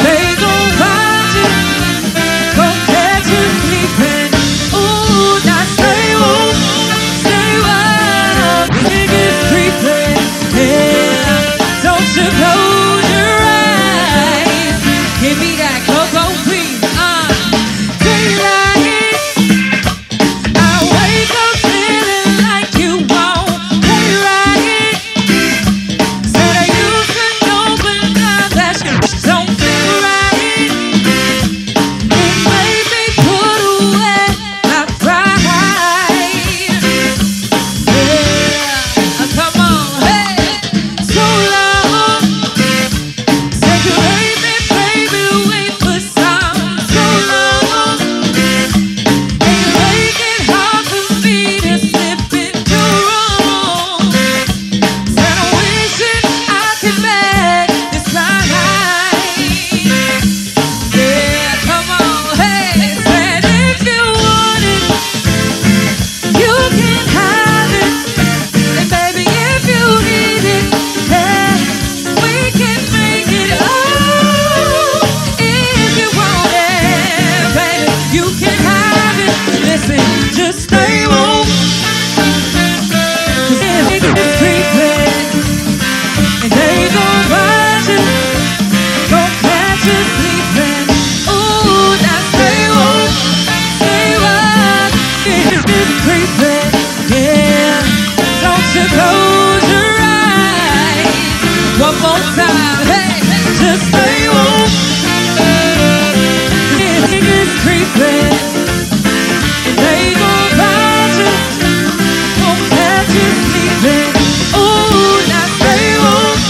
They gon' find you, gon' catch you sleeping. Ooh, now stay woke, stay wild. Niggas creeping, yeah. Don't you close your eyes. Give me that go-go beat. Daylight, I wake up feeling like you won't play right. Said I used to know, but now that shit don't feel right. It made me put away my pride. Yeah, come on, hey, so long. Said you hate me, baby, wait for some so long. And you make it hard for me to slip into wrong. Said I'm wishing I could make this right. Yeah, come on, hey. Said if you want it, you can have it. And baby, if you need it, yeah, we can make it. Oh, if you want it, baby, you can have it. Listen, just stay woke. 'Cause niggas creeping, and they gon' find you, gon' catch you sleeping. Ooh, now stay woke, stay wild. Niggas creeping, yeah. Don't you close your eyes. One more time, hey, just stay woke. Niggas creeping, and they gon' find you, gon' catch you sleeping. Ooh, now stay woke,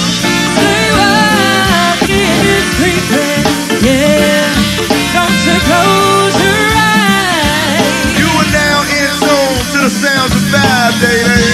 stay wild. Niggas creeping, yeah. Don't you close your eyes. You are now in tune to the sounds of Vibe, baby.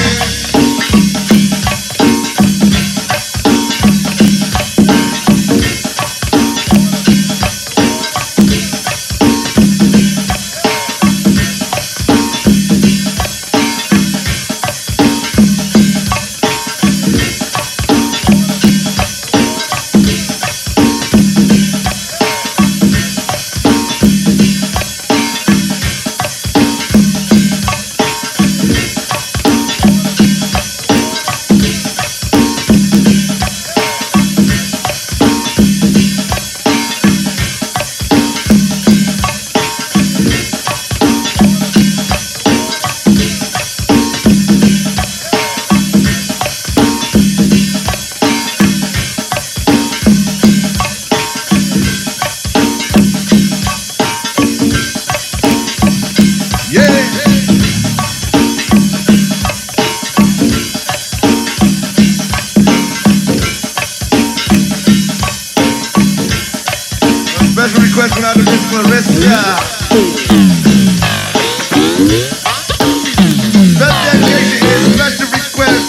Special request went out to Miss Clarissa. Special dedication is special request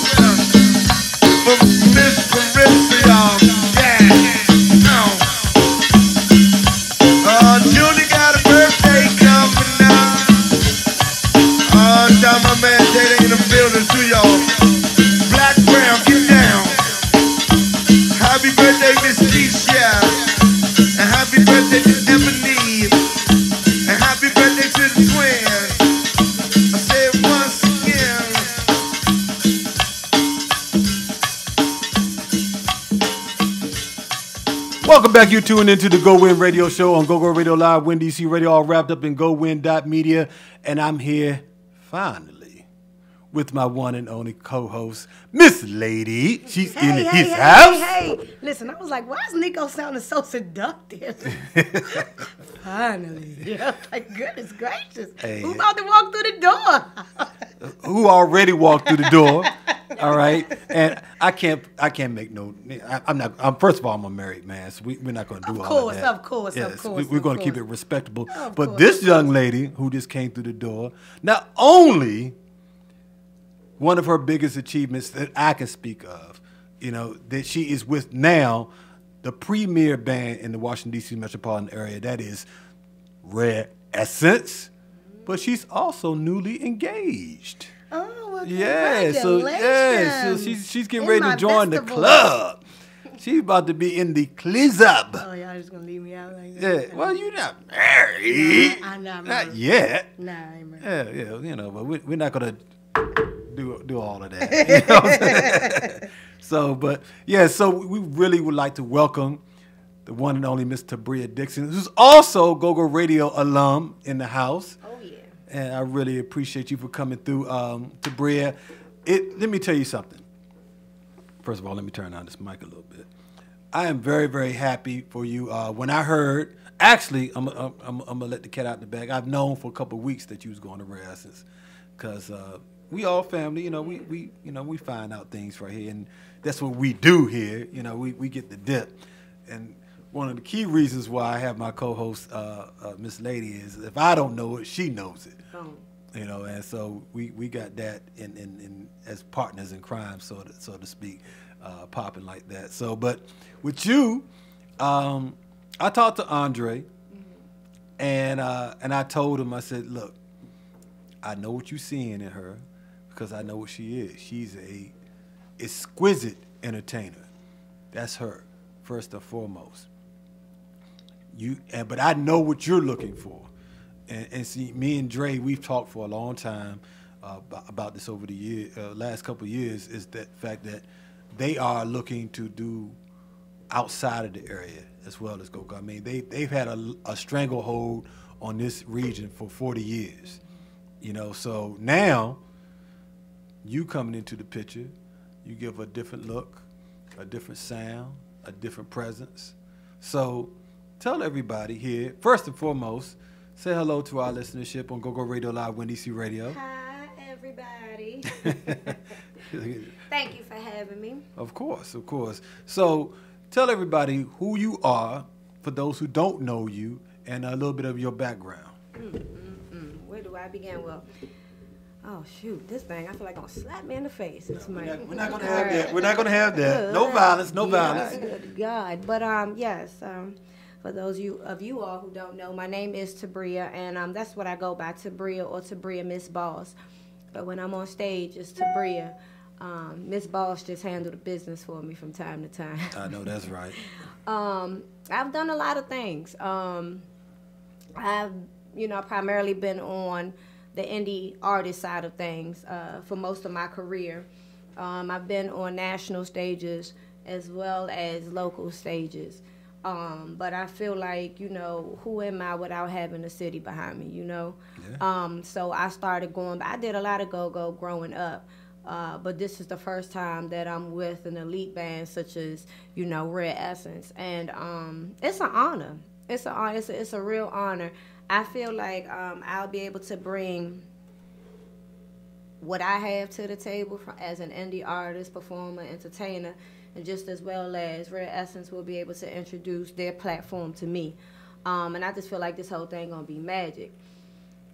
for Miss Clarissa, y'all. Yeah. Junior got a birthday coming up. Shout my man Jada in the building too, y'all. Black Brown, get down. Happy birthday, Miss Keisha. And happy birthday to Ebony. And happy birthday to the twins. I say it once again. Welcome back. You're tuning into the GoWin Radio Show on GoGo Radio Live, Win DC Radio, all wrapped up in GoWin.media. And I'm here, finally, with my one and only co-host, Miss Lady. She's in his house. Hey, listen, I was like, why is Nico sounding so seductive? Finally. Yeah, like, goodness gracious. Hey. Who's about to walk through the door? Who already walked through the door. All right. And I can't make no, first of all, I'm a married man, so we're not going to do all of that. Of course. We're going to keep it respectable. But this young lady who just came through the door, not only one of her biggest achievements that I can speak of, that she is with now the premier band in the Washington, D.C. metropolitan area. That is Red Essence. But she's also newly engaged. Oh, well, so she's getting ready to join the club. She's about to be in the club. Oh, y'all just gonna leave me out like that? Yeah. Well, you're not married. I'm not Not married. yet. Nah, I ain't married. Yeah. You know, but we're not gonna do all of that. You know what I'm saying? So, but yeah. So we really would like to welcome the one and only Miss Tabria Dixon, who's also GoGo Radio alum in the house. Oh, yeah. And I really appreciate you for coming through, Tabria. Let me tell you something. First of all, let me turn on this mic a little bit. I am very, very happy for you. When I heard, actually, I'm gonna let the cat out the bag. I've known for a couple of weeks that you was going to Rare Essence, because we all family. You know, we find out things right here, and that's what we do here. You know, we get the dip, and one of the key reasons why I have my co-host, Miss Lady, is if I don't know it, she knows it. Oh. You know, and so we got that in as partners in crime, so to speak, popping like that. So, but with you, I talked to Andre, and I told him, I said, look, I know what you're seeing in her, because I know what she is. She's a exquisite entertainer. That's her, first and foremost. But I know what you're looking for. And see, me and Dre, we've talked for a long time about this over the last couple of years, is that fact that they are looking to do outside of the area as well as go. I mean, they've had a stranglehold on this region for 40 years, you know. So now you coming into the picture, you give a different look, a different sound, a different presence. So tell everybody here, first and foremost, say hello to our listenership on GoGo Radio Live, Wendy C Radio. Hi, everybody. Thank you for having me. Of course. So tell everybody who you are, for those who don't know you, and a little bit of your background. Where do I begin? Well, oh shoot, this thing, I feel like gonna slap me in the face. We're not gonna have that. We're not gonna have that. No violence. No violence. Good God. But yes. For those of you all who don't know, my name is Tabria, and that's what I go by, Tabria or Tabria Miss Boss. But when I'm on stage, it's Tabria. Miss Boss just handle the business for me from time to time. I know that's right. I've done a lot of things. I've, primarily been on the indie artist side of things for most of my career. I've been on national stages as well as local stages. But I feel like, who am I without having a city behind me, Yeah. So I started I did a lot of go-go growing up. But this is the first time that I'm with an elite band such as, Rare Essence. And it's an honor. It's a real honor. I feel like I'll be able to bring what I have to the table as an indie artist, performer, entertainer, and just as well as Rare Essence will be able to introduce their platform to me. And I just feel like this whole thing gonna be magic.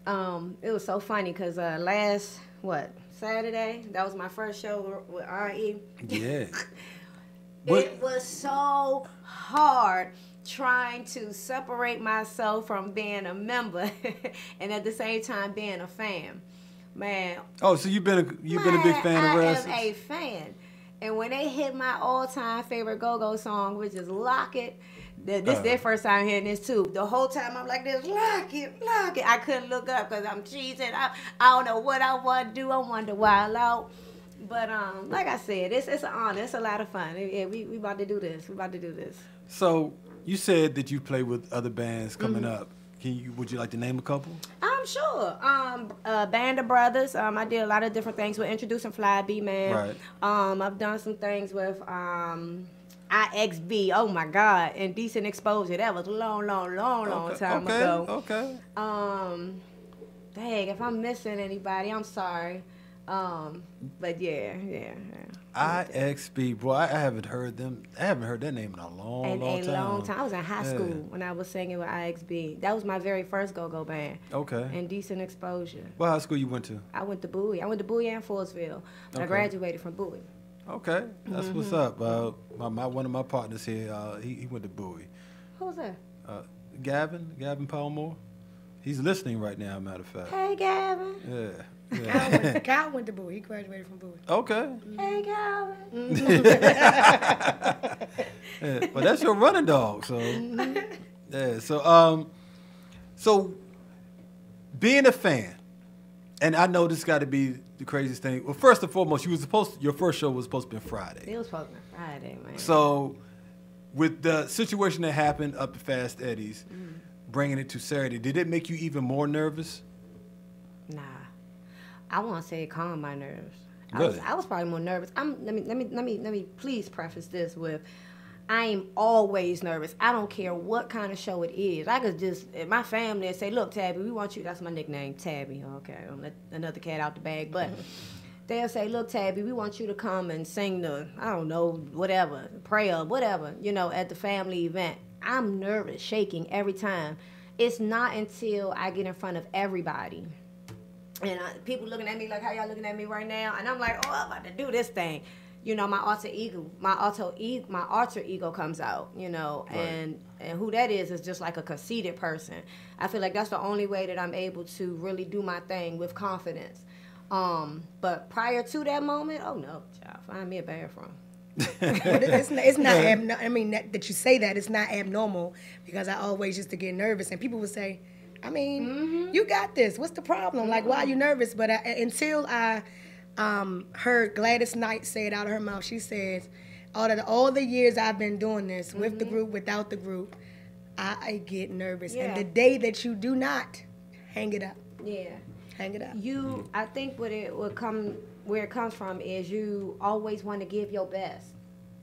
It was so funny because last, Saturday, that was my first show with R.E. Yeah. It was so hard trying to separate myself from being a member and at the same time being a fan. Man. Oh, so you've been a big fan of Rare Essence? I am a fan. And when they hit my all-time favorite go-go song, which is Lock It, this is their first time hearing this too. The whole time I'm like this, lock it. I couldn't look up because I'm cheesing. I don't know what I want to do. I want to wild out. But like I said, it's an honor. It's a lot of fun. Yeah, we about to do this. So you said that you play with other bands coming up. Would you like to name a couple? Sure. Band of Brothers. I did a lot of different things with Introducing Fly B Man. Right. I've done some things with IXB. Oh my God. Indecent Exposure. That was a long time ago. Okay. Dang, if I'm missing anybody, I'm sorry. But yeah. IXB, boy, I haven't heard them. I haven't heard that name in a long time. I was in high school when I was singing with IXB. That was my very first go-go band. Okay. Indecent Exposure. What high school you went to? I went to Bowie. And Forestville. I graduated from Bowie. Okay, that's what's up. One of my partners here, he went to Bowie. Who's that? Gavin Palmore. He's listening right now, matter of fact. Hey, Gavin. Yeah. Kyle went to Bowie. He graduated from Bowie. Okay. Hey, Calvin. Yeah, well, that's your running dog. So, yeah. So being a fan, and I know this got to be the craziest thing. Well, first and foremost, your first show was supposed to be Friday. It was supposed to be Friday, man. So, with the situation that happened up at Fast Eddie's, bringing it to Saturday, did it make you even more nervous? Nah, I want to say it calmed my nerves. Really? I was probably more nervous. Let me please preface this with, I am always nervous. I don't care what kind of show it is. I could just, my family say, look, Tabby, we want you, that's my nickname, Tabby. Okay, I'll let another cat out the bag. But they'll say, look, Tabby, we want you to come and sing the, I don't know, whatever, prayer, whatever, at the family event. I'm nervous, shaking every time. It's not until I get in front of everybody. And people looking at me like how y'all looking at me right now. And I'm like, oh, I'm about to do this thing. My alter ego comes out, Right. and who that is just like a conceited person. I feel like that's the only way that I'm able to really do my thing with confidence. But prior to that moment, oh no, child, find me a bathroom. But it's not I mean, that you say that, it's not abnormal, because I always used to get nervous, and people would say, I mean, you got this. What's the problem? Like, why are you nervous? But until I heard Gladys Knight say it out of her mouth, she says, all the years I've been doing this, with the group, without the group, I get nervous. Yeah. And the day that you do not, hang it up. Yeah. Hang it up. I think where it comes from is you always want to give your best.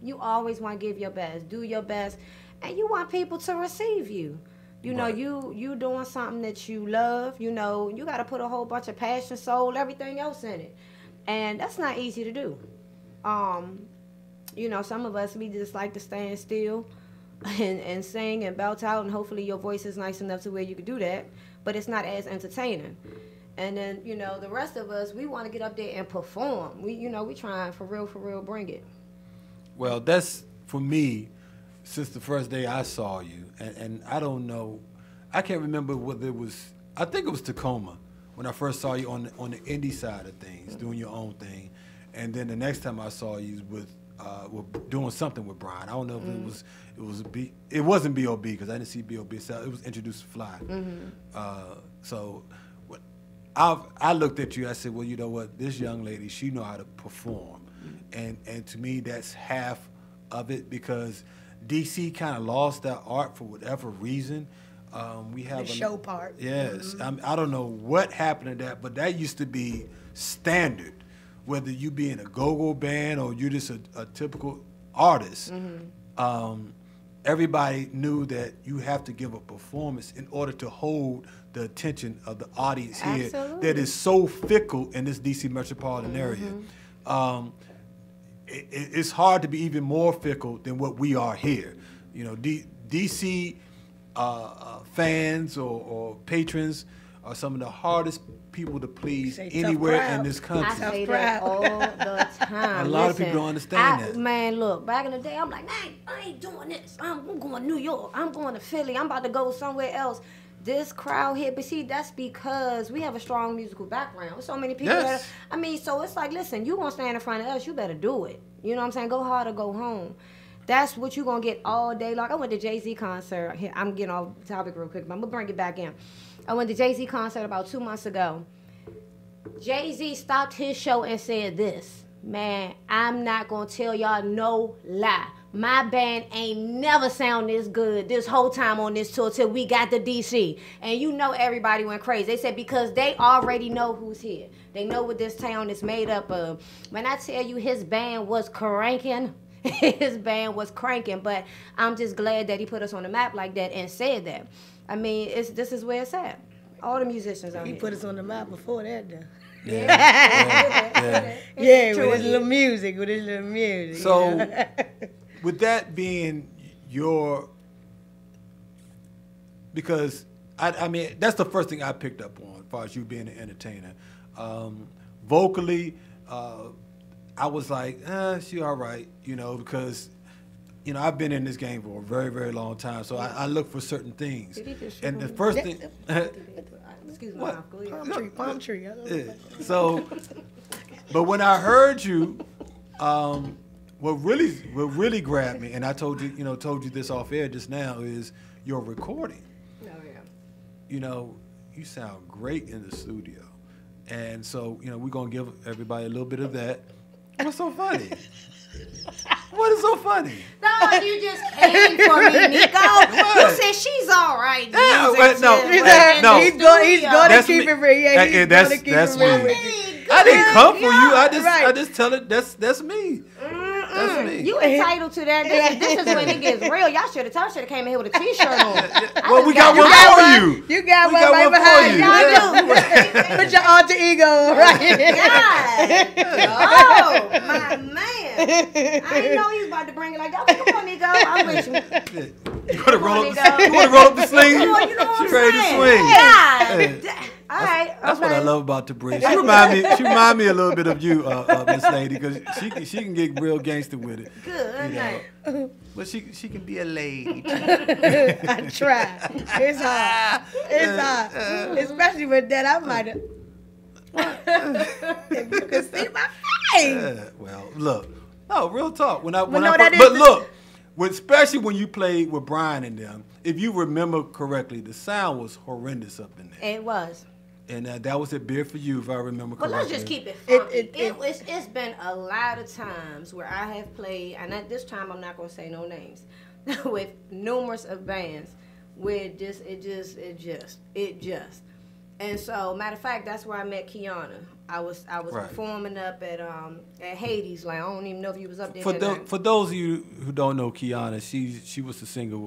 You always want to give your best, do your best, and you want people to receive you. Right. You doing something that you love. You got to put a whole bunch of passion, soul, everything else in it, and that's not easy to do. Some of us, we just like to stand still and sing and belt out, and hopefully your voice is nice enough to where you can do that, but it's not as entertaining. And then, the rest of us, we want to get up there and perform. We trying for real, bring it. Well, that's, for me, since the first day I saw you, and I don't know, I can't remember whether it was, I think it was Tacoma, when I first saw you on the indie side of things, doing your own thing. And then the next time I saw you with doing something with Brian. I don't know if it wasn't B.O.B. because I didn't see B.O.B. So it was Introduced to Fly. So I looked at you, I said, well, you know what, this young lady, she know how to perform. And to me, that's half of it, because DC kind of lost that art for whatever reason. We have The show part. Yes. I don't know what happened to that, but that used to be standard. Whether you be in a go-go band or you're just a typical artist, everybody knew that you have to give a performance in order to hold the attention of the audience here. Absolutely. That is so fickle in this DC metropolitan area. It's hard to be even more fickle than what we are here. DC fans or patrons are some of the hardest people to please Say tough anywhere crowd. in this country. I say that all the time. A lot of people don't understand that. Man, look, back in the day, I'm like, man, I ain't doing this. I'm going to New York. I'm going to Philly. I'm about to go somewhere else. This crowd here, but see, that's because we have a strong musical background. So many people Yes. so it's like, listen, you gonna stand in front of us, you better do it. You know what I'm saying? Go hard or go home. That's what you gonna get all day long. I went to Jay-Z concert. Here, I'm getting off the topic real quick, but I'm gonna bring it back in. I went to Jay-Z concert about 2 months ago. Jay-Z stopped his show and said this, man, I'm not gonna tell y'all no lie. My band ain't never sound this good this whole time on this tour till we got to DC. And everybody went crazy. They said because they already know who's here. They know what this town is made up of. When I tell you his band was cranking, but I'm just glad that he put us on the map like that and said that. I mean, this is where it's at. All the musicians out He here. put us on the map before that, though. Yeah. Yeah, with his little music, So, with that being because I mean, that's the first thing I picked up on, as far as you being an entertainer. Vocally, I was like, she all right, because, I've been in this game for a very, very long time, so I look for certain things. And the first thing, Excuse me, What? Uncle. Yeah. Palm tree. Yeah. So, but when I heard you, what really grabbed me, and I told you this off air just now, is your recording. Oh yeah. You know, you sound great in the studio, and so we're gonna give everybody a little bit of that. What's so funny? What is so funny? No, you just came for me, Nico. You said she's all right. Yeah, music no, tip, wait, but in no. the He's going to That's keep me. it real. Yeah, he's going That's to keep that's it real me. with you. I didn't come for you. I Right. just tell it. That's me. That's me. You entitled to that. This is when it gets real. Y'all should have came in here with a t-shirt on. Well, we got one for you. You got We one got right one for behind you. you. Yeah. Put your alter ego right. God. Oh, my man. I didn't know he was about to bring it like that. Come on, Nico. I'm with you. You want to roll on, up? Nico. You want to roll up the sleeve? You know what She's I'm ready to saying? swing. Yeah. All right. That's what okay. I love about Tabria. She remind me a little bit of you, Miss Lady, because she can get real gangster with it. Good night. But she can be a lady. I try. It's hard. It's hard. Especially with that, I might have. If you could see my face. Well, look. No, real talk. Especially when you played with Brian and them, if you remember correctly, the sound was horrendous up in there. It was. And that was at Beer for You, if I remember But correctly. let's just keep it funky. It- It's been a lot of times where I have played, and at this time I'm not gonna say no names, with numerous of bands where it just. And so, matter of fact, that's where I met Kiana. I was Right. performing up at Hades. Like, I don't even know if you was up there. For those of you who don't know Kiana, she was the singer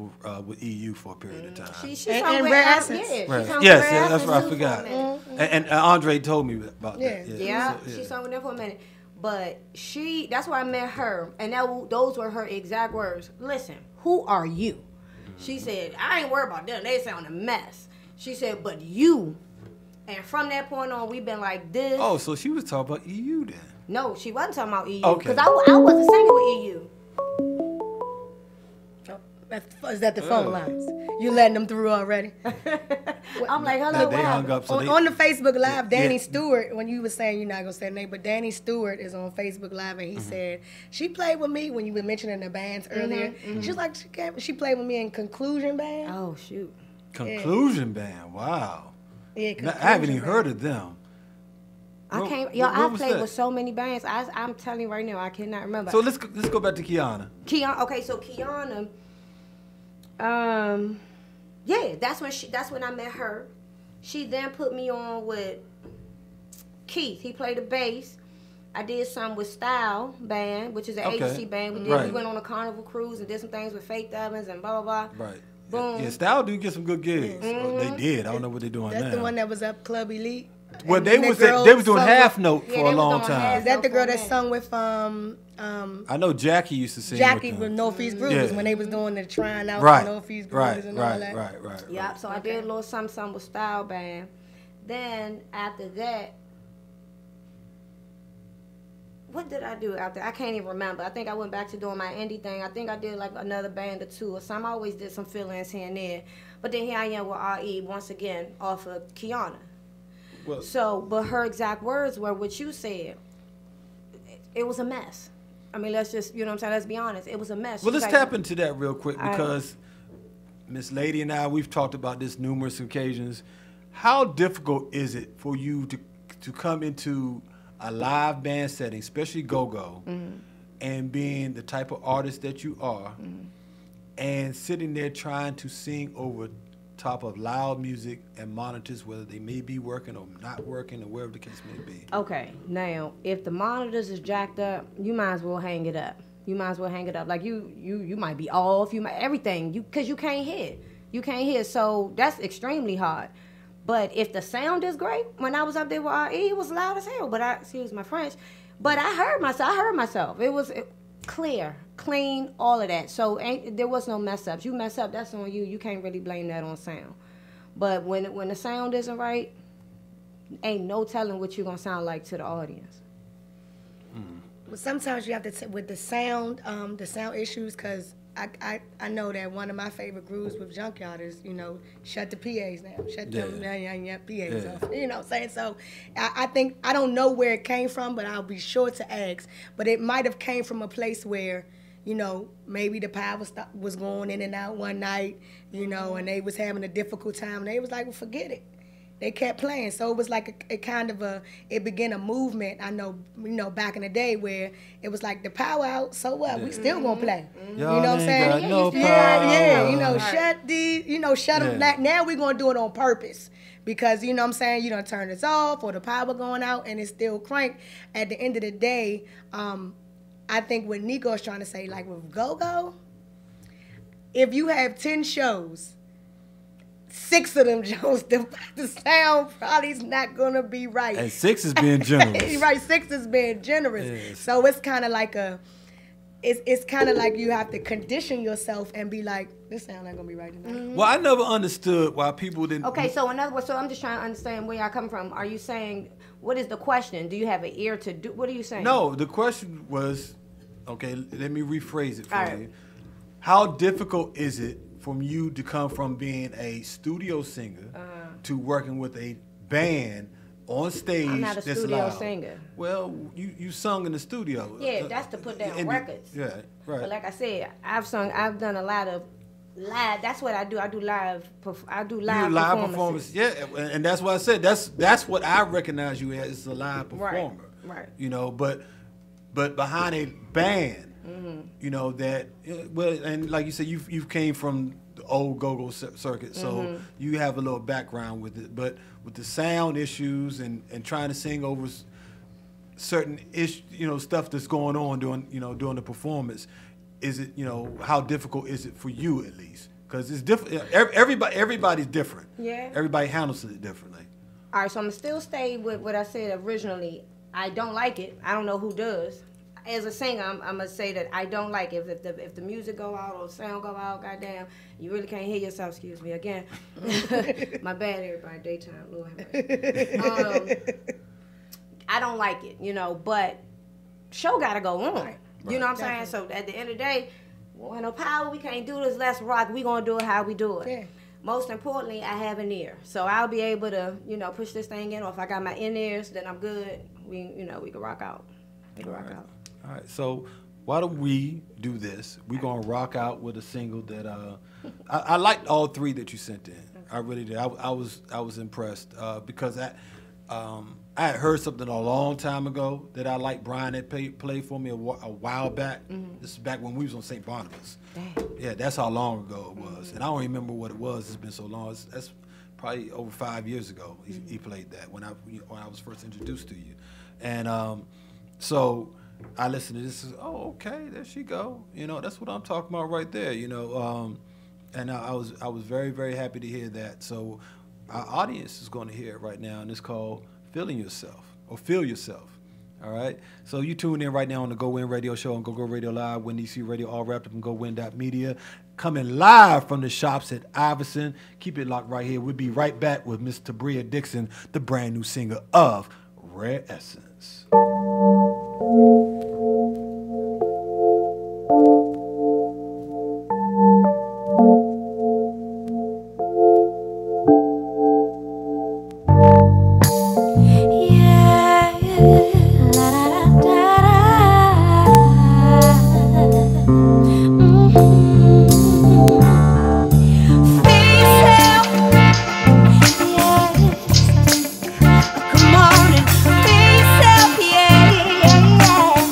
with EU for a period of time. She And sung with Rare Rare Essence. Yeah, Right. she sung Yes, with Rare yeah, that's what I Essence forgot. for a minute. And Andre told me about that. Yeah, So, she sung with them for a minute. But that's where I met her, and those were her exact words. Listen, who are you? She said, I ain't worried about them. They sound a mess. She said, but you. And from that point on, we've been like this. Oh, so she was talking about EU then. No, she wasn't talking about EU. Okay. Because I wasn't singing with EU. Is that the phone lines? You letting them through already? I'm like, hello, They what hung happened? up. So On the Facebook Live, Danny Yeah. Stewart, when you were saying you're not going to say her name, but Danny Stewart is on Facebook Live, and he said, she played with me when you were mentioning the bands earlier. She was like, she played with me in Conclusion Band. Oh, shoot. Conclusion Band. Wow. Yeah, Now, I haven't even heard of them. I What- can't, what I've was played that? with so many bands. I'm telling you right now, I cannot remember. So let's go back to Kiana. Okay, so Kiana, yeah, that's when I met her. She then put me on with Keith. He played the bass. I did some with Style Band, which is an Okay. agency band. We Right. went on a carnival cruise and did some things with Faith Evans and blah blah blah. Right. Boom. Yeah, Style do get some good gigs. Well, they did. I don't know what they're doing That's now. the one that was up Club Elite. Well, And they that was girl doing sung half with- note Yeah, for they a was long doing time. half- Is that the girl that Yeah. sung with I know Jackie used to sing Jackie with with them. Northeast Brewers Yeah. when they was doing the trying out Right. for Northeast Brewers Right. and all Right. that? Right. Yep. So I did a little something with Style Band. Then after that, what did I do after? I can't even remember. I think I went back to doing my indie thing. I think I did like another band or two or something. I always did some fill-ins here and there. But then here I am with RE once again off of Kiana. Well, So, but her exact words were what you said. It was a mess. I mean, let's just, you know what I'm saying? Let's be honest. It was a mess. well, She's let's like, tap into that real quick because Miss Lady and I, we've talked about this numerous occasions. How difficult is it for you to come into a live band setting, especially go-go, and being the type of artist that you are, and sitting there trying to sing over top of loud music and monitors, whether they may be working or not working or wherever the case may be? Okay, now if the monitors is jacked up, you might as well hang it up. You might as well hang it up. Like you might be off. You might everything. Because you can't hear. You can't hear. So that's extremely hard. But if the sound is great, when I was up there with RE, it was loud as hell. But excuse my French. But I heard myself. It was clear, clean, all of that. So there was no mess ups. You mess up, that's on you. You can't really blame that on sound. But when the sound isn't right, ain't no telling what you're gonna sound like to the audience. But sometimes you have to with the sound issues, because I know that one of my favorite grooves with Junkyard is, shut the PAs down. Shut them PAs off. You know what I'm saying? So I think, I don't know where it came from, but I'll be sure to ask. But it might have came from a place where, maybe the power was going in and out one night, and they was having a difficult time. And they was like, well, forget it. They kept playing. So it was like it began a movement. I know, back in the day where it was like the power out, so what? We still gonna play. You know what I'm saying? No Shut them. Now we're gonna do it on purpose. Because, you know what I'm saying, you don't turn this off or the power going out and it's still cranked. At the end of the day, I think what Nico's trying to say, like with Go-Go, if you have 10 shows, 6 of them shows, the sound probably is not going to be right. And 6 is being generous. Right, 6 is being generous. Yes. So it's kind of like it's kind of like you have to condition yourself and be like, this sound not going to be right tonight. Mm-hmm. Well, I never understood why people didn't. Okay, so in other words, I'm just trying to understand where y'all come from. Are you saying, what is the question? Do you have an ear to do, what are you saying? No, the question was, okay, let me rephrase it for you. How difficult is it from you to come from being a studio singer to working with a band on stage? I'm not a that's studio loud? singer. Well, you sung in the studio. Yeah, that's to put down records. Yeah, right. But like I said, I've done a lot of live. That's what I do. I do live performances. Yeah, and that's what I said. That's what I recognize you as a live performer. Right. But behind a band. Well, and like you said, you came from the old go-go circuit, so you have a little background with it. But with the sound issues and trying to sing over certain stuff that's going on during the performance, is it how difficult is it for you at least? Because it's different. Everybody's different. Yeah. Everybody handles it differently. All right, so I'm gonna still stay with what I said originally. I don't like it. I don't know who does. As a singer, I'm gonna say that I don't like it. If the music go out or the sound go out, goddamn, you really can't hear yourself. Excuse me again. My bad, everybody. Daytime, Lord have mercy. I don't like it, but show gotta go on. Right. You know what I'm saying? So at the end of the day, when no power, we can't do this. Let's rock. We gonna do it how we do it. Yeah. Most importantly, I have an ear, so I'll be able to push this thing in. Or if I got my in-ears, then I'm good. We can rock out. We can rock out. All right, so why don't we do this? We're gonna rock out with a single that I liked all 3 that you sent in. Okay. I really did. I was impressed because I had heard something a long time ago that I liked. Brian had played for me a while back. Mm-hmm. This is back when we was on St. Barnabas. Damn. Yeah, that's how long ago it was, and I don't remember what it was. It's been so long. That's probably over 5 years ago. He played that when I was first introduced to you, and so. I listened to this. Oh, okay, there she go. That's what I'm talking about right there. And I was very, very happy to hear that. So our audience is going to hear it right now, and it's called "Feeling Yourself" or "Feel Yourself." All right. So you tune in right now on the GoWin Radio Show on GoGo Radio Live, Win DC Radio, all wrapped up in GoWin.media, coming live from the shops at Iverson. Keep it locked right here. We'll be right back with Miss Tabria Dixon, the brand new singer of Rare Essence. Come on and be yourself, yeah.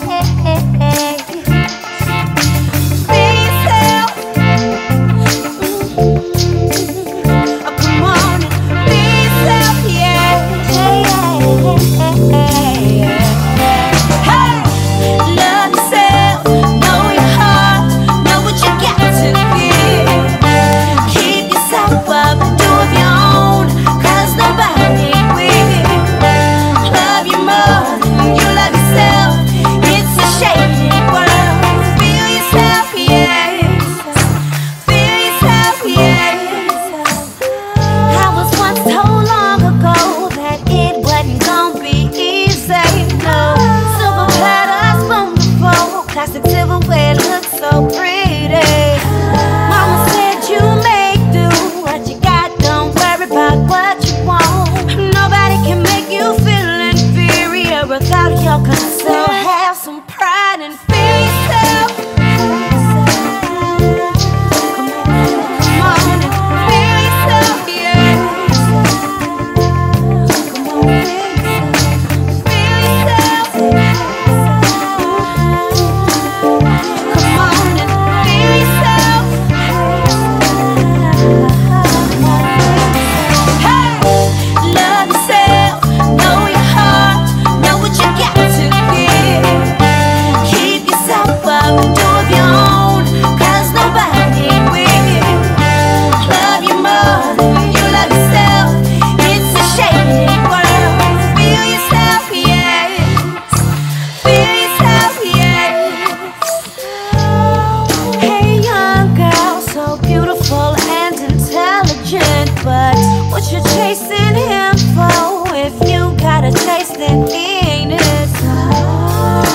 but what you chasing him for? If you got a taste, then ain't it so?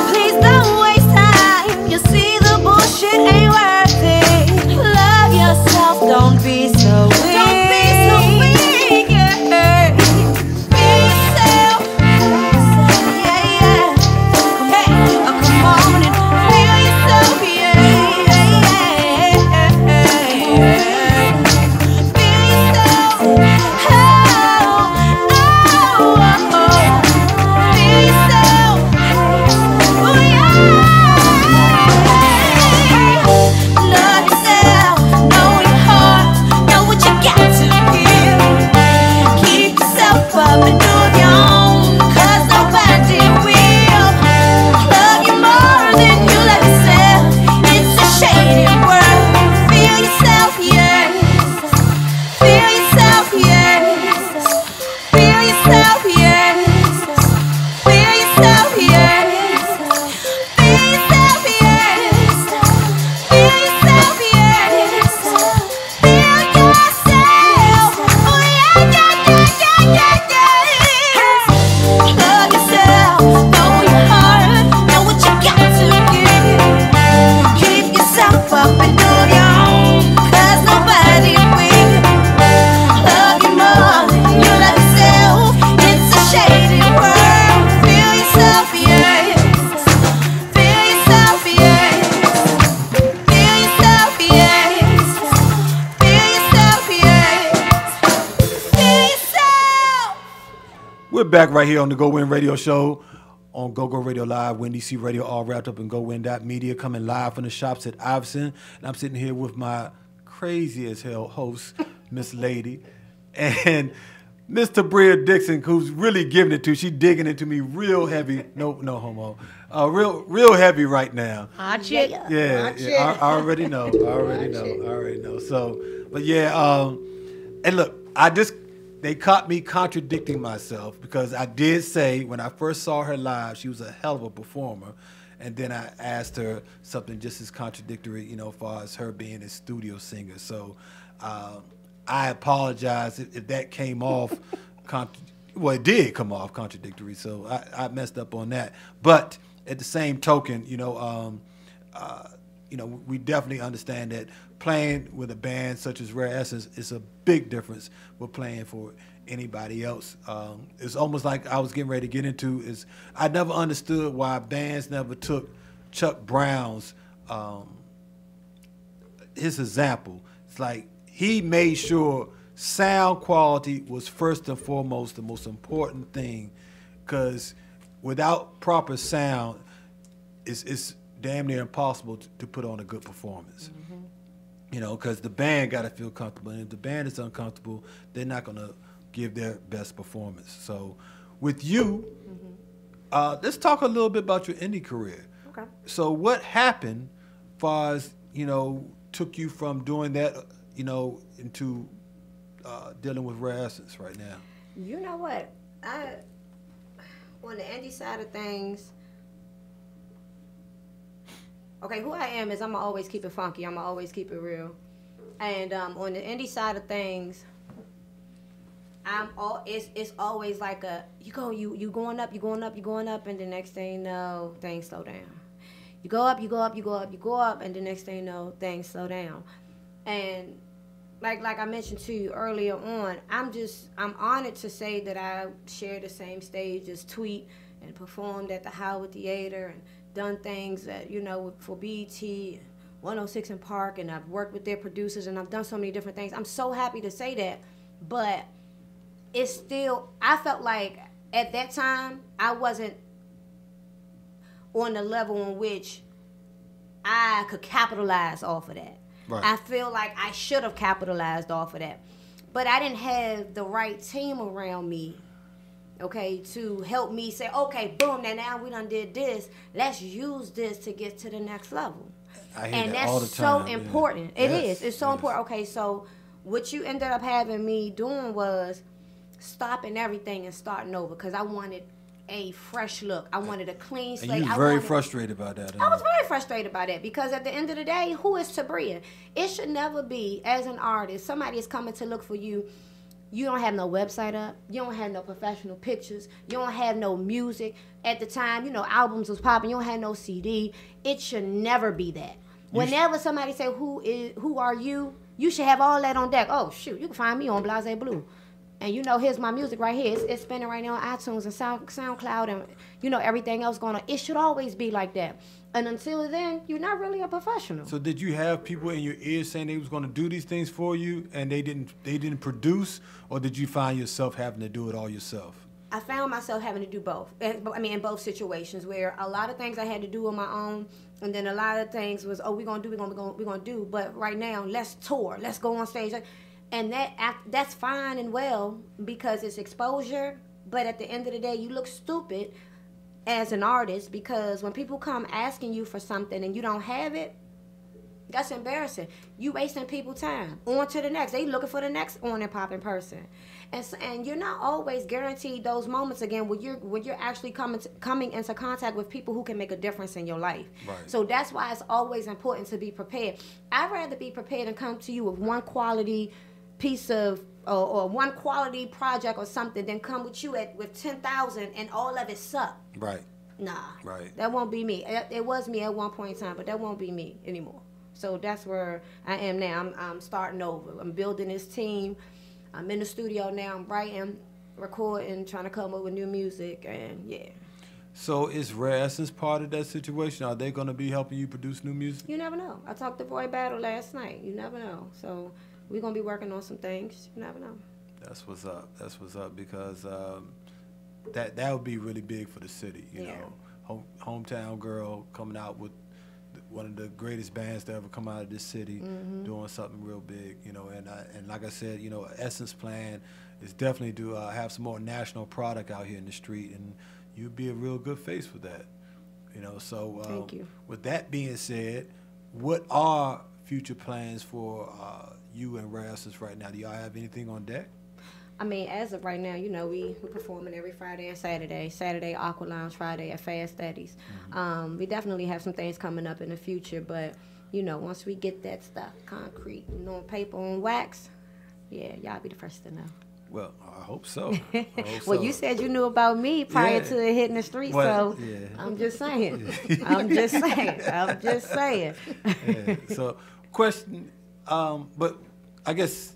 Please don't waste time. You see the bullshit ain't worth it. Love yourself, don't be so weak. Don't be so weak, yeah. Be yourself. Yeah, yeah. Hey, come on and feel yourself, yeah, yeah, yeah. Feel yourself. Oh, oh, oh. Feel yourself. Oh, yeah. Love yourself. Know your heart. Know what you got to give. Keep yourself up and do your own, 'cause nobody will love you more than you love yourself. It's a shady world. Feel yourself, yes. Feel yourself, yes. Feel yourself, yes. Feel yourself, yes. Feel yourself, yes. Feel yourself, yes. Feel yourself. Oh yeah, yeah, yeah, yeah, yeah, yeah. Love yourself. Know your heart. Know what you got to give. Keep yourself up and do your own, 'cause nobody will love you more than you love yourself. It's a shady world. Feel yourself, yes. Feel yourself, yes. Feel yourself, yes. Feel yourself, yes. Feel yourself. We're back right here on the GoWin Radio Show on GoGo Radio Live, Wendy C Radio, all wrapped up in GoWin.media, coming live from the shops at Iverson. And I'm sitting here with my crazy as hell host, Miss Lady, and Miss Tabria Dixon, who's really giving it to. She's digging into me real heavy. No homo. Real heavy right now. Hot shit. Yeah, Hot yeah. I already know. I already know. So, but yeah, and look, they caught me contradicting myself, because I did say when I first saw her live, she was a hell of a performer. And then I asked her something just as contradictory, as far as her being a studio singer. So I apologize if that came off, well, it did come off contradictory. So I messed up on that. But at the same token, we definitely understand that playing with a band such as Rare Essence is a big difference with playing for anybody else. It's almost like I was getting ready to get into is I never understood why bands never took Chuck Brown's his example. It's like he made sure sound quality was first and foremost the most important thing, because without proper sound, it's damn near impossible to put on a good performance. Because the band got to feel comfortable. And if the band is uncomfortable, they're not going to give their best performance. So with you, let's talk a little bit about your indie career. Okay. So what happened as far as, took you from doing that, into dealing with Rare Essence right now? You know what? On the indie side of things, okay, who I am is I'm gonna always keep it funky. I'm gonna always keep it real. And on the indie side of things, it's always like you going up, and the next thing you know, things slow down. You go up, and the next thing you know, things slow down. And like I mentioned to you earlier on, I'm honored to say that I shared the same stage as Tweet and performed at the Howard Theater and done things that, for BET, 106 in Park, and I've worked with their producers, and I've done so many different things. I'm so happy to say that, but it's still, I felt like at that time, I wasn't on the level in which I could capitalize off of that. Right. I feel like I should have capitalized off of that, but I didn't have the right team around me, okay, to help me say, okay, boom, now we done did this. Let's use this to get to the next level. I hear and that all the that's time. so important. It Yes, is. It's so important. Okay, so what you ended up having me doing was stopping everything and starting over, because I wanted a fresh look. I wanted a clean slate. And you were very frustrated about that. I was very frustrated by that, because at the end of the day, who is Tabria? It should never be, as an artist, somebody is coming to look for you you don't have no website up, you don't have no professional pictures, you don't have no music. At the time, albums was popping, you don't have no CD. It should never be that. Whenever somebody say, who are you? You should have all that on deck. Oh, shoot, you can find me on Blase Blue. And here's my music right here. It's spinning right now on iTunes and SoundCloud and, everything else going on. It should always be like that. And until then, you're not really a professional. So did you have people in your ear saying they was going to do these things for you and they didn't produce, or did you find yourself having to do it all yourself? I found myself having to do both. In both situations where a lot of things I had to do on my own, and then a lot of things was, we're gonna do. But right now, let's tour, let's go on stage, and that's fine and well because it's exposure. But at the end of the day, you look stupid as an artist because when people come asking you for something and you don't have it, that's embarrassing. You wasting people's time. On to the next. They looking for the next on and popping person, and you're not always guaranteed those moments again when you're actually coming into contact with people who can make a difference in your life. Right. So that's why it's always important to be prepared. I'd rather be prepared and come to you with one quality piece of or one quality project or something than come with you with 10,000 and all of it suck. Right. Nah. Right. That won't be me. It was me at one point in time, but that won't be me anymore. So that's where I am now. I'm starting over. I'm building this team. I'm in the studio now. I'm writing, recording, trying to come up with new music, and yeah. So is Rare Essence part of that situation? Are they going to be helping you produce new music? You never know. I talked to Boy Battle last night. You never know. So we're going to be working on some things. You never know. That's what's up. That's what's up because that would be really big for the city. You know, hometown girl coming out with one of the greatest bands to ever come out of this city, doing something real big. You know, and like I said, Essence plan is definitely to have some more national product out here in the street, and you'd be a real good face for that. So thank you. With that being said, what are future plans for you and Rare Essence right now? Do y'all have anything on deck? I mean, as of right now, we're performing every Friday and Saturday. Saturday, Aqua Lounge, Friday at Fast Studies. We definitely have some things coming up in the future, but, once we get that stuff concrete, on paper, on wax, yeah, y'all be the first to know. Well, I hope so. Well, you said you knew about me prior to hitting the street, so I'm just saying. I'm just saying. Yeah. So, question, but I guess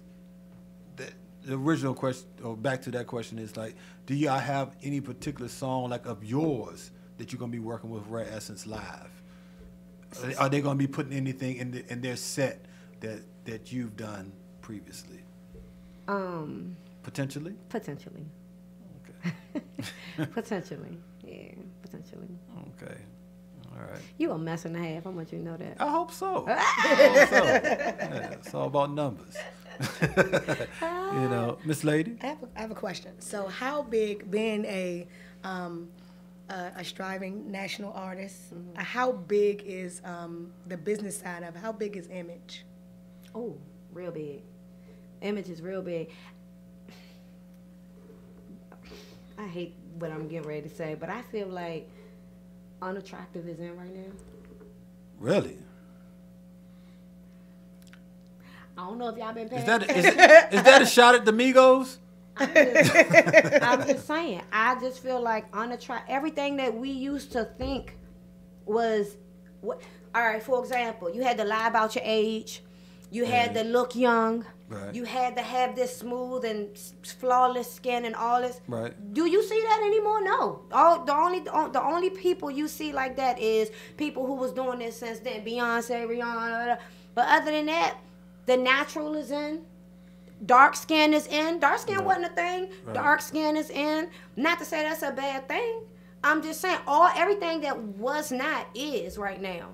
the original question, or back to that question, is like, do y'all have any particular song like of yours that you're gonna be working with Rare Essence live? Are they gonna be putting anything in their set that you've done previously? Potentially. Potentially. Okay. Potentially. Yeah. Potentially. Okay. All right. You a mess and a half. I want you to know that. I hope so. Yeah, it's all about numbers. Miss Lady. I have a question. So, how big, being a striving national artist, how big is the business side of it? How big is image? Oh, real big. Image is real big. I hate what I'm getting ready to say, but I feel like unattractive is in right now. Really? I don't know if y'all been paying. Is that a shot at the Migos? I'm just saying. I just feel like everything that we used to think was what. All right, for example, you had to lie about your age. You had to look young. Right. You had to have this smooth and flawless skin and all this. Right. Do you see that anymore? No. The only people you see like that is people who was doing this since then. Beyonce, Rihanna. But other than that, the natural is in. Dark skin is in. Dark skin wasn't a thing. Right. Dark skin is in. Not to say that's a bad thing. I'm just saying everything that was not is right now.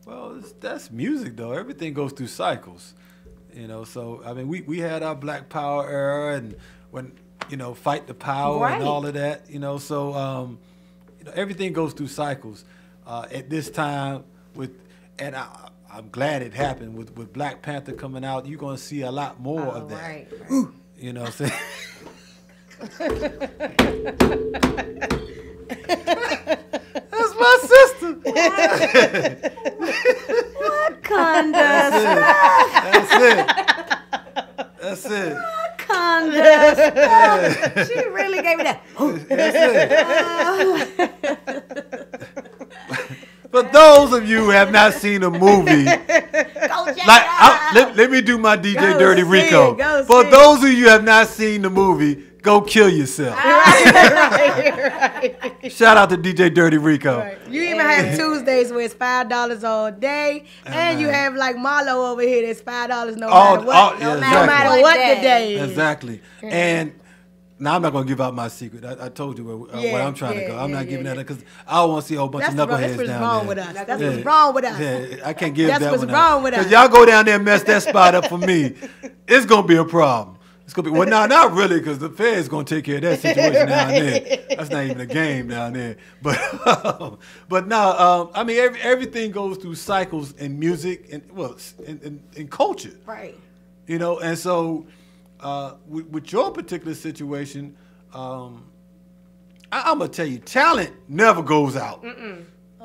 Well, that's music though. Everything goes through cycles. So I mean, we had our Black Power era, and when Fight the Power and all of that. So everything goes through cycles. At this time, I'm glad it happened with Black Panther coming out.'re gonna see a lot more of that. Right. You know what I'm saying? That's my sister. What kind of That's it. What kind understand. She really gave me that. For those of you who have not seen the movie, let me do my DJ Go Dirty see Rico. it, go For see those of you who have not seen the movie, go kill yourself. Right. Shout out to DJ Dirty Rico. Right. You even have Tuesdays where it's $5 all day, and you have like Marlo over here that's $5 no matter what, yeah, no matter what the day is. Exactly. And now I'm not gonna give out my secret. I told you where I'm trying to go. I'm not giving that because I don't want to see a whole bunch of knuckleheads That's what's down wrong there. with us. That's what's wrong with us. Yeah, I can't give That's that what's one wrong with us. because y'all go down there and mess that spot up for me. It's gonna be a problem. It's gonna be not really because the Fed's gonna take care of that situation down there. That's not even a game down there. But no, I mean everything goes through cycles in music and in culture. Right. You know, and so with your particular situation, I'm gonna tell you, talent never goes out.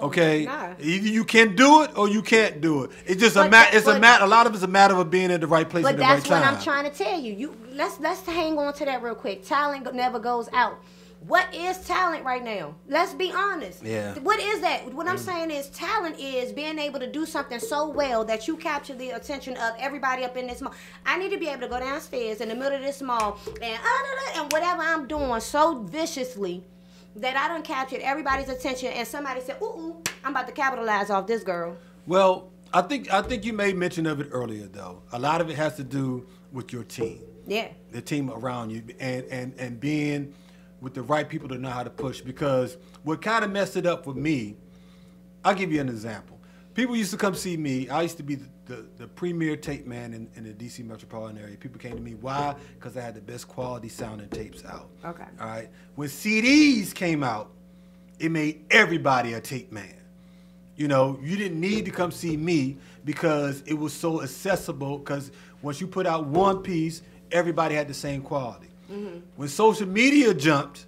Okay, nah. Either you can do it or you can't do it. It's just a matter. A lot of it's a matter of being in the right place at But the right that's time. what I'm trying to tell you. Let's hang on to that real quick. Talent never goes out. What is talent right now? Let's be honest. Yeah. What is that? What I'm saying is talent is being able to do something so well that you capture the attention of everybody up in this mall. I need to be able to go downstairs in the middle of this mall and whatever I'm doing so viciously that I done captured everybody's attention and somebody said, ooh, I'm about to capitalize off this girl. Well, I think you made mention of it earlier though. A lot of it has to do with your team. Yeah. The team around you and being with the right people to know how to push, because what kind of messed it up for me, I'll give you an example. People used to come see me. I used to be the premier tape man in the D.C. metropolitan area. People came to me. Why? Because I had the best quality sounding tapes out. Okay. All right. When CDs came out, it made everybody a tape man. You know, you didn't need to come see me because it was so accessible, because once you put out one piece, everybody had the same quality. Mm-hmm. When social media jumped,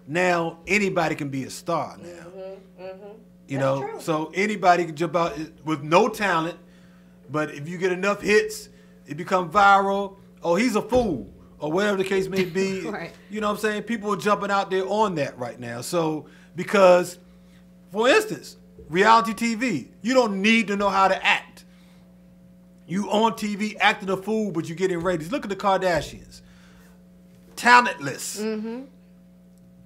now anybody can be a star now. Mm-hmm. Mm-hmm. You That's know, true. so anybody can jump out with no talent, but if you get enough hits, it become viral. Oh, he's a fool, or whatever the case may be. Right. You know what I'm saying? People are jumping out there on that right now. So, because, for instance, reality TV, you don't need to know how to act. You on TV acting a fool, but you getting ratings. Look at the Kardashians. Talentless. Mm-hmm.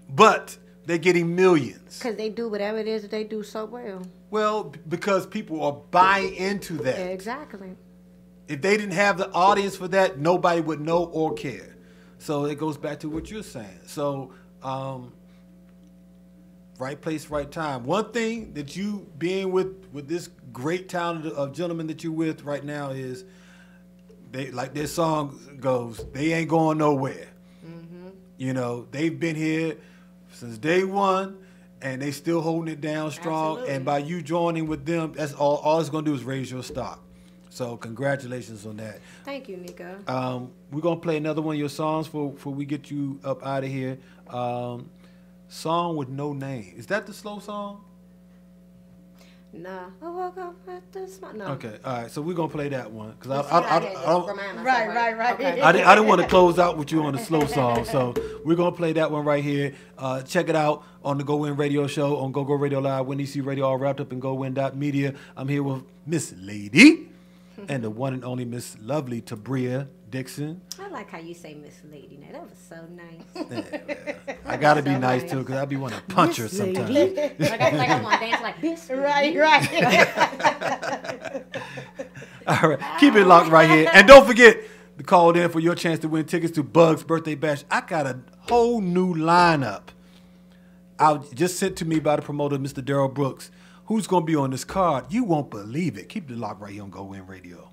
But they're getting millions. Because they do whatever it is that they do so well. Well, because people are buying into that. Exactly. If they didn't have the audience for that, nobody would know or care. So it goes back to what you're saying. So, right place, right time. One thing that you being with this great talent of gentlemen that you're with right now is, they, like their song goes, they ain't going nowhere. Mm-hmm. You know, they've been here since day one, and they still holding it down strong. Absolutely. And by you joining with them, that's all it's gonna do is raise your stock. So congratulations on that. Thank you, Nico. We're gonna play another one of your songs for we get you up out of here. Song with no name. Is that the slow song? Nah. I woke up at this one. No. Okay, all right. So we're gonna play that one because I didn't want to close out with you on the slow song. So we're gonna play that one right here. Check it out on the GoWin Radio Show on Go Radio Live, Win DC Radio, all wrapped up in GoWin.media. I'm here with Miss Lady and the one and only Miss Lovely Tabria Dixon. I like how you say Miss Lady. Now that was so nice. Yeah, I gotta be nice too, because I be wanting to punch her sometimes. like I want to dance like this. Right. All right, keep it locked right here, and don't forget to call in for your chance to win tickets to Bug's birthday bash. I got a whole new lineup. Just sent to me by the promoter, Mr. Darryl Brooks. Who's gonna be on this card? You won't believe it. Keep it locked right here on GoWin Radio.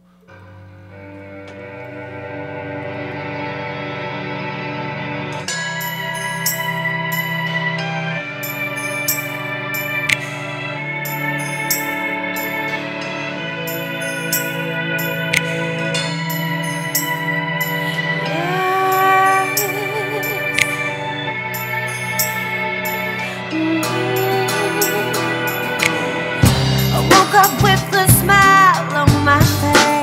Woke up with a smile on my face.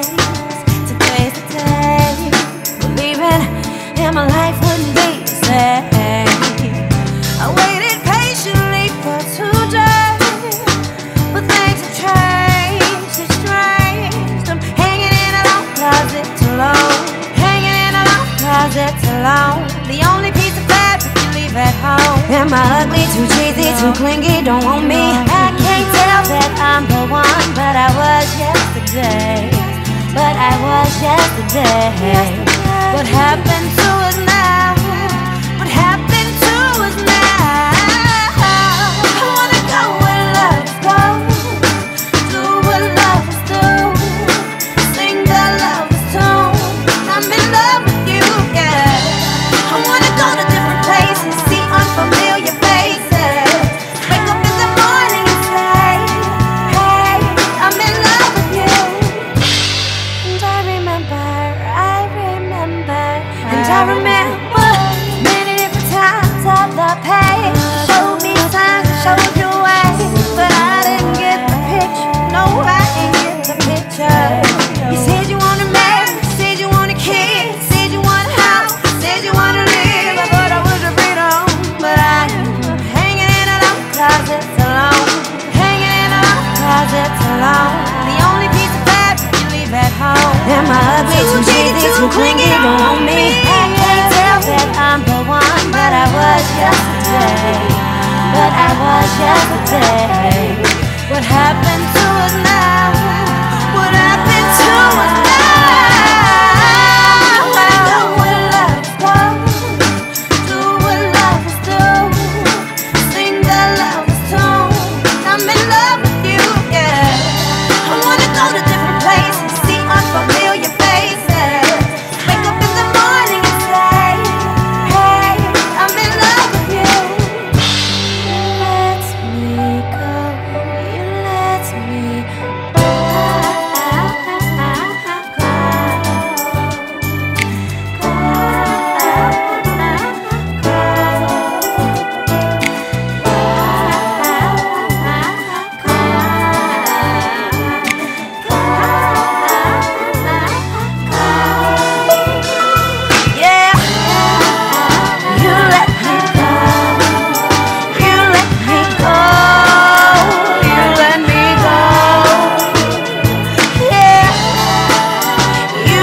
then my life wouldn't be the same. I waited patiently for today, but things have changed. It's strange. I'm hanging in a long closet alone. Hanging in a long closet alone. The only piece of fabric you leave at home. Am I ugly, too cheesy, too clingy, don't want me? I can't tell that I'm the one, but I was yesterday. But I was yesterday. What happened to us now? What happened to us now? I wanna go where love goes. Do what lovers do. Sing the lover's tune. I'm in love with you, yeah. I wanna go to different places, see unfamiliar faces. Wake up in the morning and say, hey, I'm in love with you. And I remember many different times of the pain. Showed me signs, showed you ways, but I didn't get the picture. No, I didn't get the picture. You said you wanna marry, said you want a kid, said you want a house, said you wanna live. I thought I was a freedom, but I'm hanging in a long closet alone. Hanging in a long closet alone. The only piece of fabric you leave at home. Am I ugly, too cheesy, too clingy, don't want me? That I'm the one, but I was yesterday. But I was yesterday. What happened to us now? What happened to us now? I know where love goes. Do what lovers do. Sing the lover's tune. I'm in love with you, yeah. I wanna go to different places, see unfamiliar faces. Wake up in the morning and say, I'm in love with you. You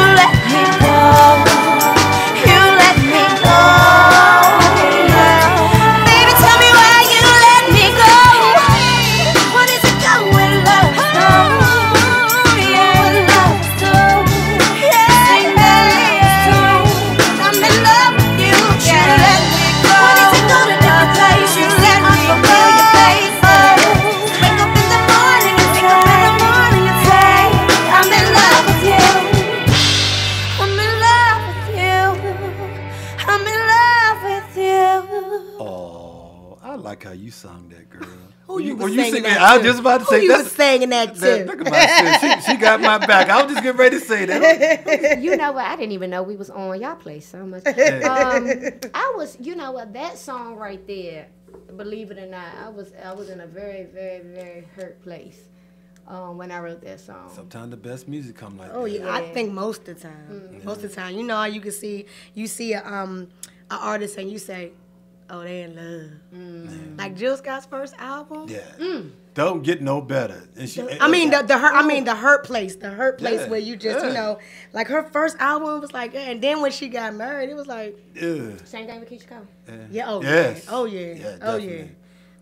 let me go. You let me How you sung that, girl. Who you was you singing that I was to? just about to Who say you that's was singing that to? Look at my sis. She got my back. I was just getting ready to say that. You know what? I didn't even know we was on. Y'all play so much. I was, you know what? That song right there. Believe it or not, I was in a very, very, very hurt place when I wrote that song. Sometimes the best music come like that. Oh yeah, I think most of the time. Mm-hmm. Most of the time, you know how you can see an artist and you say, oh, they in love. Mm. Like Jill Scott's first album. Yeah. Don't get no better. And she, I mean the hurt place Yeah, where you just yeah. you know, like her first album was like, and then when she got married, it was like, Same thing with Keisha Cole. yeah, oh Yes. yeah, oh yeah, Yeah, oh yeah, definitely.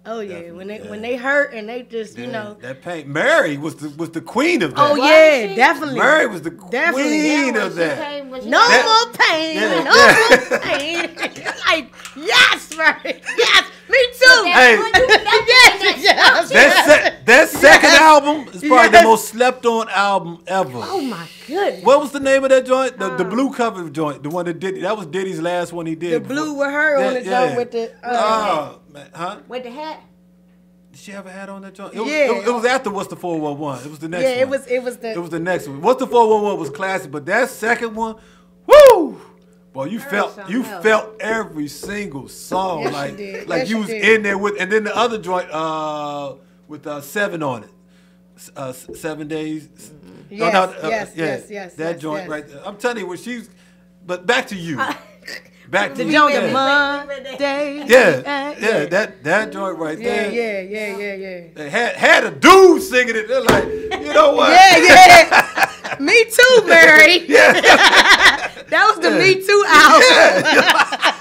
oh yeah. Definitely, When they hurt and they just you Yeah, know, that pain. Mary was the queen of that. oh Was yeah, she? definitely. Mary was the Definitely. queen When of she that. came- when she No came- more pain. Yeah, No yeah. more pain. Like, yes, Mary. Yes, me too. Hey. Yes. That second album is probably the Yes. most slept on album ever. Oh my goodness. What was the name of that joint? The blue cover joint. The one that was Diddy's last one he did. The blue with her on the joint with the. Oh, man. Huh? With the hat? Did she ever had on that joint? Yeah. It was after What's the 411. It was the next Yeah, one. it was the. It was the next one. What's the 411 was classic, but that second one, woo! Boy, you felt every single song Yes, like you did. like Yes, you you was did. in there with, and then the other joint with 7 on it, 7 days. Yes, yes, yeah, yes, yes, that yes, joint yes. right there. I'm telling you, when she's. But back to you. Back to The you. joint, Yeah. the Monday. Yeah, that joint right there. Yeah. They had a dude singing it. They're like, you know what? Yeah. Me too, Mary. Yeah. That was the Me Too album.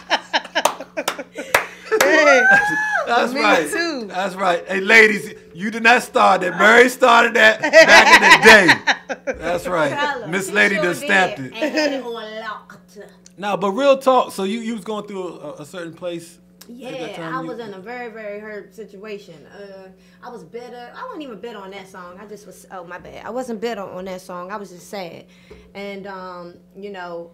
That's Me right. too. That's right. Hey, ladies, you did not start that. Mary started that back in the day. That's right. Miss Lady done stamped it. And had it all locked. Now, but real talk. So you was going through a certain place. Yeah, I was in a very, very hurt situation. I was bitter. I wasn't even bitter on that song. I just was, oh, my bad. I wasn't bitter on that song. I was just sad. And, you know,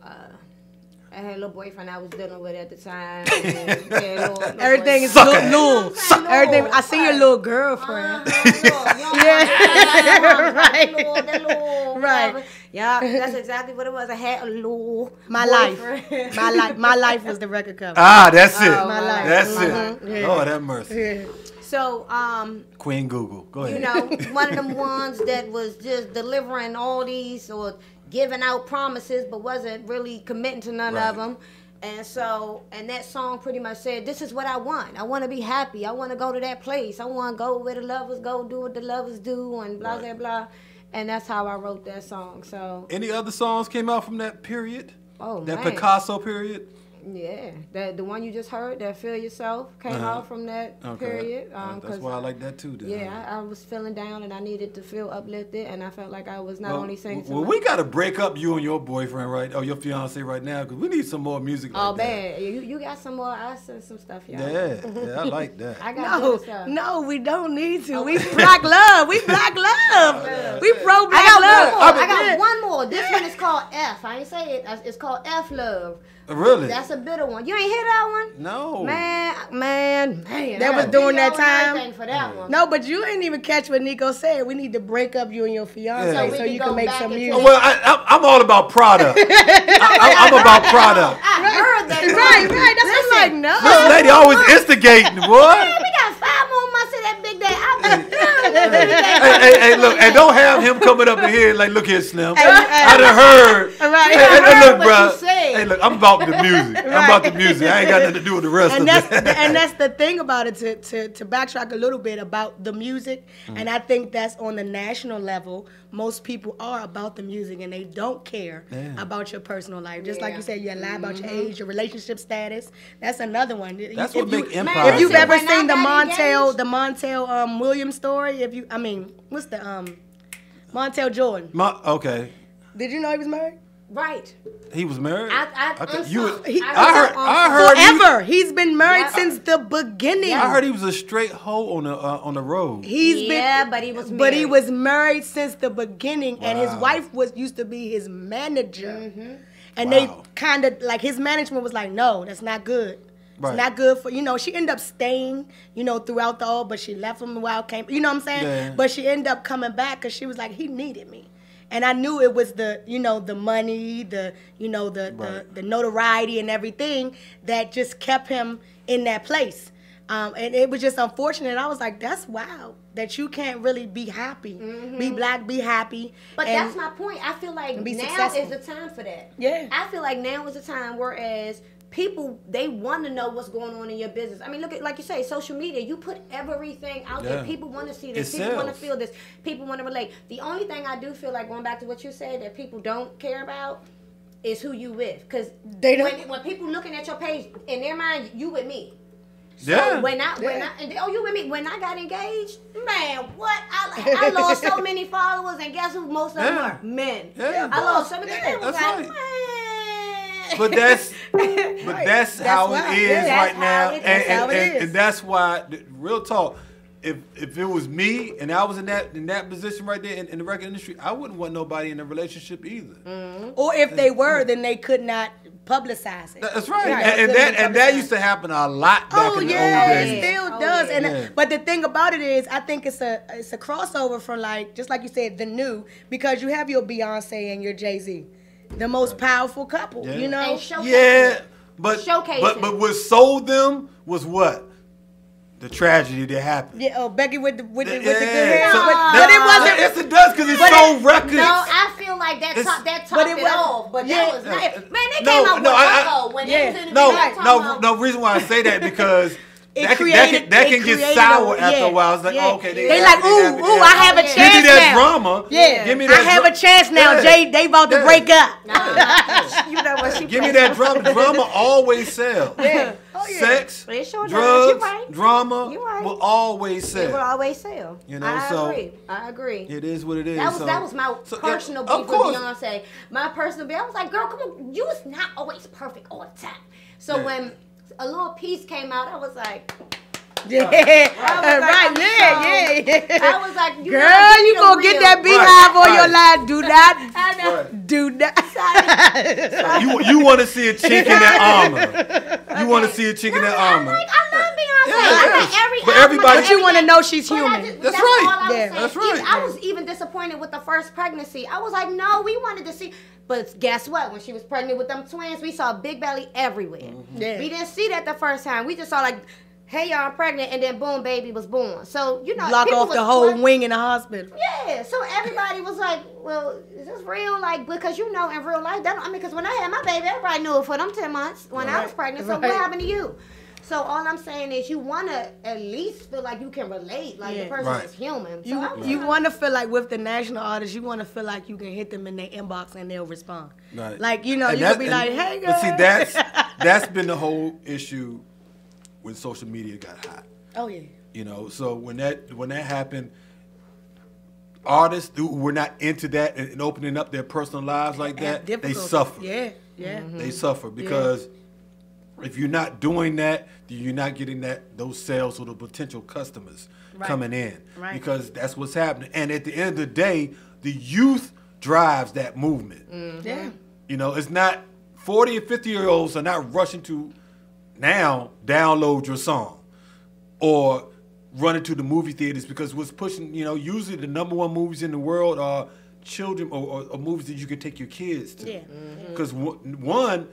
I had a little boyfriend I was dealing with at the time. And, Everything is Sucker. little. Everything. I see your little girlfriend. Right. Yeah, that's exactly what it was. I had a little My boyfriend. life. My life was the record cover. Ah, that's it. My life. That's Mhm. it. Yeah. Lord have mercy. Yeah. So, Queen Google. Go ahead. you know, one of them ones that was just delivering all these or giving out promises but wasn't really committing to none of them. And so, and that song pretty much said, this is what I want. I want to be happy. I want to go to that place. I want to go where the lovers go, do what the lovers do, and blah, blah, blah. And that's how I wrote that song. So, Any other songs came out from that period? oh, That man. Picasso period? Yeah, the one you just heard, that Feel Yourself, came out from that period. That's 'Cause why I like that too. Then. yeah, I was feeling down and I needed to feel uplifted, and I felt like I was not only singing to Well, my- we got to break up you and your boyfriend, right? Or your fiance right now, because we need some more music like Oh that. man, you got some more? I sent some stuff, y'all. Yeah, I like that. I got good stuff. No, we don't need to. We black love. We black love. We pro black I got love. one more. I got one more. This one is called F. I ain't say it. It's called F Love. Really? That's a bitter one. You ain't hear that one? No. Man. That was I during that video and time? everything for that one. No, but you didn't even catch what Nico said. We need to break up you and your fiance Yeah. so we you can can go make back some into music. Well, I'm all about product. I'm about product. I heard that. Right. That's what I'm like, no. This lady always instigating, boy. Man, we got 5 more months of that big day. Hey, look, and don't have him coming up in here like, look here, Slim. Hey. I done heard. Right. Hey, look, what bro. you said. Hey, look, I'm about the music. I'm about the music. I ain't got nothing to do with the rest And of that's it. and that's the thing about it, to backtrack a little bit about the music. And I think that's on the national level. Most people are about the music and they don't care about your personal life. Just like you said, you lie about your age, your relationship status. That's another one. That's If what you- make empire. If you've Listen, ever when I seen the got Montel Williams story, what's the Montel Jordan? Okay. Did you know he was married? Right. He was married? I'm sorry. I heard Forever. He's been married Yeah. since the beginning. I heard he was a straight hoe on the road. He's been, but he was but he married. was married since the beginning, and his Wow. wife used to be his manager, and Wow. they kind of like his management was like, no, that's not good. Right. It's not good for she ended up staying throughout the all, but she left him a while, came, you know what I'm saying? Yeah. But she ended up coming back because she was like, he needed me. And I knew it was the money, the notoriety and everything that just kept him in that place. And it was just unfortunate. I was like, that's wild that you can't really be happy, be black, be happy. But and that's my point. I feel like be now successful. is the time for that. Yeah. I feel like now is the time, whereas people, they want to know what's going on in your business. I mean, look at, like you say, social media. You put everything out there. Yeah. People want to see this. It People want to sells. feel this. People want to relate. The only thing I do feel like, going back to what you said, that people don't care about is who you with. Because They don't- when people looking at your page, in their mind, you with me. So Yeah. when I you with me? When I got engaged, man, what? I lost so many followers, and guess who? Most of them Yeah. are men. Yeah. I lost some of them. That's like, right. man. But that's how why. it is Yeah. right That's now, how it- that's how it is. and that's why. Real talk. If it was me and I was in that position right there in the record industry, I wouldn't want nobody in a relationship either. or if they were, then they could not publicize it. That's right, Right. and that used to happen a lot back Oh in the yeah, old it days. still Oh, does. yeah. And Yeah. but the thing about it is, I think it's a crossover from, like, just like you said, the new, because you have your Beyonce and your Jay-Z, the most powerful couple. Yeah. You know, And showcase Yeah, it. but Showcase but it. what sold them was what? the tragedy that happened. Yeah, Becky with the good Yeah. hair. So- But it wasn't. Yes, it does because it's so records. No, I feel like that It's- topped but it it wasn't- off. But yeah. that was nice. Man, they No, came out no, with I- Echo when yeah. they was in the No, video talking no, about- no. Reason why I say that because It that created- can it get created sour a- after yeah, a while. It's like, yeah. oh, okay, They like, ooh, I have a Yeah. chance Give me that now. drama. Yeah, Give me that I have a chance now. Yeah. Jay, they about to Yeah. break up. You know what she Give me played. that drama. Drama always sells. Yeah. Oh, yeah. Sex, It sure does. drugs, You right. drama You right. will always It will sell. always sell. You know, I so- agree. I agree. It is what it is. That was my so, yeah, personal of beef with course. Beyonce. My personal beef. I was like, girl, come on, you was not always perfect all the time. So Yeah. when a little piece came out, I was like, Yeah, I'm yeah. I was like, you Girl, gotta you be gonna real. get that beehive on your Right. line. Do not, I know. Right. do not. You want to see a chink in that armor. You want to see a chink in that armor. I love Beyonce. Yeah, I yeah. like every But album, everybody- But you want to know she's But I human. just- That's all right. I was Yeah. saying. That's right. I was even disappointed with the first pregnancy. I was like, no, we wanted to see. But guess what? When she was pregnant with them twins, we saw big belly everywhere. Mm-hmm. Yeah. We didn't see that the first time. We just saw like, hey, y'all, I'm pregnant, and then boom, baby was born. So, you know, Block people off was the whole que- wing in the hospital. Yeah, so everybody was like, well, is this real? Like, because you know, in real life, that don't, I mean, because when I had my baby, everybody knew it for them 10 months when I was pregnant. So Right. what happened to you? So all I'm saying is you want to at least feel like you can relate, like Yeah. the person Right. is human. So You I was you like, want to feel like with the national artists, you want to feel like you can hit them in their inbox and they'll respond. Right. Like, you know, And you that- could be and- like, hey, girl. But see, that's been the whole issue when social media got hot. Oh, yeah. You know, so when that happened, artists who were not into that and opening up their personal lives like that, they Difficult. suffer. Yeah, yeah. They suffer because if you're not doing that, then you're not getting those sales or the potential customers Right. coming in. Right. Because that's what's happening. And at the end of the day, the youth drives that movement. Yeah. You know, it's not 40 and 50-year-olds are not rushing to now download your song or running to the movie theaters because what's pushing, you know, usually the number one movies in the world are children or movies that you can take your kids to. Yeah. Because one,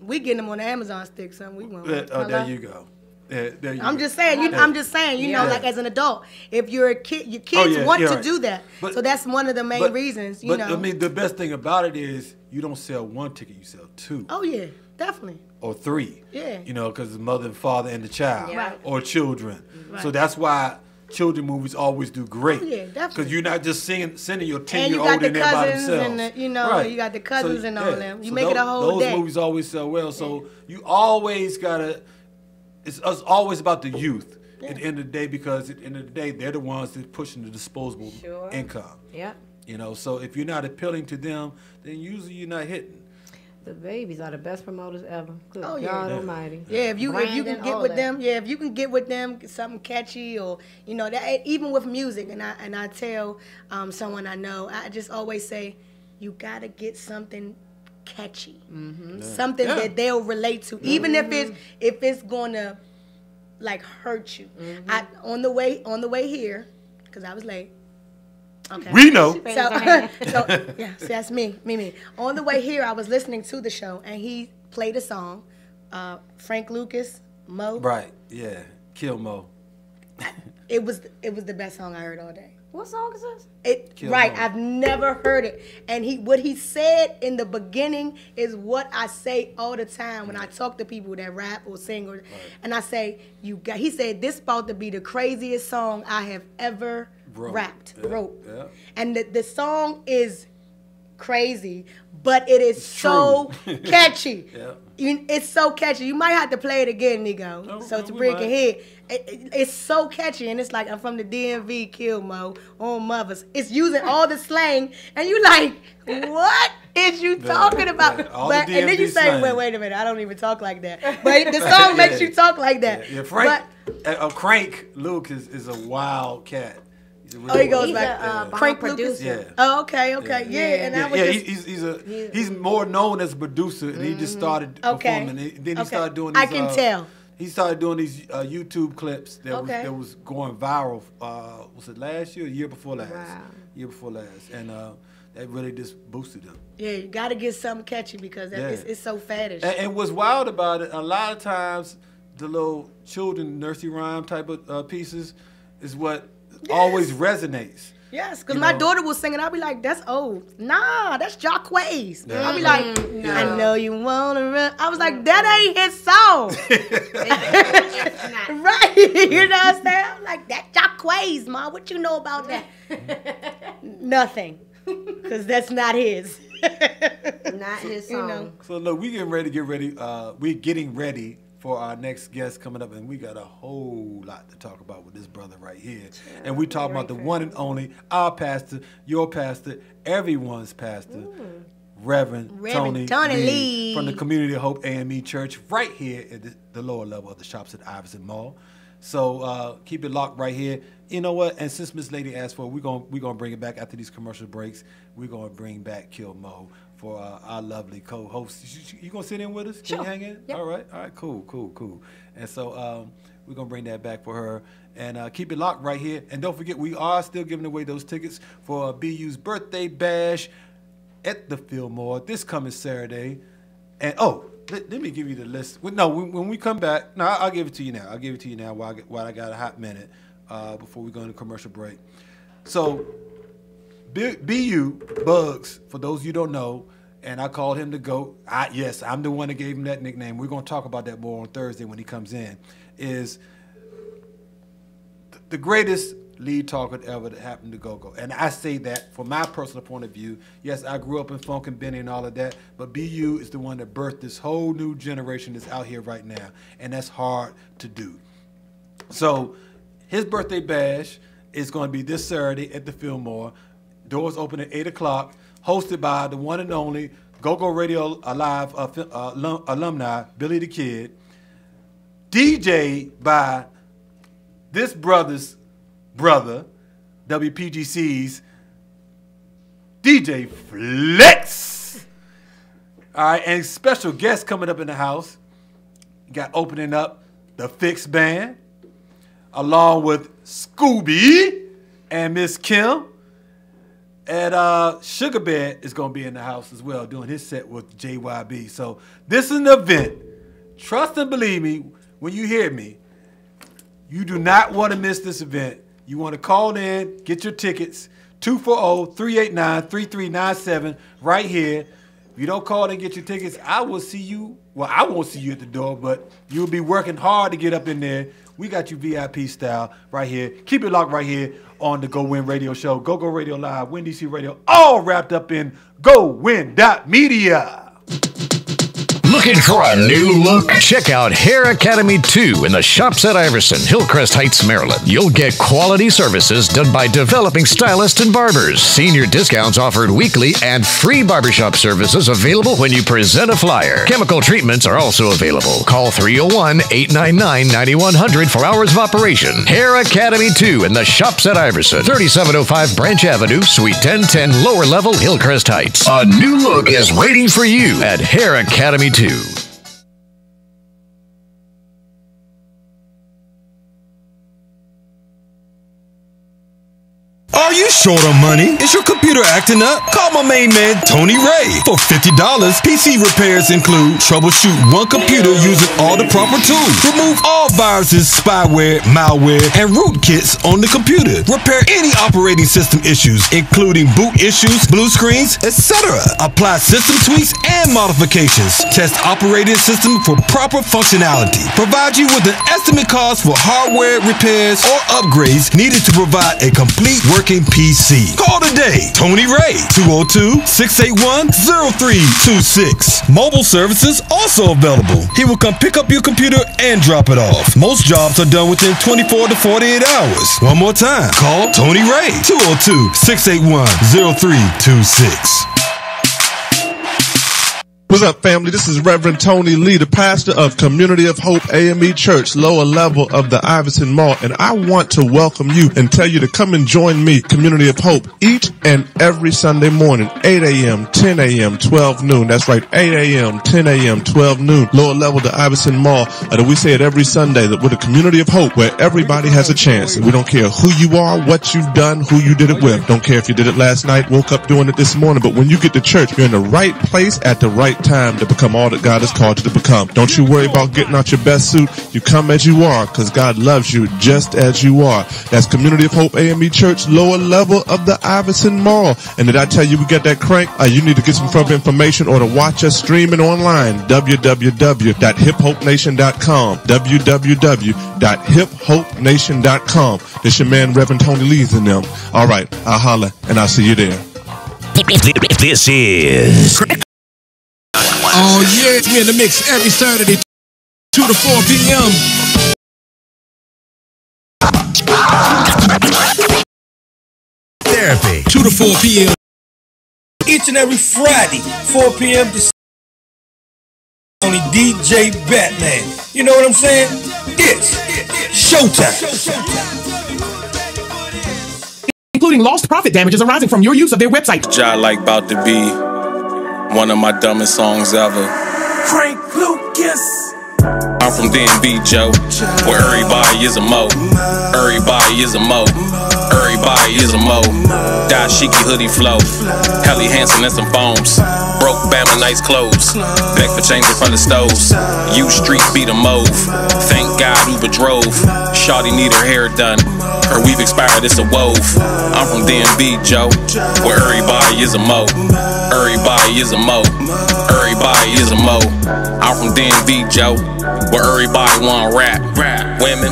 We getting them on the Amazon stick, son. We want. there you go. There you I'm go. just saying, I'm just saying, you know, Yeah. like as an adult, if you're a kid, your kids yeah, want you're to right. do that. But- So that's one of the main reasons, you but, know. I mean, the best thing about it is you don't sell one ticket, you sell two. Oh yeah, definitely. Or three. Yeah. You know, because the mother and father and the child. Right. Or children. Right. So that's why children movies always do great. Oh, yeah, definitely. Because you're not just sending your And you 10-year-old got the in there by cousins themselves. and the, you know, you got the cousins and all them. You So make it a whole those day. movies always sell well. So you always gotta. It's always about the youth at the end of the day because at the end of the day they're the ones that pushing the disposable Sure. income. yeah. You know, so if you're not appealing to them, then usually you're not hitting. The babies are the best promoters ever. Good Oh, yeah. God Yeah. Almighty. Yeah, if you can Brandon, get all with that. them, if you can get with them something catchy or you know that even with music, and I tell someone I know, I just always say, you gotta get something catchy, something Yeah. that they'll relate to, even if it's gonna like hurt you. I on the way here, because I was late. Okay. We know. So yeah, see, that's me. On the way here, I was listening to the show, and he played a song, Frank Lucas, Mo. Right. Yeah. Kill Mo. It was the best song I heard all day. What song is this? Kill Right, Mo. I've never heard it, and what he said in the beginning is what I say all the time when I talk to people that rap or sing, and I say he said this about to be the craziest song I have ever wrote. Yeah. And the song is crazy, but it is so catchy. Yeah. It's so catchy. You might have to play it again, Nigo, Oh, so to we break might. your head. It's so catchy, and it's like I'm from the DMV, Kill Mo, on mothers. It's using all the slang, and you like, what is you talking about? yeah, all the and then you DMV say, slang. wait a minute, I don't even talk like that. But the song makes you talk like that. Yeah, Frank. Crank Luke is a wild cat. He's a really He goes He's back. a yeah. Crank producer. Lucas. Yeah. Oh, okay. Yeah, and I was just. he's more known as a producer, and he just started Okay. performing. Then he Okay. started doing. I These, can tell. He started doing these YouTube clips that Okay. was going viral. Was it last year? Or year before last? Wow. Year before last, and that really just boosted him. Yeah, you got to get something catchy because Yeah. it's so faddish. And what's wild about it, a lot of times the little children nursery rhyme type of pieces is what always resonates. Yes, because my daughter was singing. I'll be like, that's old. Nah, that's Jacquees. Yeah. I'll be like, I know you want to run. I was like, that ain't his song. Right. You know what I'm saying? I'm like, that's Jacquees, Ma. What you know about that? Nothing. Because that's not his. Not his song. You know? So, look, we're getting ready for our next guest coming up, and we got a whole lot to talk about with this brother right here. And we talking about the one and only, our pastor, your pastor, everyone's pastor, Reverend Tony Lee from the Community of Hope AME Church right here at the lower level of the shops at Iverson Mall. So keep it locked right here. You know what? And since Miss Lady asked for it, we're gonna bring it back after these commercial breaks. We're gonna bring back Kill Mo for our lovely co-host. You gonna sit in with us? Can you hang in? Yep. All right, cool. And so we're gonna bring that back for her. And keep it locked right here. And don't forget, we are still giving away those tickets for BU's birthday bash at the Fillmore this coming Saturday. And let me give you the list. No, when we come back, no, I'll give it to you now. I'll give it to you now while I got a hot minute before we go into commercial break. So, BU Bugs, for those you don't know, and I called him the GOAT. Yes, I'm the one that gave him that nickname. We're going to talk about that more on Thursday when he comes in. Is the greatest lead talker ever that happened to go. And I say that from my personal point of view. Yes, I grew up in Funk and Benny and all of that, but BU is the one that birthed this whole new generation that's out here right now, and that's hard to do. So his birthday bash is going to be this Saturday at the Fillmore. Doors open at 8 o'clock, hosted by the one and only Go Radio Alive alumni, Billy the Kid, DJ by this brother's brother, WPGC's DJ Flex. All right, and special guest coming up in the house. Got opening up the Fix Band, along with Scooby and Miss Kim. And Sugar Bear is going to be in the house as well, doing his set with JYB. So this is an event. Trust and believe me, when you hear me, you do not want to miss this event. You want to call in, get your tickets, 240-389-3397 right here. If you don't call in and get your tickets, I will see you. Well, I won't see you at the door, but you'll be working hard to get up in there. We got you VIP style right here. Keep it locked right here on the GoWin Radio Show. Go Radio Live, Win DC Radio, all wrapped up in GoWin.media. Looking for a new look? Check out Hair Academy 2 in the shops at Iverson, Hillcrest Heights, Maryland. You'll get quality services done by developing stylists and barbers. Senior discounts offered weekly and free barbershop services available when you present a flyer. Chemical treatments are also available. Call 301-899-9100 for hours of operation. Hair Academy 2 in the shops at Iverson, 3705 Branch Avenue, Suite 1010, lower level, Hillcrest Heights. A new look is waiting for you at Hair Academy 2. Are you short on money? Is your computer acting up? Call my main man, Tony Ray. For $50, PC repairs include troubleshoot one computer using all the proper tools. Remove all viruses, spyware, malware, and rootkits on the computer. Repair any operating system issues, including boot issues, blue screens, etc. Apply system tweaks and modifications. Test operating system for proper functionality. Provide you with an estimate cost for hardware repairs or upgrades needed to provide a complete working PC. Call today. Tony Ray, 202-681-0326. Mobile services also available. He will come pick up your computer and drop it off. Most jobs are done within 24 to 48 hours. One more time. Call Tony Ray, 202-681-0326. What's up, family? This is Reverend Tony Lee, the pastor of Community of Hope AME Church, lower level of the Iverson Mall, and I want to welcome you and tell you to come and join me, Community of Hope, each and every Sunday morning, 8 a.m., 10 a.m., 12 noon. That's right, 8 a.m., 10 a.m., 12 noon, lower level of the Iverson Mall. We say it every Sunday that we're the Community of Hope, where everybody has a chance, and we don't care who you are, what you've done, who you did it with. Don't care if you did it last night, woke up doing it this morning, but when you get to church, you're in the right place at the right take time to become all that God has called you to become. Don't you worry about getting out your best suit. You come as you are, because God loves you just as you are. That's Community of Hope AME Church, lower level of the Iverson Mall. And did I tell you we got that crank? You need to get some further information or to watch us streaming online. www.hiphopenation.com. www.hiphopenation.com. This your man, Reverend Tony Lees and them. All right, I'll holler, and I'll see you there. This is... Oh yeah, it's me in the mix every Saturday, 2 to 4 p.m. Therapy. 2 to 4 p.m. Each and every Friday, 4 p.m. to only DJ Batman. You know what I'm saying? It's showtime. Including lost profit damages arising from your use of their website. I like about to be one of my dumbest songs ever. Frank Lucas. I'm from DMV, Joe, where everybody is a mo. Everybody is a mo. Everybody is a mo. Dashiki hoodie flow. Helly Hansen and some foams. Broke Bama nice clothes. Back for change in front of stoves. U Street beat a mauve. Thank God Uber drove. Shawty need her hair done. Her weave expired, it's a wove. I'm from DMV, Joe, where everybody is a mo. Everybody is a mo. Everybody is a mo. I'm from DMV, Joe, where everybody wanna rap. Women,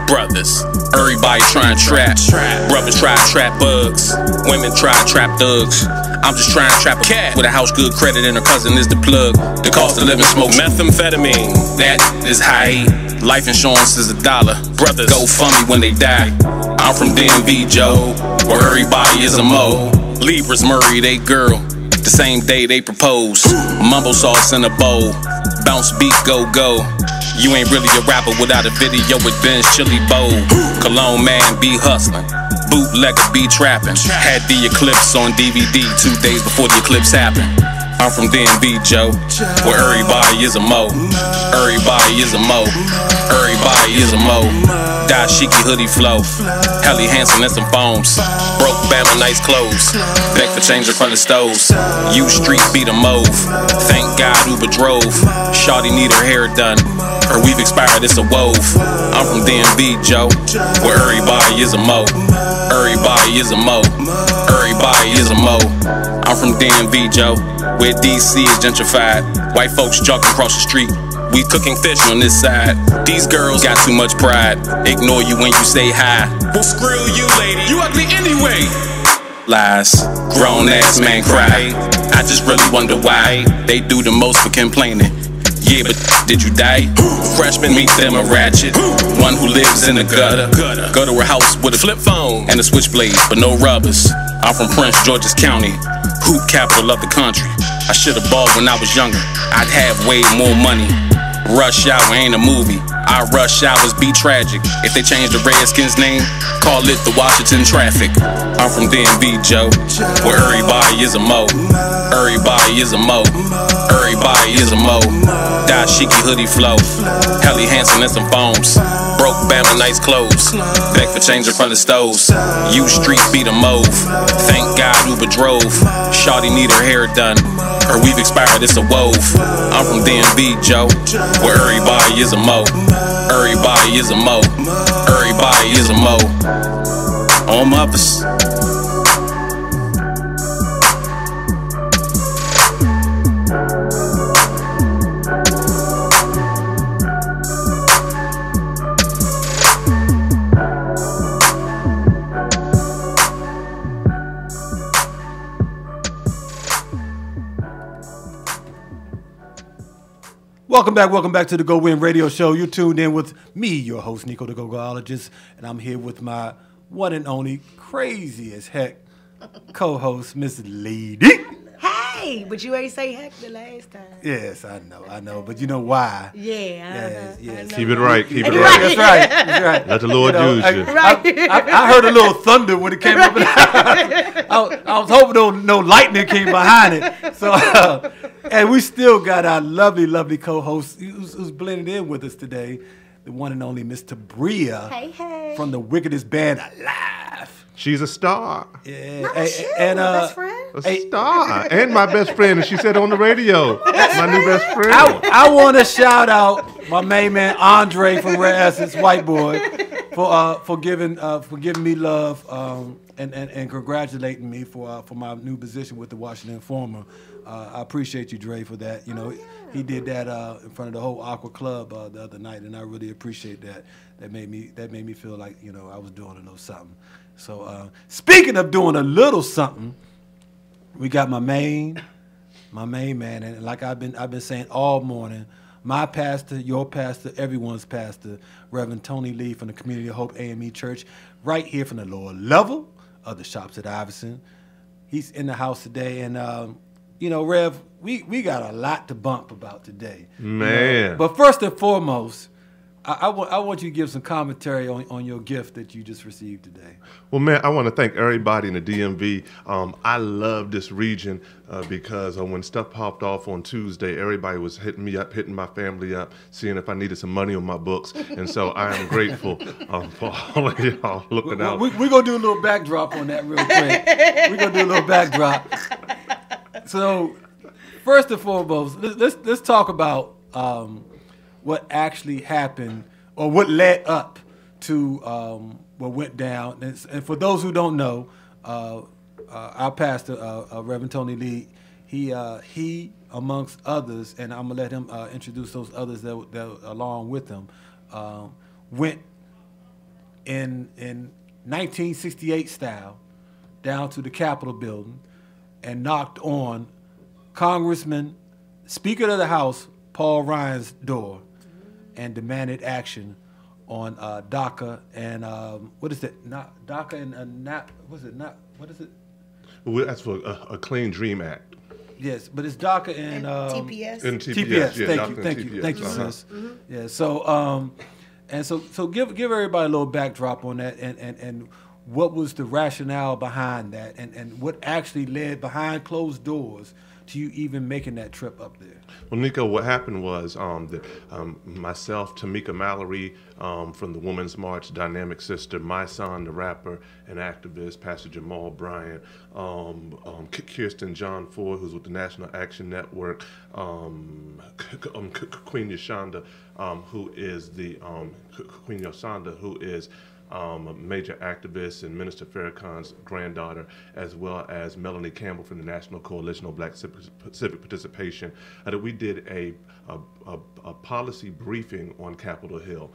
brothers, everybody trying to trap. Brothers try to trap bugs. Women try to trap thugs. I'm just trying to trap a cat with a house good credit and her cousin is the plug. The cost of living smoke methamphetamine. That is high. Life insurance is $1. Brothers go funny when they die. I'm from DMV, Joe, where everybody is a mo. Libras marry they girl the same day they propose. Mumble sauce in a bowl. Bounce beat go go. You ain't really a rapper without a video with Ben's Chili Bowl. Cologne man be hustling. Bootlegger be trapping. Had the eclipse on DVD 2 days before the eclipse happened. I'm from DMV, Joe, where everybody is a mo. Everybody is a mo. Everybody is a mo. Dashiki hoodie flow. Helly Hansen and some foams. Broke Bama nice clothes. Back for change in front of stoves. U Street beat a mauve. Thank God Uber drove. Shawty need her hair done. Her weave expired, it's a wove. I'm from DMV, Joe, where everybody is a mo. Everybody is a mo. Everybody is a mo. I'm from DMV, Joe, where DC is gentrified. White folks jogging across the street. We cooking fish on this side. These girls got too much pride. Ignore you when you say hi. Well, screw you, lady. You ugly anyway. Lies. Grown ass man cry. I just really wonder why they do the most for complaining. Yeah, but did you die? Freshman meet them a ratchet. One who lives in the gutter. Go to her house with a flip phone and a switchblade, but no rubbers. I'm from Prince George's County, hoop capital of the country. I should've balled when I was younger. I'd have way more money. Rush Hour ain't a movie. Our rush hours be tragic. If they change the Redskins' name, call it the Washington Traffic. I'm from DMV, Joe, where everybody is a mo. Everybody is a mo. Everybody is a mo. Dashiki hoodie flow. Helly Hansen and some foams. Broke Bama nice clothes. Back for change in front of stoves. U Street beat a mauve. Thank God Uber drove. Shawty need her hair done. Her weave expired, it's a wove. I'm from DMV, Joe, where everybody is a mo. Everybody is a mo. Everybody is a mo. On mothers. Welcome back to the GoWin Radio Show. You're tuned in with me, your host, Nico the Go-Gologist, and I'm here with my one and only crazy as heck co-host, Miss Lady. Hey, but you ain't say heck the last time. Yes, I know, but you know why. Yeah. Yes. Keep it right. That's right. Let the Lord use you. I heard a little thunder when it came up. I was hoping no lightning came behind it. So, and we still got our lovely co-host who's blended in with us today, the one and only Miss Tabria. Hey. From the wickedest band alive. She's a star. Yeah. Not and best friend. A star. And my best friend, and she said on the radio, my new best friend. I want to shout out my main man Andre from Rare Essence, white boy, for giving me love and congratulating me for my new position with the Washington Informer. I appreciate you, Dre, for that. You know, he did that in front of the whole Aqua Club the other night, and I really appreciate that. That made me feel like, you know, I was doing a little something. So speaking of doing a little something, we got my main man, and like I've been saying all morning, my pastor, your pastor, everyone's pastor, Reverend Tony Lee from the Community of Hope AME Church, right here from the lower level of the Shops at Iverson. He's in the house today, and you know, Rev, we got a lot to bump about today, man. You know? But first and foremost, I want you to give some commentary on your gift that you just received today. Well, man, I want to thank everybody in the DMV. I love this region because when stuff popped off on Tuesday, everybody was hitting me up, hitting my family up, seeing if I needed some money on my books. And so I am grateful for all of y'all looking out. We're going to do a little backdrop on that real quick. We're going to do a little backdrop. So first and foremost, let's talk about what actually happened or what led up to what went down. And for those who don't know, our pastor, Reverend Tony Lee, he amongst others, and I'm gonna let him introduce those others that along with him, went in 1968 style down to the Capitol building and knocked on Congressman, Speaker of the House, Paul Ryan's door, and demanded action on DACA and what is it? Not DACA and not was it not? What is it? Well, that's for a Clean Dream Act. Yes, but it's DACA and TPS. And TPS. TPS. Yeah, Thank you, TPS. sis. Yeah. So give everybody a little backdrop on that and what was the rationale behind that and what actually led behind closed doors to you even making that trip up there? Well, Nico, what happened was myself, Tamika Mallory from the Women's March, Dynamic Sister, my son, the rapper and activist, Pastor Jamal Bryant, Kirsten John Ford, who's with the National Action Network, Queen Yashonda, who is the Queen Yosanda, who is a major activist and Minister Farrakhan's granddaughter, as well as Melanie Campbell from the National Coalition of Black Civic Participation, that we did a policy briefing on Capitol Hill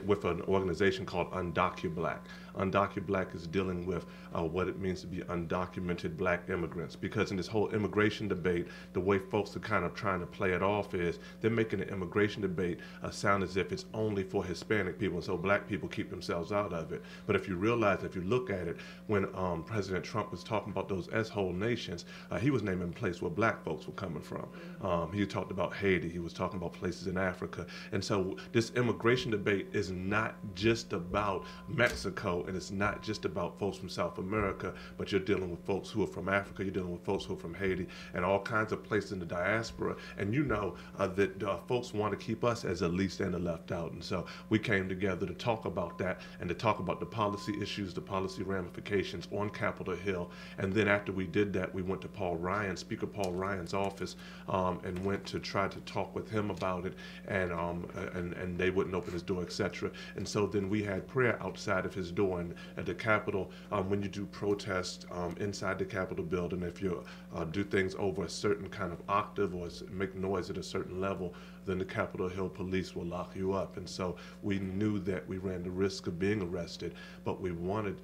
with an organization called UndocuBlack. UndocuBlack is dealing with what it means to be undocumented black immigrants, because in this whole immigration debate, the way folks are kind of trying to play it off is they're making the immigration debate sound as if it's only for Hispanic people, and so black people keep themselves out of it. But if you realize, if you look at it, when President Trump was talking about those S-hole nations, he was naming a place where black folks were coming from. He talked about Haiti, he was talking about places in Africa. And so this immigration debate is not just about Mexico, and it's not just about folks from South America, but you're dealing with folks who are from Africa, you're dealing with folks who are from Haiti, and all kinds of places in the diaspora. And you know that folks want to keep us as the least and the left out. And so we came together to talk about that and to talk about the policy issues, the policy ramifications on Capitol Hill. And then after we did that, we went to Paul Ryan, Speaker Paul Ryan's office, and went to try to talk with him about it, and they wouldn't open his door, etc. And so then we had prayer outside of his door. And at the Capitol, when you do protests inside the Capitol building, if you do things over a certain kind of octave or make noise at a certain level, then the Capitol Hill police will lock you up. And so we knew that we ran the risk of being arrested, but we wanted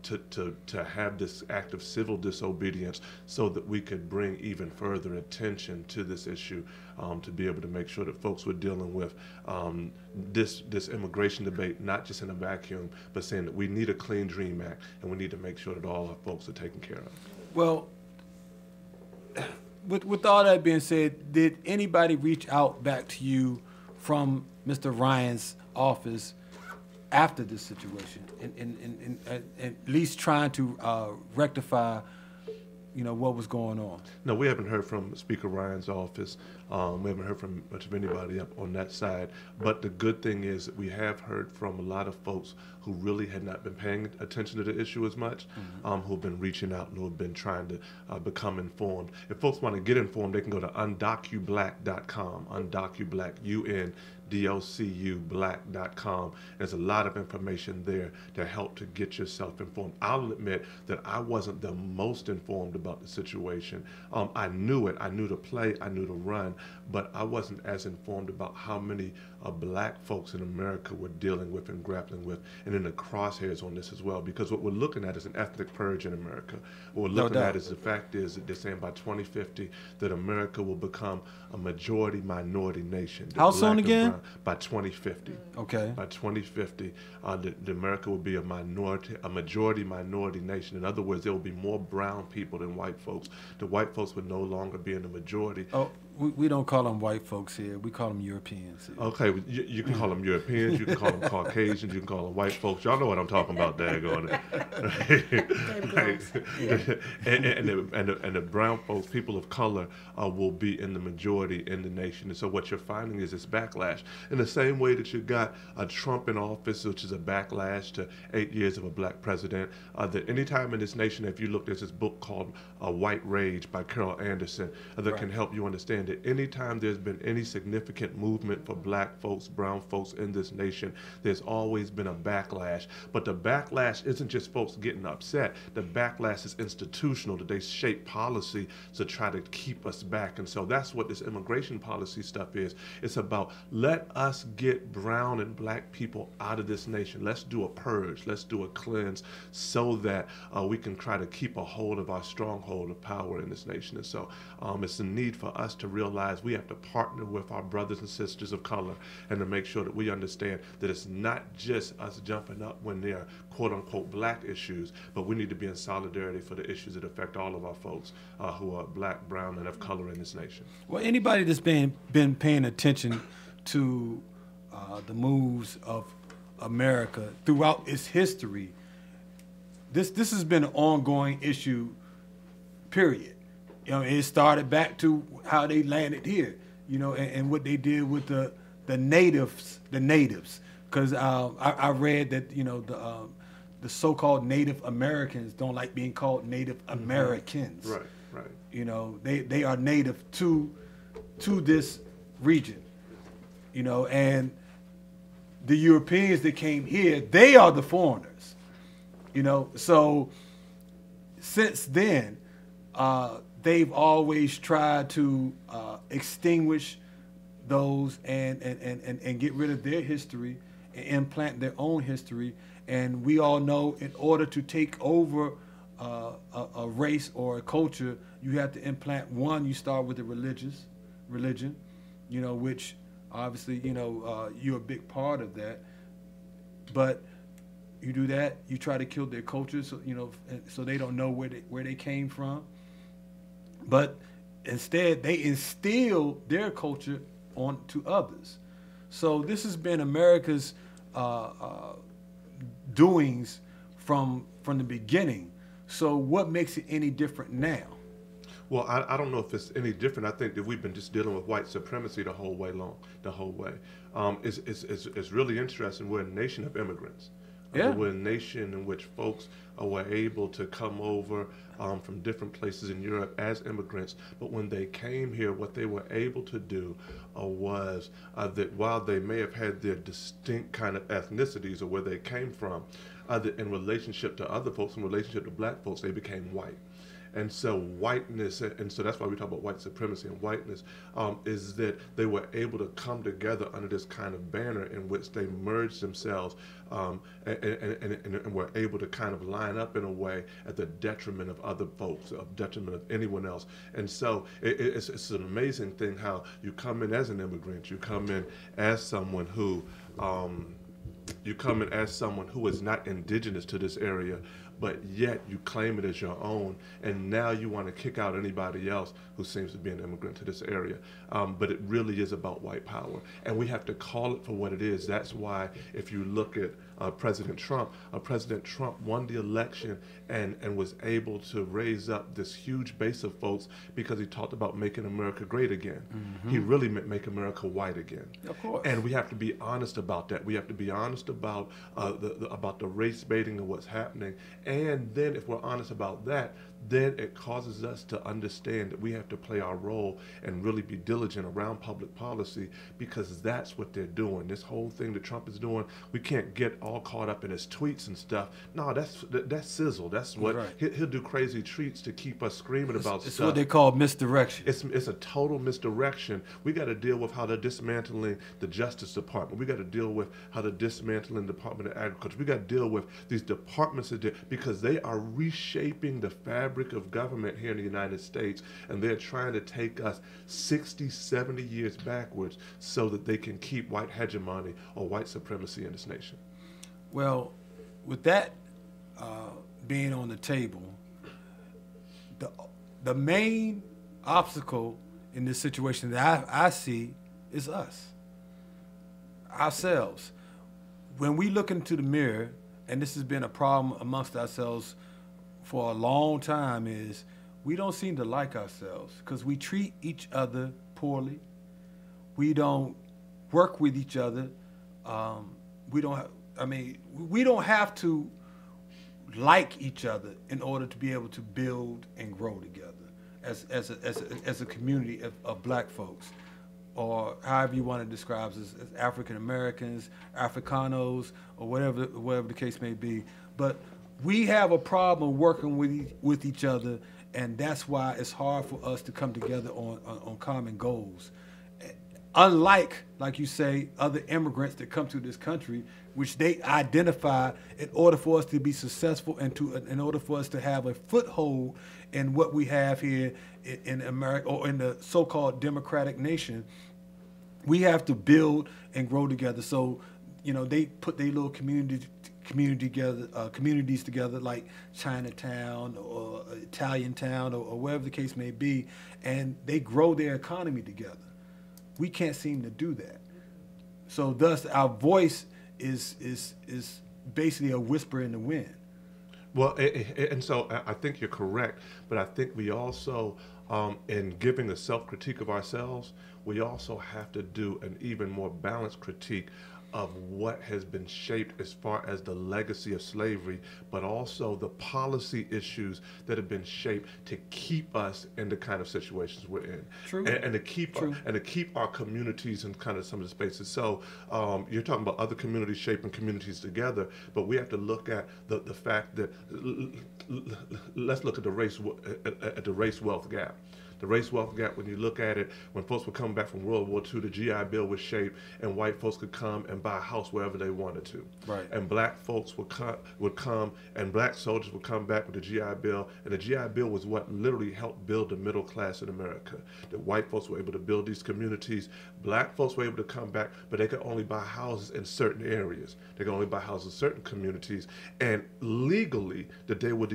to have this act of civil disobedience so that we could bring even further attention to this issue, to be able to make sure that folks were dealing with this immigration debate, not just in a vacuum, but saying that we need a Clean Dream Act, and we need to make sure that all our folks are taken care of. Well, with all that being said, did anybody reach out back to you from Mr. Ryan's office after this situation, and at least trying to rectify what was going on? No, we haven't heard from Speaker Ryan's office. We haven't heard from much of anybody up on that side. But the good thing is that we have heard from a lot of folks who really had not been paying attention to the issue as much, who've been reaching out and who've been trying to become informed. If folks want to get informed, they can go to undocublack.com, undocublack, DOCU black.com. There's a lot of information there to help to get yourself informed. I'll admit that I wasn't the most informed about the situation. I knew it. I knew the play. I knew the run. But I wasn't as informed about how many black folks in America were dealing with and grappling with, and in the crosshairs on this as well. Because what we're looking at is an ethnic purge in America. What we're looking at is the fact is that they're saying by 2050 that America will become a majority minority nation. How soon again? By 2050. Okay. By 2050, the America will be a majority minority nation. In other words, there will be more brown people than white folks. The white folks would no longer be in the majority. Oh, we don't call them white folks here. We call them Europeans here. Okay, you can call them Europeans, you can call them Caucasians, you can call them white folks. Y'all know what I'm talking about, daggone it. And the brown folks, people of color, will be in the majority in the nation. And so what you're finding is this backlash. In the same way that you got Trump in office, which is a backlash to 8 years of a black president, that anytime in this nation, if you look, there's this book called White Rage by Carol Anderson that can help you understand that anytime there's been any significant movement for black folks, brown folks in this nation, there's always been a backlash. But the backlash isn't just folks getting upset. The backlash is institutional, that they shape policy to try to keep us back. And so that's what this immigration policy stuff is. It's about let us get brown and black people out of this nation. Let's do a purge. Let's do a cleanse so that we can try to keep a hold of our stronghold of power in this nation. And so it's a need for us to realize we have to partner with our brothers and sisters of color and to make sure that we understand that it's not just us jumping up when there are quote unquote black issues, but we need to be in solidarity for the issues that affect all of our folks who are black, brown, and of color in this nation. Well, anybody that's been paying attention to the moves of America throughout its history, this has been an ongoing issue, period. It started back to how they landed here, and what they did with the natives. Because I read that the so-called Native Americans don't like being called Native Americans. Right. They are native to this region, and the Europeans that came here, they are the foreigners, So since then, they've always tried to extinguish those and get rid of their history and implant their own history. And we all know in order to take over a race or a culture, you have to implant one. You start with the religion, which obviously, you're a big part of that. But you do that, you try to kill their culture, so so they don't know where they came from. But instead, they instill their culture onto others. So this has been America's doings from the beginning. So what makes it any different now? Well, I don't know if it's any different. I think that we've been just dealing with white supremacy the whole way. It's really interesting. We're a nation of immigrants. Yeah. We're a nation in which folks were able to come over from different places in Europe as immigrants. But when they came here, what they were able to do was that while they may have had their distinct kind of ethnicities or where they came from, that in relationship to other folks, in relationship to black folks, they became white. And so whiteness, and so that's why we talk about white supremacy and whiteness, is that they were able to come together under this kind of banner in which they merged themselves and were able to kind of line up in a way at the detriment of other folks, of detriment of anyone else. And so it's an amazing thing how you come in as an immigrant, you come in as someone who is not indigenous to this area, but yet you claim it as your own, and now you want to kick out anybody else who seems to be an immigrant to this area. But it really is about white power, and we have to call it for what it is. That's why if you look at President Trump won the election and was able to raise up this huge base of folks because he talked about making America great again. He really meant make America white again. Of course. And we have to be honest about that. We have to be honest about the race baiting and what's happening. And then if we're honest about that, then it causes us to understand that we have to play our role and really be diligent around public policy, because that's what they're doing. This whole thing that Trump is doing, we can't get all caught up in his tweets and stuff. No, that's sizzle. That's what he'll do, crazy tweets to keep us screaming about stuff. It's what they call misdirection. It's a total misdirection. We got to deal with how they're dismantling the Justice Department. We got to deal with how they're dismantling the Department of Agriculture. We got to deal with these departments because they are reshaping the fabric of government here in the United States, and they're trying to take us 60, 70 years backwards so that they can keep white hegemony or white supremacy in this nation. Well, with that being on the table, the main obstacle in this situation that I see is us, ourselves. When we look into the mirror, and this has been a problem amongst ourselves for a long time, is we don't seem to like ourselves because we treat each other poorly. We don't work with each other. We don't have to like each other in order to be able to build and grow together as a community of black folks, or however you want to describe us as African Americans, Africanos, or whatever the case may be. But we have a problem working with each other, and that's why it's hard for us to come together on common goals. Unlike, like you say, other immigrants that come to this country, which they identify in order for us to be successful and in order for us to have a foothold in what we have here in America, or in the so-called democratic nation, we have to build and grow together. So, they put their little communities together, like Chinatown or Italian Town or wherever the case may be, and they grow their economy together. We can't seem to do that. So thus our voice is basically a whisper in the wind. Well, and so I think you're correct, but I think we also, in giving a self-critique of ourselves, we also have to do an even more balanced critique of what has been shaped as far as the legacy of slavery, but also the policy issues that have been shaped to keep us in the kind of situations we're in. True. And to keep our communities in kind of some of the spaces. So you're talking about other communities shaping communities together, but we have to look at the fact that let's look at the race wealth gap. The race wealth gap, when you look at it, when folks were coming back from World War II, the GI Bill was shaped, and white folks could come and buy a house wherever they wanted to. Right. And black folks would come, and black soldiers would come back with the GI Bill, and the GI Bill was what literally helped build the middle class in America. The white folks were able to build these communities. Black folks were able to come back, but they could only buy houses in certain areas. They could only buy houses in certain communities. And legally, the day with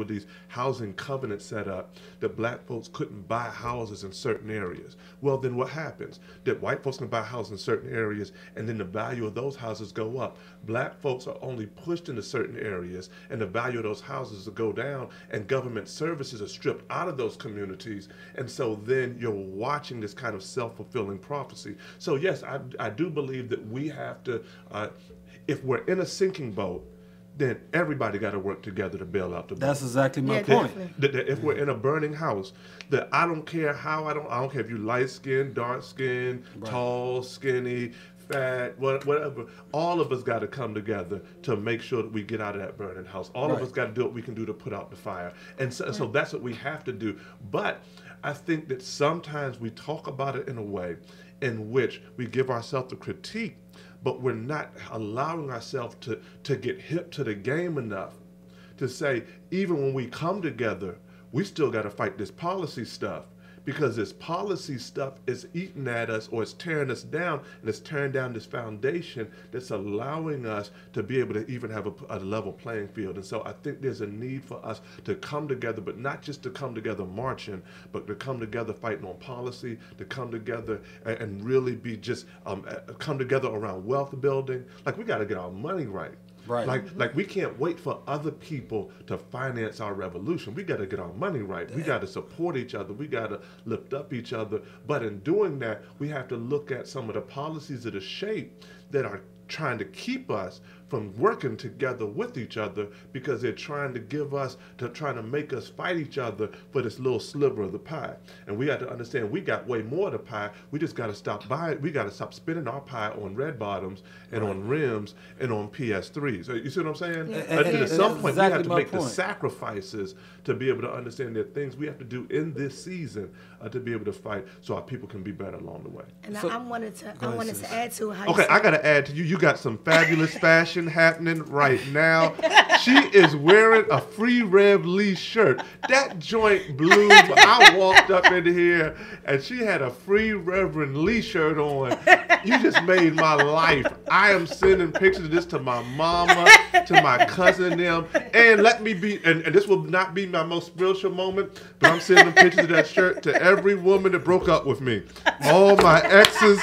these housing covenants set up, that black folks couldn't buy houses in certain areas. Well, then what happens? That white folks can buy houses in certain areas, and then the value of those houses go up. Black folks are only pushed into certain areas, and the value of those houses will go down, and government services are stripped out of those communities. And so then you're watching this kind of self-fulfilling prophecy. So yes, I do believe that we have to, if we're in a sinking boat, then everybody got to work together to bail out the boat. That's exactly my point. If we're in a burning house, that I don't care how, I don't care if you light skinned, dark skinned, tall, skinny, fat, whatever. All of us got to come together to make sure that we get out of that burning house. All of us got to do what we can do to put out the fire. And so that's what we have to do. But I think that sometimes we talk about it in a way in which we give ourselves a critique, but we're not allowing ourselves to get hip to the game enough to say, even when we come together, we still got to fight this policy stuff, because this policy stuff is eating at us, or it's tearing us down, and it's tearing down this foundation that's allowing us to be able to even have a level playing field. And so I think there's a need for us to come together, but not just to come together marching, but to come together fighting on policy, to come together and really be just come together around wealth building. Like, we got to get our money right. Right. Like we can't wait for other people to finance our revolution. We got to get our money right. We got to support each other. We got to lift up each other. But in doing that, we have to look at some of the policies that are shaped that are trying to keep us from working together with each other, because they're trying to give us, trying to make us fight each other for this little sliver of the pie. And we got to understand we got way more of the pie. We just got to stop buying. We got to stop spending our pie on red bottoms and on rims and on PS3s. So you see what I'm saying? Yeah. And at some point, we have to make the point. sacrifices to be able to understand there are things we have to do in this season to be able to fight, so our people can be better along the way. And So- I wanted to add to how. Okay, I got to add to you. You got some fabulous fashion happening right now. She is wearing a Free Rev Lee shirt. That joint blew. I walked up into here and she had a Free Reverend Lee shirt on. You just made my life. I am sending pictures of this to my mama, to my cousin and them. And let me be, and this will not be my most spiritual moment, but I'm sending pictures of that shirt to every woman that broke up with me. All my exes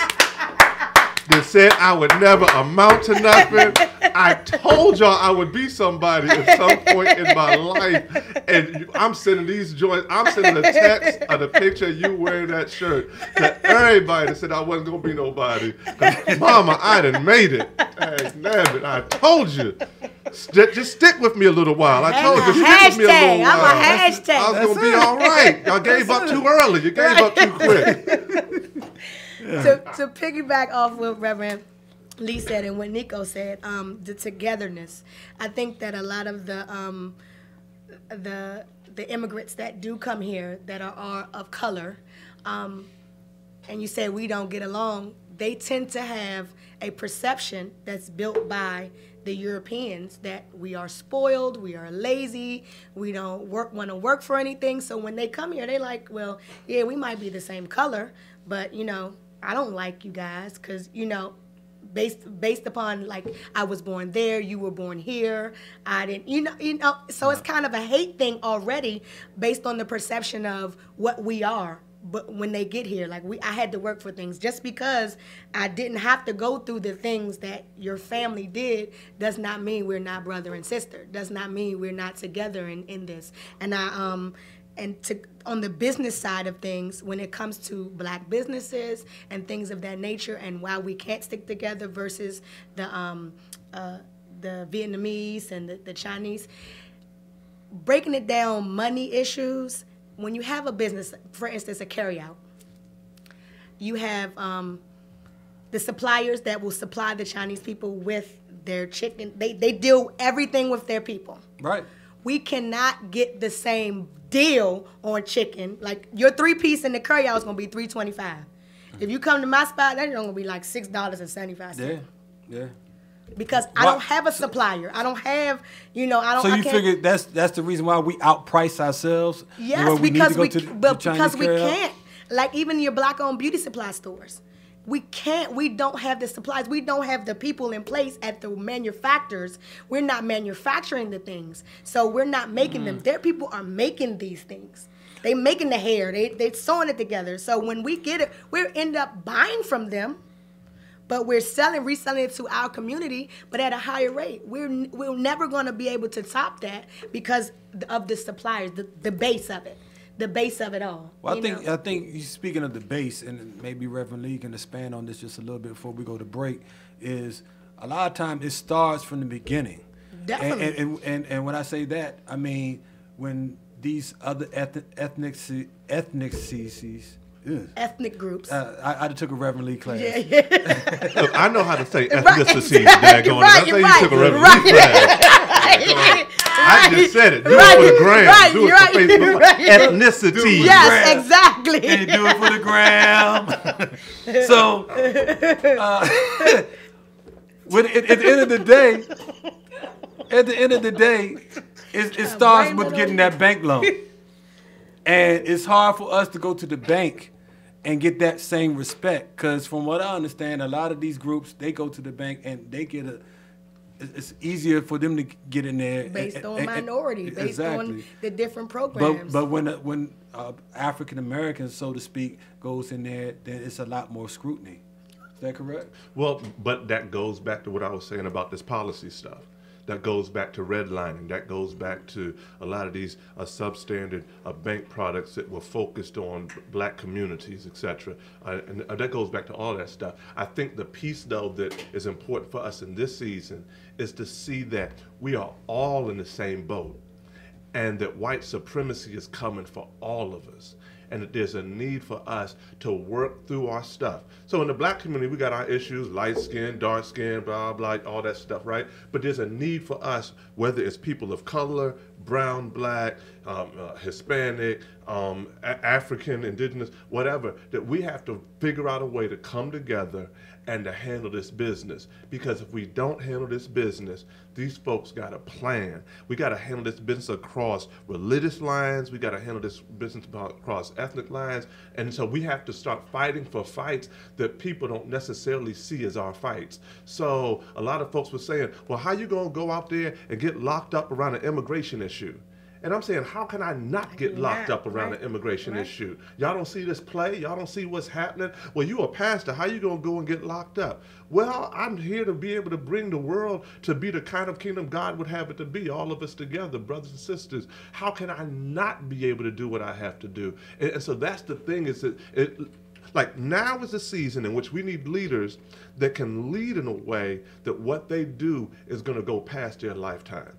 that said I would never amount to nothing. I told y'all I would be somebody at some point in my life. And I'm sending these joints, I'm sending a text of the picture of you wearing that shirt to everybody that said I wasn't going to be nobody. 'Cause mama, I done made it. Dang, nabbit, I told you. Just stick with me a little while. I told you, stick with me a little while. I'm a hashtag. I was going to be all right. Y'all gave up too early. You gave up too quick. To piggyback off what Reverend Lee said and what Nico said, the togetherness. I think that a lot of the immigrants that do come here that are of color, and you say we don't get along, they tend to have a perception that's built by the Europeans that we are spoiled, we are lazy, we don't want to work for anything. So when they come here, they like, well, yeah, we might be the same color, but I don't like you guys because based upon like I was born there, you were born here, I didn't, so it's kind of a hate thing already based on the perception of what we are. But when they get here, like I had to work for things. Just because I didn't have to go through the things that your family did does not mean we're not brother and sister. Does not mean we're not together in this. And on the business side of things, when it comes to black businesses and things of that nature, and why we can't stick together versus the Vietnamese and the Chinese, breaking it down, money issues. When you have a business, for instance, a carryout, you have the suppliers that will supply the Chinese people with their chicken. They deal everything with their people. Right. We cannot get the same deal on chicken. Like your 3-piece in the carryout is gonna be $3.25. If you come to my spot, that's gonna be like $6.75. Yeah. Because I don't have a supplier. I don't have, I don't. So you figure that's the reason why we outprice ourselves? Yes, because we can't. Like even your black-owned beauty supply stores, we can't. We don't have the supplies. We don't have the people in place at the manufacturers. We're not manufacturing the things, so we're not making them. Their people are making these things. They making the hair. They sewing it together. So when we get it, we end up buying from them. But we're reselling it to our community, but at a higher rate. We're never going to be able to top that because of the suppliers, the base of it, the base of it all. Well, I think speaking of the base, and maybe Reverend Lee can expand on this just a little bit before we go to break, is a lot of times it starts from the beginning. Definitely. And when I say that, I mean when these other ethnic groups. I took a Reverend Lee class. Yeah. Look, I know how to say ethnicity. I say you took a Reverend Lee class. I just said it. Do it for the gram. Do it for Facebook. Ethnicity. Yes, exactly. And you do it for the gram. So, at the end of the day, it starts with getting that bank loan. And it's hard for us to go to the bank and get that same respect, because from what I understand, a lot of these groups, they go to the bank and they get it's easier for them to get in there based on minority, based on the different programs. But when African Americans, so to speak, goes in there, then it's a lot more scrutiny. Is that correct? Well, but that goes back to what I was saying about this policy stuff. That goes back to redlining. That goes back to a lot of these substandard bank products that were focused on black communities, etc. And that goes back to all that stuff. I think the piece, though, that is important for us in this season is to see that we are all in the same boat, and that white supremacy is coming for all of us, and that there's a need for us to work through our stuff. So in the black community, we got our issues, light skin, dark skin, blah, blah, all that stuff, right? But there's a need for us, whether it's people of color, brown, black, Hispanic, African, indigenous, whatever, that we have to figure out a way to come together and to handle this business. Because if we don't handle this business, these folks got a plan. We got to handle this business across religious lines. We got to handle this business across ethnic lines. And so we have to start fighting for fights that people don't necessarily see as our fights. So a lot of folks were saying, well, how you going to go out there and get locked up around an immigration issue? And I'm saying, how can I not get locked up around an immigration issue? Y'all don't see this play? Y'all don't see what's happening? Well, you a pastor. How you going to go and get locked up? Well, I'm here to be able to bring the world to be the kind of kingdom God would have it to be, all of us together, brothers and sisters. How can I not be able to do what I have to do? And so that's the thing, is that like, now is the season in which we need leaders that can lead in a way that what they do is going to go past their lifetime.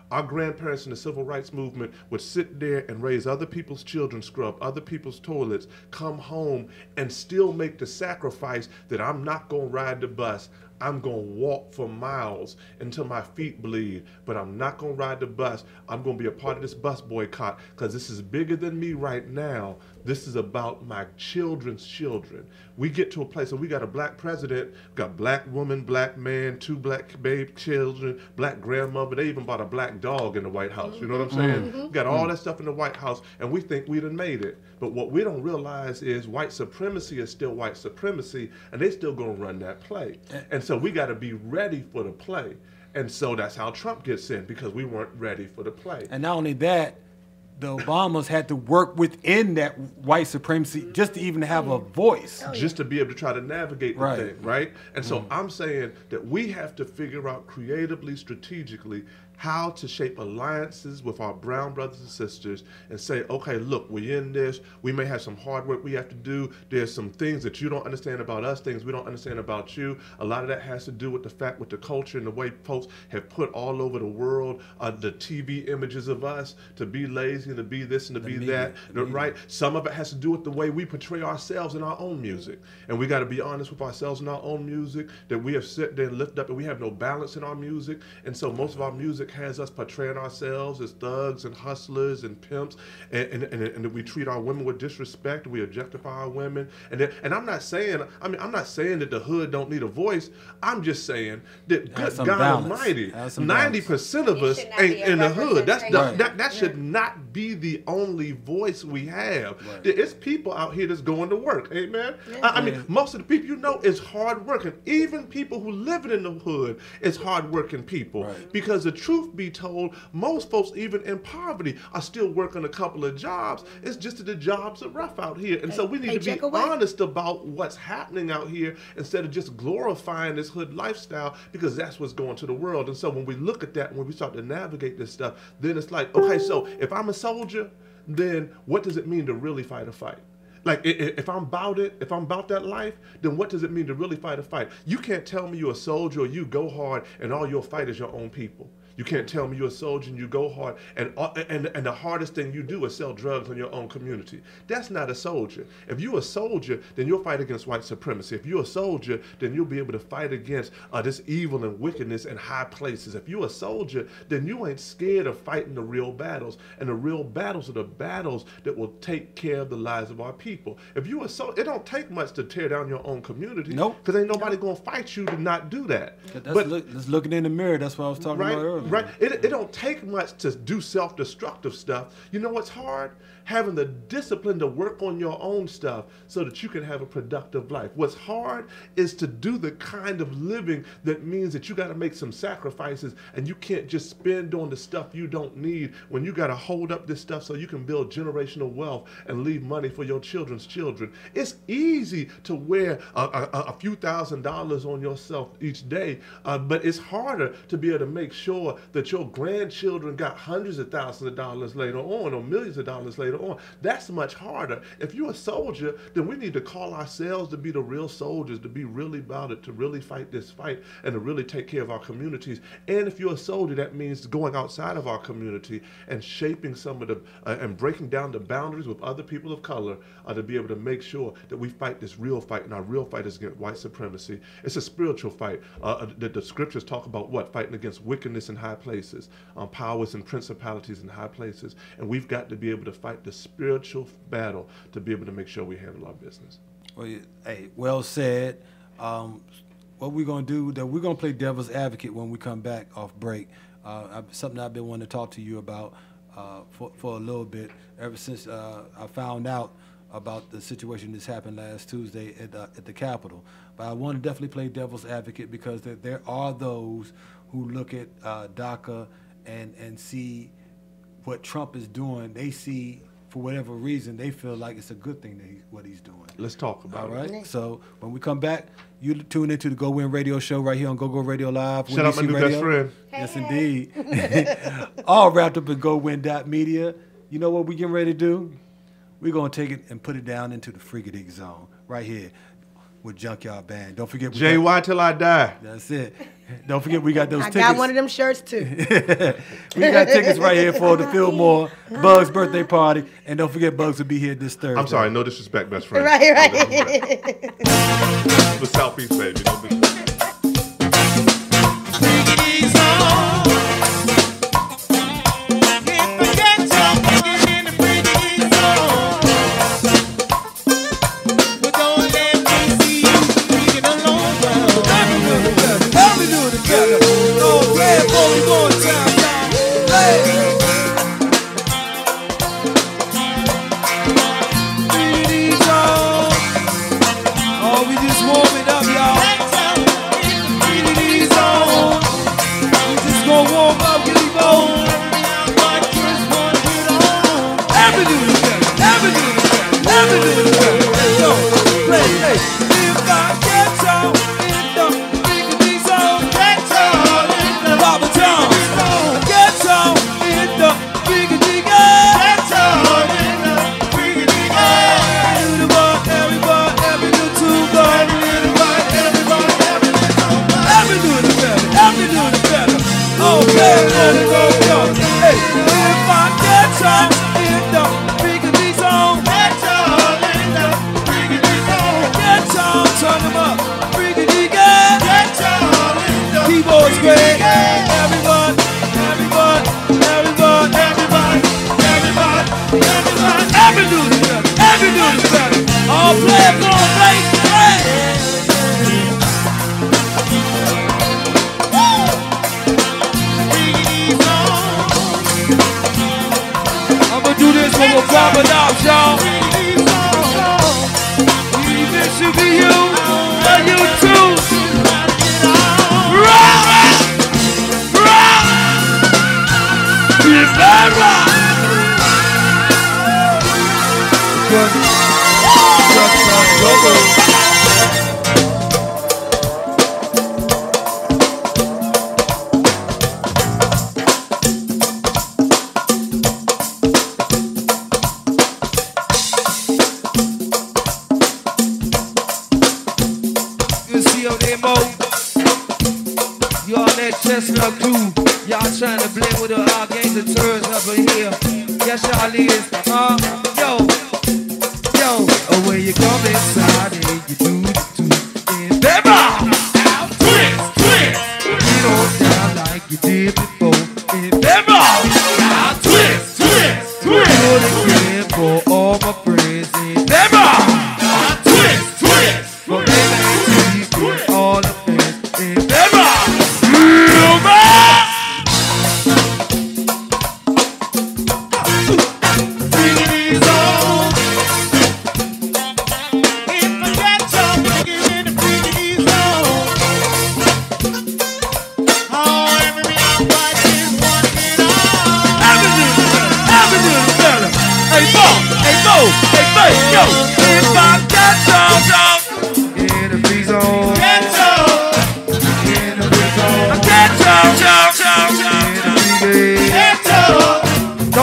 Our grandparents in the civil rights movement would sit there and raise other people's children, scrub other people's toilets, come home and still make the sacrifice that I'm not going to ride the bus. I'm going to walk for miles until my feet bleed, but I'm not going to ride the bus. I'm going to be a part of this bus boycott because this is bigger than me right now. This is about my children's children. We get to a place where we got a black president, got black woman, black man, 2 black babe children, black grandmother. They even bought a black dog in the White House. You know what I'm saying? We got all that stuff in the White House, and we think we done made it. But what we don't realize is white supremacy is still white supremacy, and they still gonna run that play. And so we got to be ready for the play. And so that's how Trump gets in, because we weren't ready for the play. And not only that, the Obamas had to work within that white supremacy just to even have a voice. Just to be able to try to navigate the thing, right? And so I'm saying that we have to figure out creatively, strategically, how to shape alliances with our brown brothers and sisters and say, okay, look, we're in this. We may have some hard work we have to do. There's some things that you don't understand about us, things we don't understand about you. A lot of that has to do with the fact, with the culture and the way folks have put all over the world the TV images of us to be lazy and to be this and to be that, right? Some of it has to do with the way we portray ourselves in our own music. And we got to be honest with ourselves in our own music, that we have sit there and lifted up and we have no balance in our music. And so most of our music has us portraying ourselves as thugs and hustlers and pimps, and that we treat our women with disrespect, we objectify our women, and I'm not saying that the hood don't need a voice. I'm just saying that good God Almighty, 90% of us ain't in the hood. That should not be the only voice we have. Right. It's people out here that's going to work. Amen. I mean, most of the people you know is hard working. Even people who live in the hood is hard working people. Right. Because the truth be told, most folks, even in poverty, are still working a couple of jobs. It's just that the jobs are rough out here. And so we need to be honest about what's happening out here instead of just glorifying this hood lifestyle, because that's what's going to the world. And so when we look at that, when we start to navigate this stuff, then it's like, okay, so if I'm a soldier, then what does it mean to really fight a fight? Like, if I'm about it, if I'm about that life, then what does it mean to really fight a fight? You can't tell me you're a soldier or you go hard and all you'll fight is your own people. You can't tell me you're a soldier and you go hard and the hardest thing you do is sell drugs in your own community. That's not a soldier. If you're a soldier, then you'll fight against white supremacy. If you're a soldier, then you'll be able to fight against this evil and wickedness in high places. If you're a soldier, then you ain't scared of fighting the real battles. And the real battles are the battles that will take care of the lives of our people. If you're a soldier, it don't take much to tear down your own community. Nope. Because ain't nobody going to fight you to not do that. Let's looking in the mirror. That's what I was talking about earlier. Right? It don't take much to do self-destructive stuff. You know what's hard? Having the discipline to work on your own stuff so that you can have a productive life. What's hard is to do the kind of living that means that you got to make some sacrifices, and you can't just spend on the stuff you don't need when you got to hold up this stuff so you can build generational wealth and leave money for your children's children. It's easy to wear a few $1,000s on yourself each day, but it's harder to be able to make sure that your grandchildren got hundreds of thousands of dollars later on, or millions of dollars later on. That's much harder. If you're a soldier, then we need to call ourselves to be the real soldiers, to be really about it, to really fight this fight, and to really take care of our communities. And if you're a soldier, that means going outside of our community and shaping some of the, and breaking down the boundaries with other people of color to be able to make sure that we fight this real fight, and our real fight is against white supremacy. It's a spiritual fight. The scriptures talk about what? Fighting against wickedness in high places, powers and principalities in high places. And we've got to be able to fight the spiritual battle to be able to make sure we handle our business. Well, hey, well said. What we're going to do, that we're going to play devil's advocate when we come back off break. Something I've been wanting to talk to you about for a little bit, ever since I found out about the situation that's happened last Tuesday at the Capitol. But I want to definitely play devil's advocate because there are those who look at DACA and see what Trump is doing. They see, for whatever reason, they feel like it's a good thing that what he's doing. Let's talk about it. All right. So when we come back, you tune into the GoWin Radio Show right here on GoGo Radio Live. Shout out my new best friend. Yes, indeed. All wrapped up in GoWin.media. You know what we're getting ready to do? We're going to take it and put it down into the Friggity zone right here with Junkyard Band. Don't forget. JY till I die. That's it. Don't forget we got those tickets. I got one of them shirts too. We got tickets right here for the Fillmore Bugs birthday party. And don't forget Bugs will be here this Thursday. I'm sorry, no disrespect, best friend. Right. The Southeast baby. No disrespect.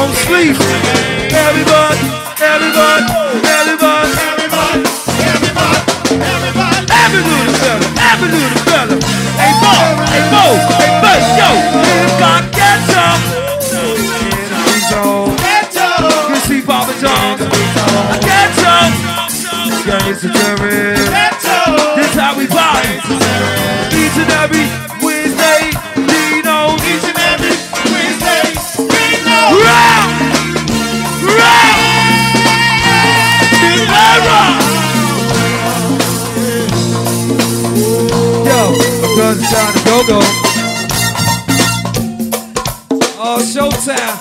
don't sleep. Everybody, everybody, everybody, everybody, everybody, everybody. Every little fella, every little fella. Hey Mo, hey Mo, hey Buzz, yo. If God gets up, get up. You see Papa John, get up. It's a jury. This how we vibe. Each and every Wednesday, Dino. Each and every Wednesday, Dino. Rock! Rock! Rock! Yo, because it's time to go-go. Oh, showtime.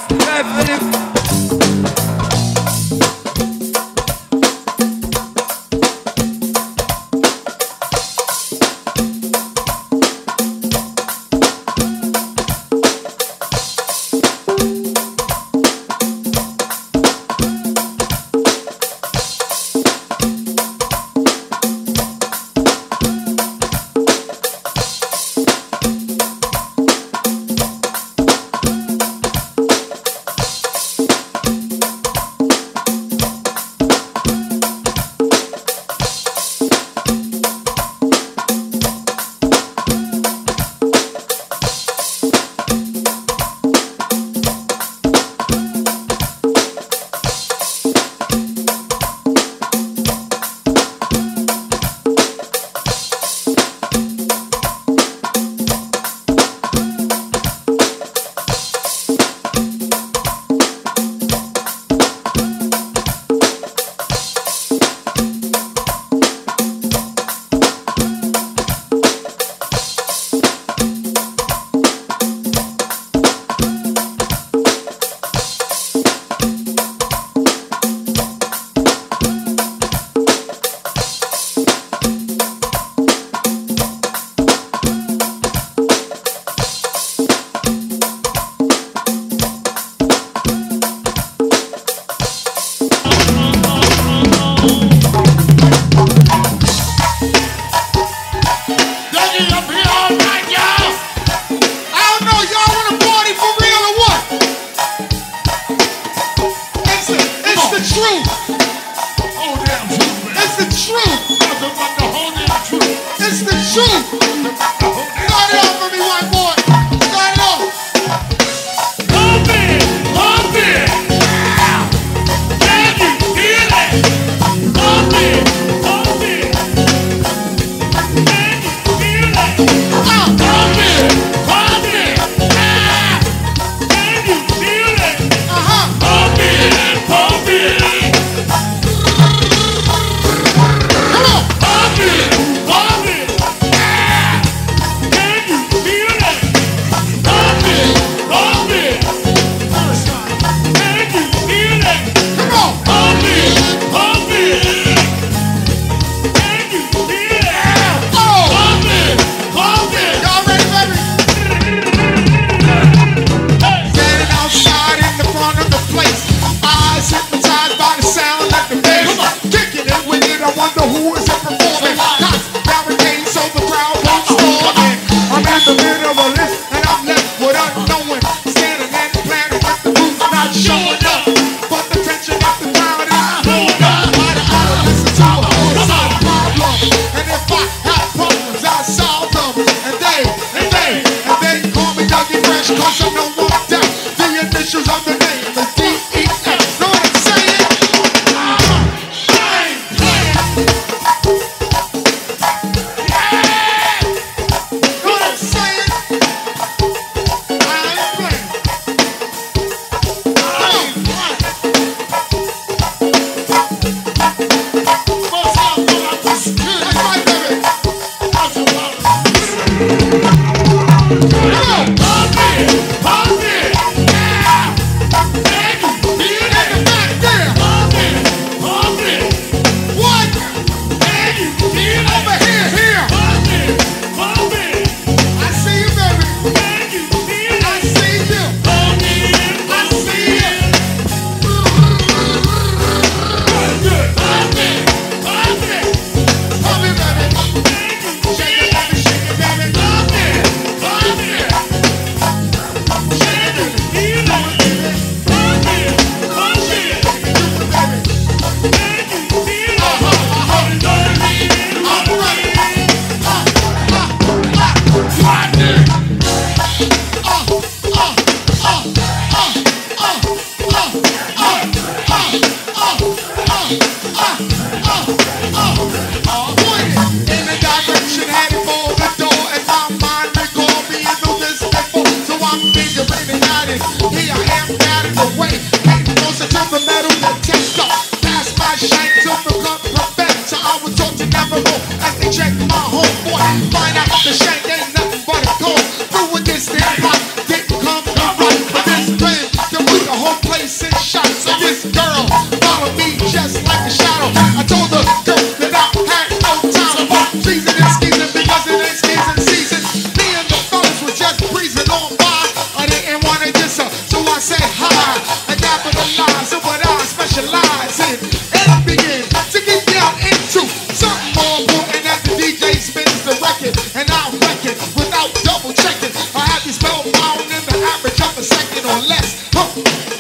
The shank ain't nothing but a cold. Through with this damn pop, didn't come to right. But this plan can put the whole place in shock. So this girl followed me just like a shadow. I told the girl that I had no time for treason and scheming because it ain't season season. Me and the fellas was just breezing on by. I didn't want to diss her, so I said hi. I capitalized on what I specialize in. And begin to get down into something more important as the DJ spins the record. And I'll wreck it without double checking. I have this spellbound in the average of a second or less.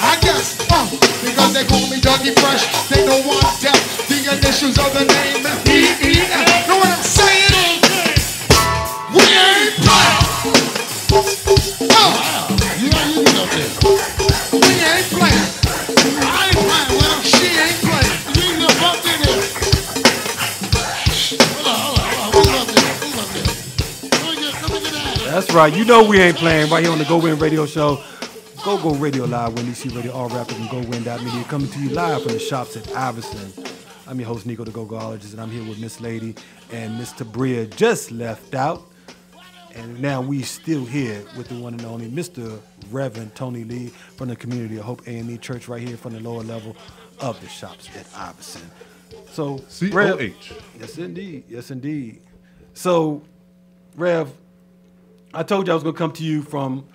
I guess, because they call me Dougie Fresh. They know I'm deaf. The initials of the name is P-E-F. Know what I'm saying? We ain't playing. You get up there. We ain't playing. I ain't playing with him. She ain't playing. You ain't gonna bump in here. Hold on. Who's up there? Let me get that. That's right. You know we ain't playing right here on the GoWin Radio Show. Go Radio Live, WinDC Radio, all rappers and GoWin.media, coming to you live from the shops at Iverson. I'm your host, Nico the Go-Gologist, and I'm here with Miss Lady and Miss Tabria, just left out. And now we still here with the one and only Mr. Reverend Tony Lee from the Community of Hope A&E Church right here from the lower level of the shops at Iverson. So, COH. Yes, indeed. Yes, indeed. So, Rev, I told you I was going to come to you from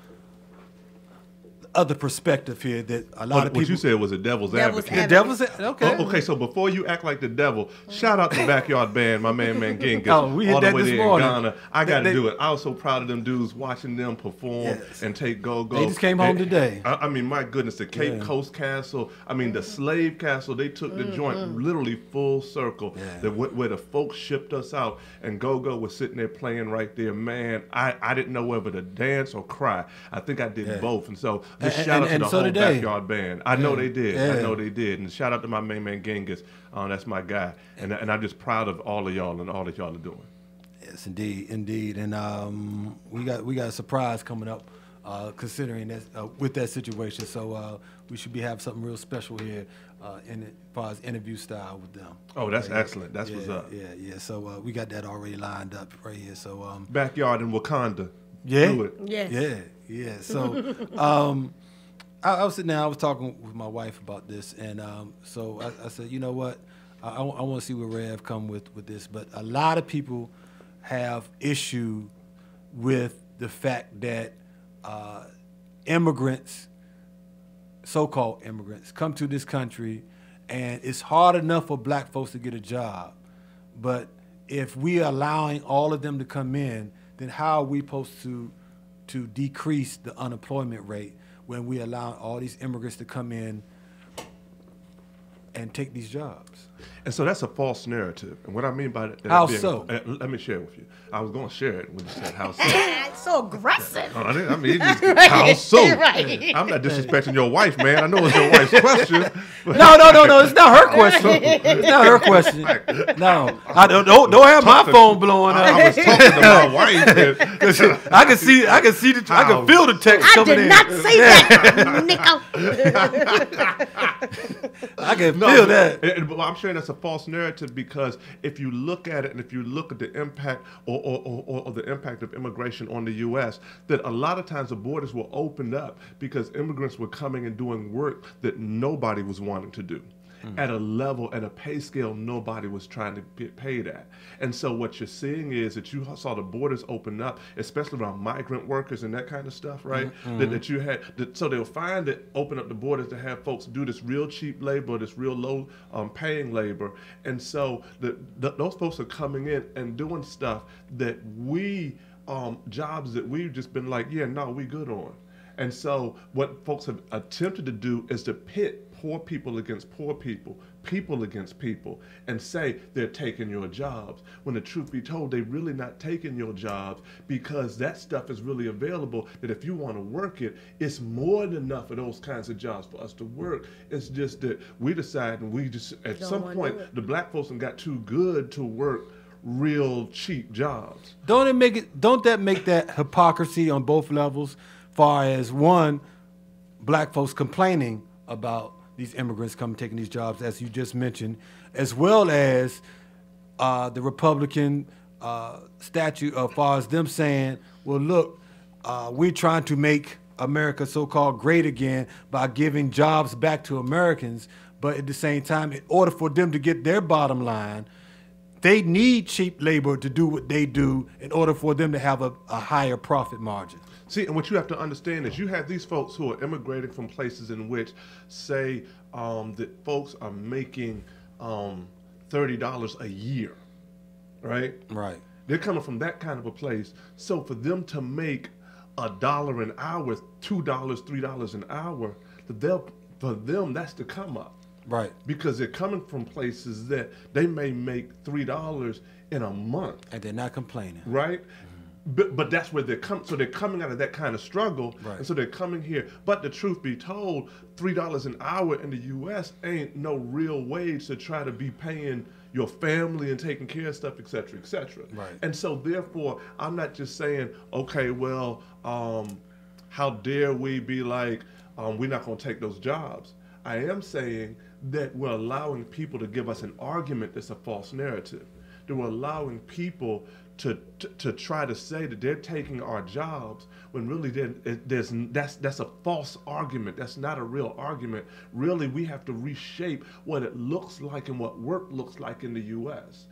other perspective here that a lot of people. What you said was a devil's advocate. The devil's okay. Okay, so before you act like the devil, shout out to Backyard Band, my man Genghis. Oh, we hit all that the way this there morning. in Ghana. I got to do it. I was so proud of them dudes watching them perform and take go-go. They just came home today. I mean, my goodness, the Cape Coast Castle, I mean, the Slave Castle, they took the joint literally full circle. Where the folks shipped us out and go-go was sitting there playing right there. Man, I didn't know whether to dance or cry. I think I did both. And so just shout out to the whole Backyard Band. I know they did. I know they did. And shout out to my main man Genghis. That's my guy. And I'm just proud of all of y'all and all that y'all are doing. Yes, indeed. And we got a surprise coming up, considering that with that situation. So we should be having something real special here in as far as interview style with them. Oh, that's excellent. That's what's up. Yeah. So we got that already lined up right here. So Backyard in Wakanda. Yeah. Do it. Yes. Yeah. So I was sitting there, I was talking with my wife about this, and so I said, you know what, I want to see where Rev come with this, but a lot of people have issue with the fact that immigrants, so-called immigrants, come to this country, and it's hard enough for black folks to get a job, but if we are allowing all of them to come in, then how are we supposed to decrease the unemployment rate when we allow all these immigrants to come in and take these jobs? And so that's a false narrative. And what I mean by that, How so? Let me share it with you. I was going to share it when you said how so. It's so aggressive. I mean, how so? Right. I'm not disrespecting your wife, man. I know it's your wife's question. No, it's not her question. It's not her question. No, I don't have my phone blowing up. I was talking to my wife. I can see I can feel the text I coming did in. not say that, Nico. I can feel that. But I'm sharing that's a false narrative because if you look at it and if you look at the impact or the impact of immigration on the U.S., that a lot of times the borders were opened up because immigrants were coming and doing work that nobody was wanting to do. At a level, at a pay scale, nobody was trying to get paid at. And so what you're seeing is that you saw the borders open up, especially around migrant workers and that kind of stuff, right? That you had, so they'll find that open up the borders to have folks do this real cheap labor, this real low paying labor. And so those folks are coming in and doing stuff that we, jobs that we've just been like, yeah, no, we good on. And so what folks have attempted to do is to pit poor people against poor people, people against people, and say they're taking your jobs. When the truth be told, they're really not taking your jobs because that stuff is really available that if you want to work it, it's more than enough of those kinds of jobs for us to work. It's just that we decide and we just, at some point, the black folks got too good to work real cheap jobs. Don't that make that hypocrisy on both levels? Far as one, black folks complaining about these immigrants coming taking these jobs, as you just mentioned, as well as the Republican statute as far as them saying, well, look, we're trying to make America so-called great again by giving jobs back to Americans. But at the same time, in order for them to get their bottom line, they need cheap labor to do what they do in order for them to have a higher profit margin. See, and what you have to understand is you have these folks who are immigrating from places in which, say, that folks are making $30 a year, right? Right. They're coming from that kind of a place. So for them to make $1 an hour, $2, $3 an hour, for them, that's the come up. Right. Because they're coming from places that they may make $3 in a month. And they're not complaining. Right? But that's where they're coming. So they're coming out of that kind of struggle. Right. And so they're coming here. But the truth be told, $3 an hour in the U.S. ain't no real wage to try to be paying your family and taking care of stuff, et cetera, et cetera. Right. And so therefore, I'm not just saying, okay, well, how dare we be like, we're not going to take those jobs. I am saying that we're allowing people to give us an argument that's a false narrative. That we're allowing people to try to say that they're taking our jobs when really that's a false argument. That's not a real argument. Really, we have to reshape what it looks like and what work looks like in the U.S.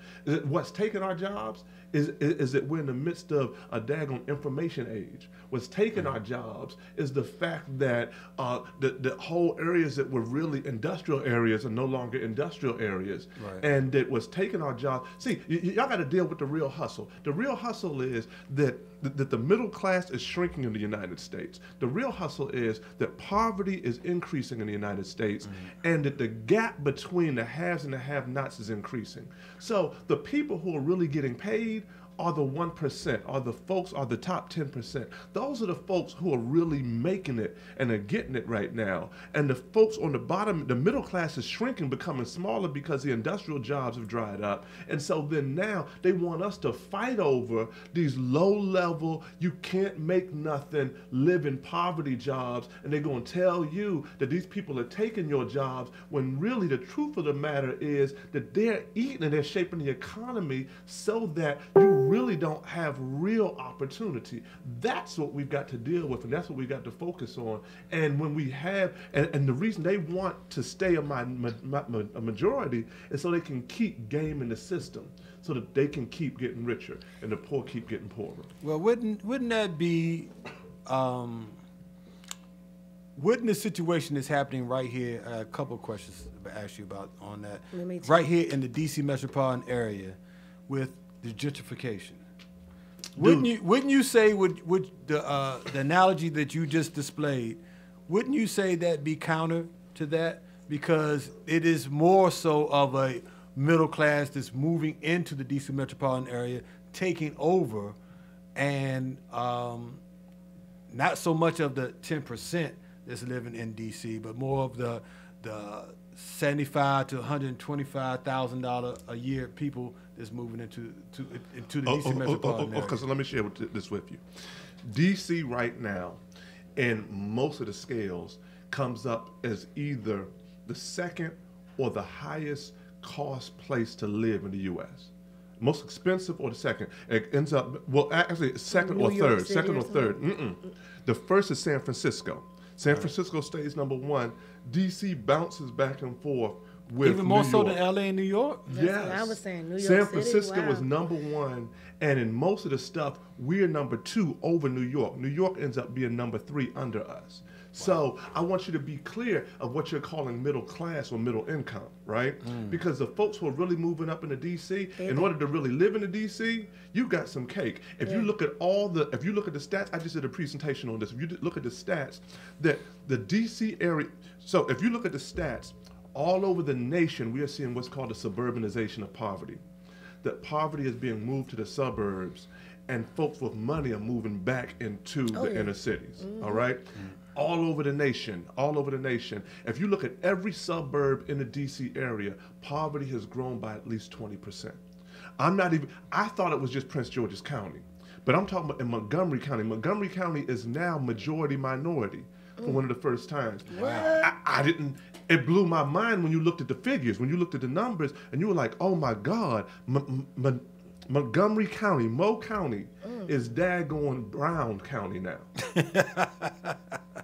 What's taking our jobs is that we're in the midst of a daggone information age. What's taking our jobs is the fact that the whole areas that were really industrial areas are no longer industrial areas. Right. And that what's taking our jobs. See, y'all got to deal with the real hustle. The real hustle is that the middle class is shrinking in the United States. The real hustle is that poverty is increasing in the United States, and that the gap between the haves and the have-nots is increasing. So the people who are really getting paid are the 1%, are the folks, are the top 10%. Those are the folks who are really making it and are getting it right now. And the folks on the bottom, the middle class is shrinking, becoming smaller because the industrial jobs have dried up. And so then now they want us to fight over these low-level, you can't make nothing, live in poverty jobs. And they're going to tell you that these people are taking your jobs when really the truth of the matter is that they're eating and they're shaping the economy so that you really don't have real opportunity. That's what we've got to deal with, and that's what we've got to focus on. And when we have, and the reason they want to stay a majority is so they can keep gaming the system, so that they can keep getting richer and the poor keep getting poorer. Well, wouldn't that be, wouldn't the situation that's happening right here, a couple of questions to ask you about on that, right here in the D.C. metropolitan area with the gentrification. Wouldn't you say would the analogy that you just displayed, wouldn't you say that be counter to that? Because it is more so of a middle class that's moving into the D.C. metropolitan area, taking over, and not so much of the 10% that's living in D.C., but more of the $75,000 to $125,000 a year people that's moving into the D.C. metropolitan area. Because let me share this with you. D.C. right now, in most of the scales, comes up as either the second or the highest cost place to live in the U.S. Most expensive or the second. It ends up, well, actually, second or third. Second or third. The first is San Francisco. San Francisco stays number one. D.C. bounces back and forth with even more New so York. than L.A. and New York? That's Yes. what I was saying. New York San City, Francisco wow. is number one, and in most of the stuff, we're number two over New York. New York ends up being number three under us. So I want you to be clear of what you're calling middle class or middle income, right? Because the folks who are really moving up into D.C., in order to really live in the D.C., you got some cake. If you look at if you look at the stats, I just did a presentation on this. If you look at the stats, that the D.C. area, so if you look at the stats, all over the nation, we are seeing what's called the suburbanization of poverty. That poverty is being moved to the suburbs, and folks with money are moving back into the inner cities, all right? All over the nation, all over the nation. If you look at every suburb in the D.C. area, poverty has grown by at least 20%. I thought it was just Prince George's County, but I'm talking about in Montgomery County. Montgomery County is now majority minority for one of the first times. Wow. I didn't, it blew my mind when you looked at the figures, when you looked at the numbers, and you were like, oh my God, Montgomery County, Mo County, is daggone Brown County now.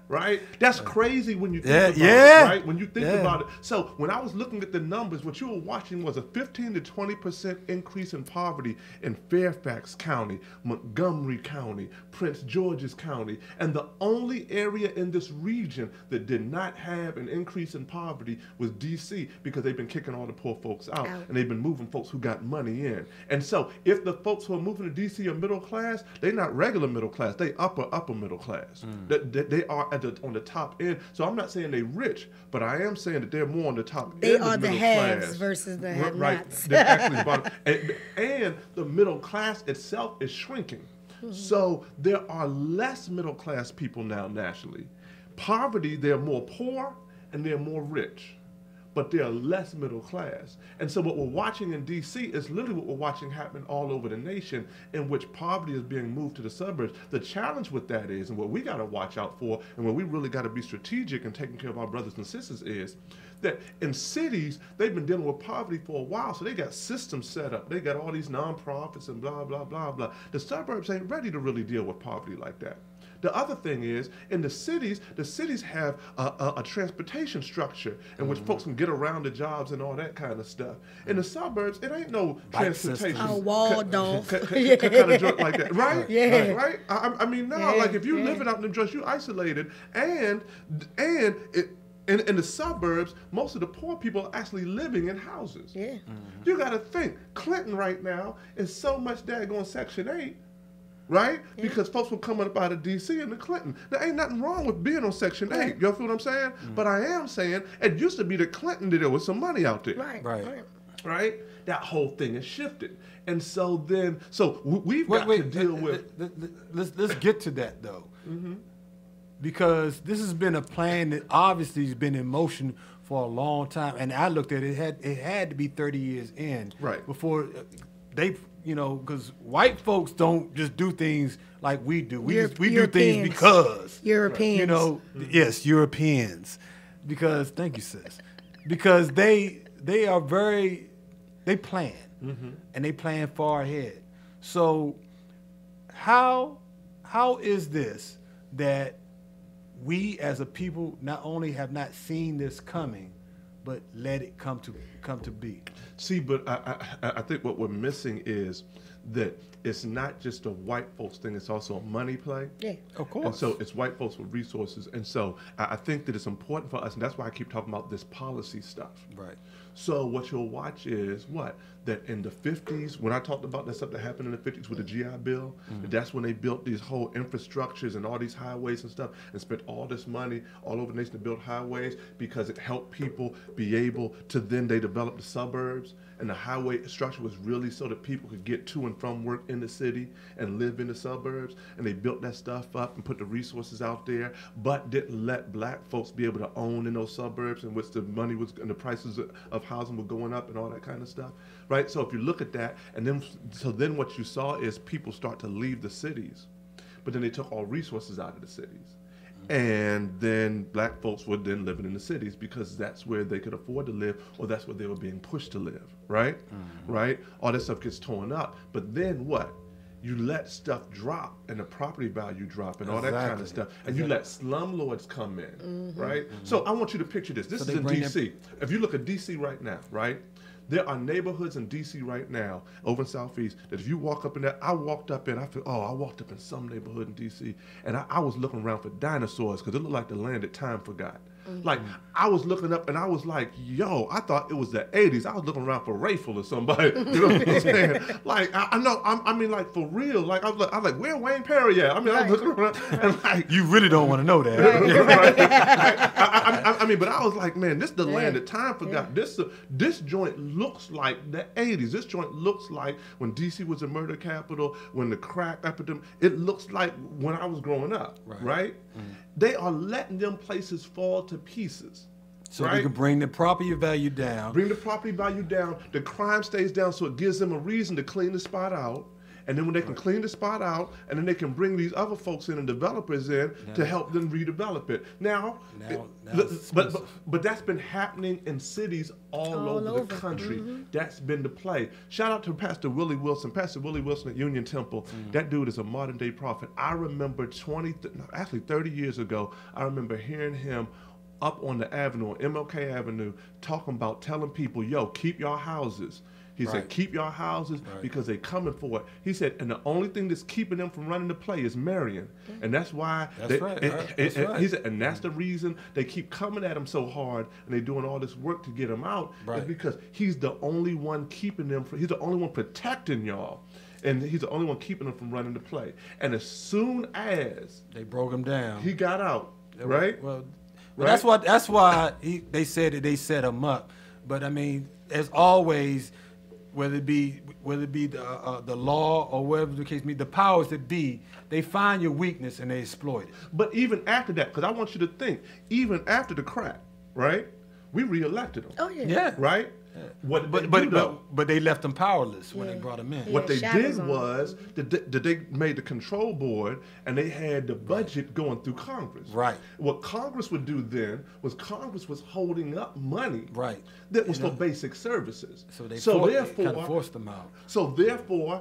Right? That's crazy when you think about it, right? When you think about it. So when I was looking at the numbers, what you were watching was a 15 to 20% increase in poverty in Fairfax County, Montgomery County, Prince George's County, and the only area in this region that did not have an increase in poverty was D.C. because they've been kicking all the poor folks out and they've been moving folks who got money in. And so if the folks who are moving to D.C. are middle class, they're not regular middle class, they upper middle class. They are on the top end. So I'm not saying they're rich, but I am saying that they're more on the top end. They are the haves versus the have-nots. Right. They're actually bottom. And the middle class itself is shrinking. So there are less middle class people now nationally. Poverty, they're more poor and they're more rich, but they're less middle class. And so what we're watching in D.C. is literally what we're watching happen all over the nation, in which poverty is being moved to the suburbs. The challenge with that is, and what we got to watch out for, and where we really got to be strategic in taking care of our brothers and sisters is, that in cities, they've been dealing with poverty for a while, so they got systems set up. They got all these nonprofits and blah, blah, blah, blah. The suburbs ain't ready to really deal with poverty like that. The other thing is, in the cities have a transportation structure in which folks can get around the jobs and all that kind of stuff. In the suburbs, it ain't no transportation. A Waldorf. Kind of joint like that, right? Yeah. Right? I mean, no, like if you living out in them joints, you isolated, and in the suburbs, most of the poor people are actually living in houses. Yeah. You got to think, Clinton right now is so much daggone Section 8, right? Yeah. Because folks were coming up out of D.C. into Clinton. There ain't nothing wrong with being on Section 8. You feel what I'm saying? But I am saying it used to be the Clinton that there was some money out there. Right? That whole thing has shifted. And so then, we've got to deal with... Let's get to that, though. Because this has been a plan that obviously has been in motion for a long time. And I looked at it, it had to be 30 years in. Right. Before they... because white folks don't just do things like we do. We do things because Europeans. Yes, Europeans. Because thank you, sis. Because they plan and they plan far ahead. So how is this that we as a people not only have not seen this coming, but let it come to be? See, but I think what we're missing is that it's not just a white folks thing, it's also a money play. Yeah, of course. And so it's white folks with resources. And so I think that it's important for us, and that's why I keep talking about this policy stuff. Right. So what you'll watch is that in the 50s, when I talked about that stuff that happened in the 50s with the GI Bill, that's when they built these whole infrastructures and all these highways and stuff and spent all this money all over the nation to build highways because it helped people be able to then they developed the suburbs. And the highway structure was really so that people could get to and from work in the city and live in the suburbs. And they built that stuff up and put the resources out there, but didn't let black folks be able to own in those suburbs in which the money was and the prices of housing were going up and all that kind of stuff, right? So if you look at that, and then what you saw is people start to leave the cities, but then they took all resources out of the cities. And then black folks were then living in the cities because that's where they could afford to live, or that's where they were being pushed to live, right? Right? All that stuff gets torn up. But then what? You let stuff drop and the property value drop and all that kind of stuff. And you let slumlords come in, right? So I want you to picture this. This is in D.C. If you look at D.C. right now, right? There are neighborhoods in D.C. right now, over in Southeast, that if you walk up in there, I walked up in some neighborhood in D.C., and I was looking around for dinosaurs because it looked like the land that time forgot. Like, I was looking up and I was like, yo, I thought it was the 80s. I was looking around for Rayful or somebody. You know what I'm saying? Like, I mean, like, for real. Like, I was like, where Wayne Perry at? I mean, I was looking around and like. You really don't want to know that. I mean, but I was like, man, this is the land that time forgot. This joint looks like the 80s. This joint looks like when D.C. was a murder capital, when the crack epidemic. It looks like when I was growing up, right? They are letting them places fall to pieces. So they can bring the property value down. Bring the property value down. The crime stays down, so it gives them a reason to clean the spot out. And then when they can clean the spot out, and then they can bring these other folks in and developers in to help them redevelop it. Now but that's been happening in cities all over the country. That's been the play. Shout out to Pastor Willie Wilson. Pastor Willie Wilson at Union Temple. That dude is a modern day prophet. I remember 30 years ago, I remember hearing him up on the avenue, on MLK Avenue, talking about telling people, yo, keep your houses. He said, keep your houses because they're coming for it. He said, and the only thing that's keeping them from running the play is Marion. And that's why, he said, and that's the reason they keep coming at him so hard and they're doing all this work to get him out, is because he's the only one keeping them, he's the only one protecting y'all. And he's the only one keeping them from running the play. And as soon as they broke him down, he got out, right? Well, that's why they said that they set him up. But I mean, as always, whether it be the law or whatever the case may be, the powers that be, they find your weakness and they exploit it. But even after that, because I want you to think, even after the crack, right? We reelected him. Oh yeah. Right? Yeah. But they left them powerless when they brought them in. What they did was they made the control board and they had the budget going through Congress. Right. What Congress would do then was Congress was holding up money that was for basic services. So therefore kind of forced them out. So therefore,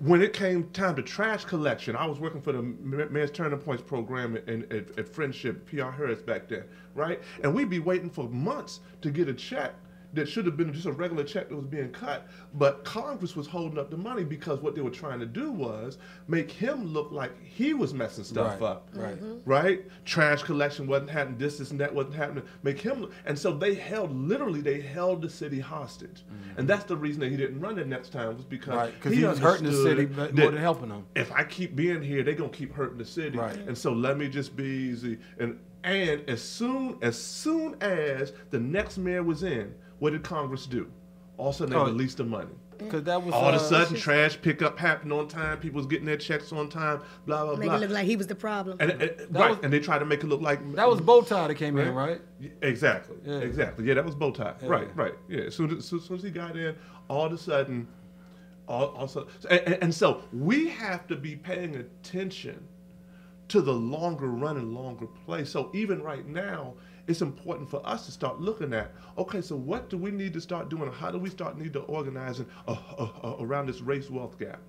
when it came time to trash collection, I was working for the Mayor's Turning Points program at Friendship, PR Harris back then, right? And we'd be waiting for months to get a check that should have been just a regular check that was being cut, but Congress was holding up the money because what they were trying to do was make him look like he was messing stuff up, right? Trash collection wasn't happening, this and that wasn't happening, make him look, and so they held the city hostage. And that's the reason that he didn't run it next time, was because he was hurting the city more than helping them. If I keep being here, they're gonna keep hurting the city, and so let me just be easy. And as soon as the next mayor was in, what did Congress do? All of a sudden, they released the money. Because that was all of a sudden, trash pickup happened on time. People was getting their checks on time. Blah blah blah. Make it look like he was the problem. And they tried to make it look like that was Bowtie that came in, right? Exactly. Exactly. Yeah, that was Bowtie. Right. Yeah. As soon as he got in, all of a sudden, and so we have to be paying attention to the longer run and longer play. So even right now, it's important for us to start looking at, okay, so what do we need to start doing? How do we need to organizing around this race wealth gap?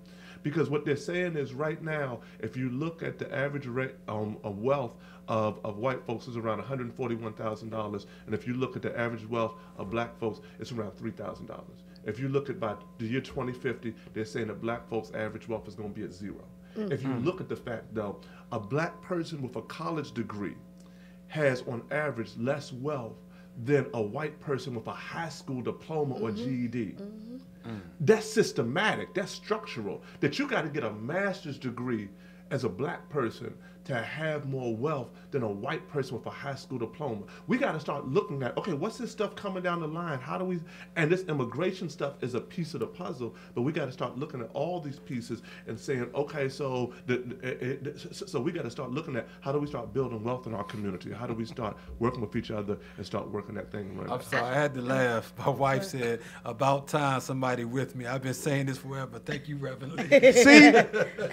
Because what they're saying is right now, if you look at the average rate of wealth of white folks is around $141,000. And if you look at the average wealth of black folks, it's around $3,000. If you look at by the year 2050, they're saying that black folks' average wealth is going to be at zero. If you look at the fact, though, a black person with a college degree has on average less wealth than a white person with a high school diploma or GED. That's systematic, that's structural, that you got to get a master's degree as a black person to have more wealth than a white person with a high school diploma. We got to start looking at, okay, what's this stuff coming down the line? How do we, and this immigration stuff is a piece of the puzzle, but we got to start looking at all these pieces and saying, okay, so so we got to start looking at how do we start building wealth in our community? How do we start working with each other and start working that thing right? I'm sorry, I had to laugh. My wife said, about time somebody with me. I've been saying this forever. Thank you, Reverend Lee. See,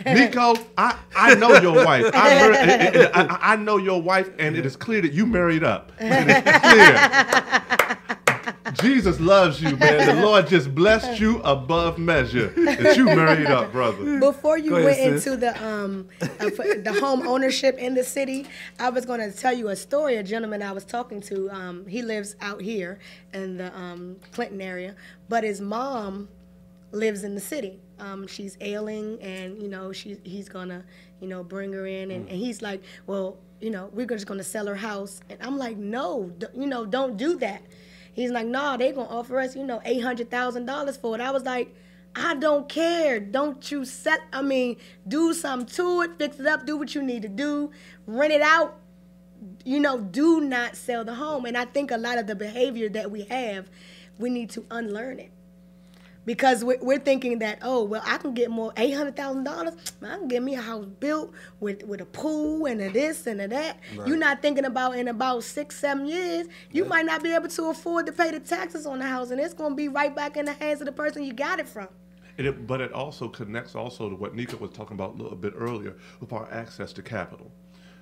Nico, I know your wife. I know your wife, and it is clear that you married up. It is clear. Jesus loves you, man. The Lord just blessed you above measure that you married up, brother. Before you went into the home ownership in the city, I was going to tell you a story. A gentleman I was talking to, he lives out here in the Clinton area, but his mom lives in the city. She's ailing, and he's gonna bring her in, and he's like, well, we're just gonna sell her house, and I'm like, no, don't do that. He's like, no, they're gonna offer us $800,000 for it. I was like, I don't care. Don't you do something to it, fix it up, do what you need to do, rent it out. Do not sell the home. And I think a lot of the behavior that we have, we need to unlearn it. Because we're thinking that, oh, well, I can get more, $800,000. I can get me a house built with a pool and a this and a that. Right. You're not thinking about in about 6-7 years, you might not be able to afford to pay the taxes on the house, and it's going to be right back in the hands of the person you got it from. But it also connects also to what Nika was talking about a little bit earlier with our access to capital.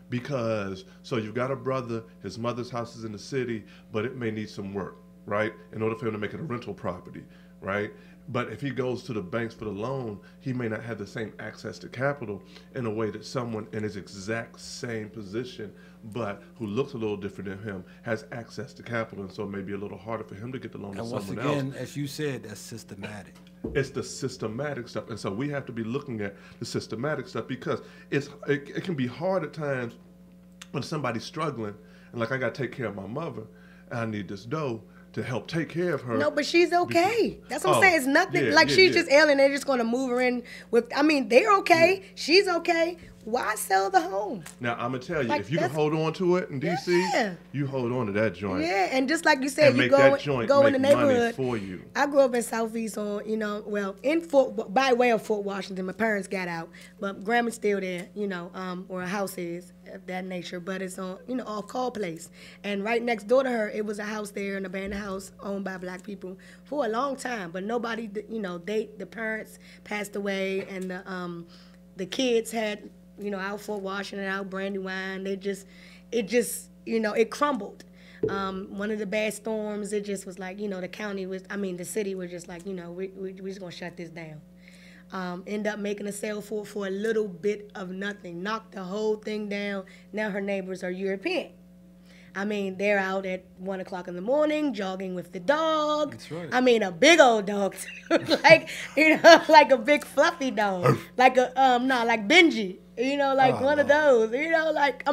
Because, so you've got a brother, his mother's house is in the city, but it may need some work, right? In order for him to make it a rental property, right? But if he goes to the banks for the loan, he may not have the same access to capital in a way that someone in his exact same position, but who looks a little different than him, has access to capital. And so it may be a little harder for him to get the loan than And once someone again, else. as you said, that's systematic. It's the systematic stuff. And so we have to be looking at the systematic stuff because it can be hard at times when somebody's struggling and like, I got to take care of my mother and I need this dough to help take care of her. No, but she's okay. That's what I'm saying. It's nothing she's just ailing. They're just going to move her in with. I mean, they're okay. Yeah. She's okay. Why sell the home? Now I'm gonna tell you, if you can hold on to it in DC, you hold on to that joint. Yeah, and just like you said, you go in the neighborhood. For you. I grew up in Southeast by way of Fort Washington. My parents got out, but grandma's still there. Where her house is of that nature. But it's on off Call Place, and right next door to her, it was a house there, an abandoned house owned by Black people for a long time. But nobody, the parents passed away, and the kids had. Out Fort Washington, out Brandywine, it crumbled. One of the bad storms, it just was like, the city was just like, we're just gonna shut this down. End up making a sale for a little bit of nothing, knocked the whole thing down. Now her neighbors are European. They're out at 1 o'clock in the morning, jogging with the dog. That's right. A big old dog, too. like a big fluffy dog. like Benji. One of those. Like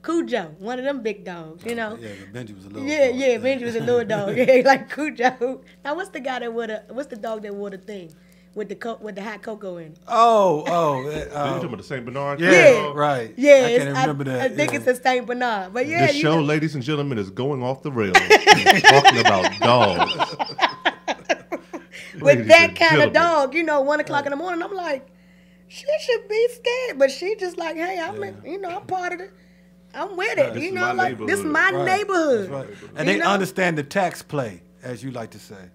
Cujo, one of them big dogs. Yeah, Benji was a little. Yeah, Benji was a little dog. Yeah, like Cujo. Now, what's the dog that wore the thing? With the hot cocoa in it. You talking about the Saint Bernard? Yeah, right. Yeah, I can't remember that. I think it's a Saint Bernard, but yeah. This show, ladies and gentlemen, is going off the rails. Talking about dogs. With that kind of dog, 1 o'clock in the morning, I'm like, she should be scared, but she just like, hey, I'm part of it. I'm with it. This is my neighborhood. That's right. And they understand the tax play, as you like to say.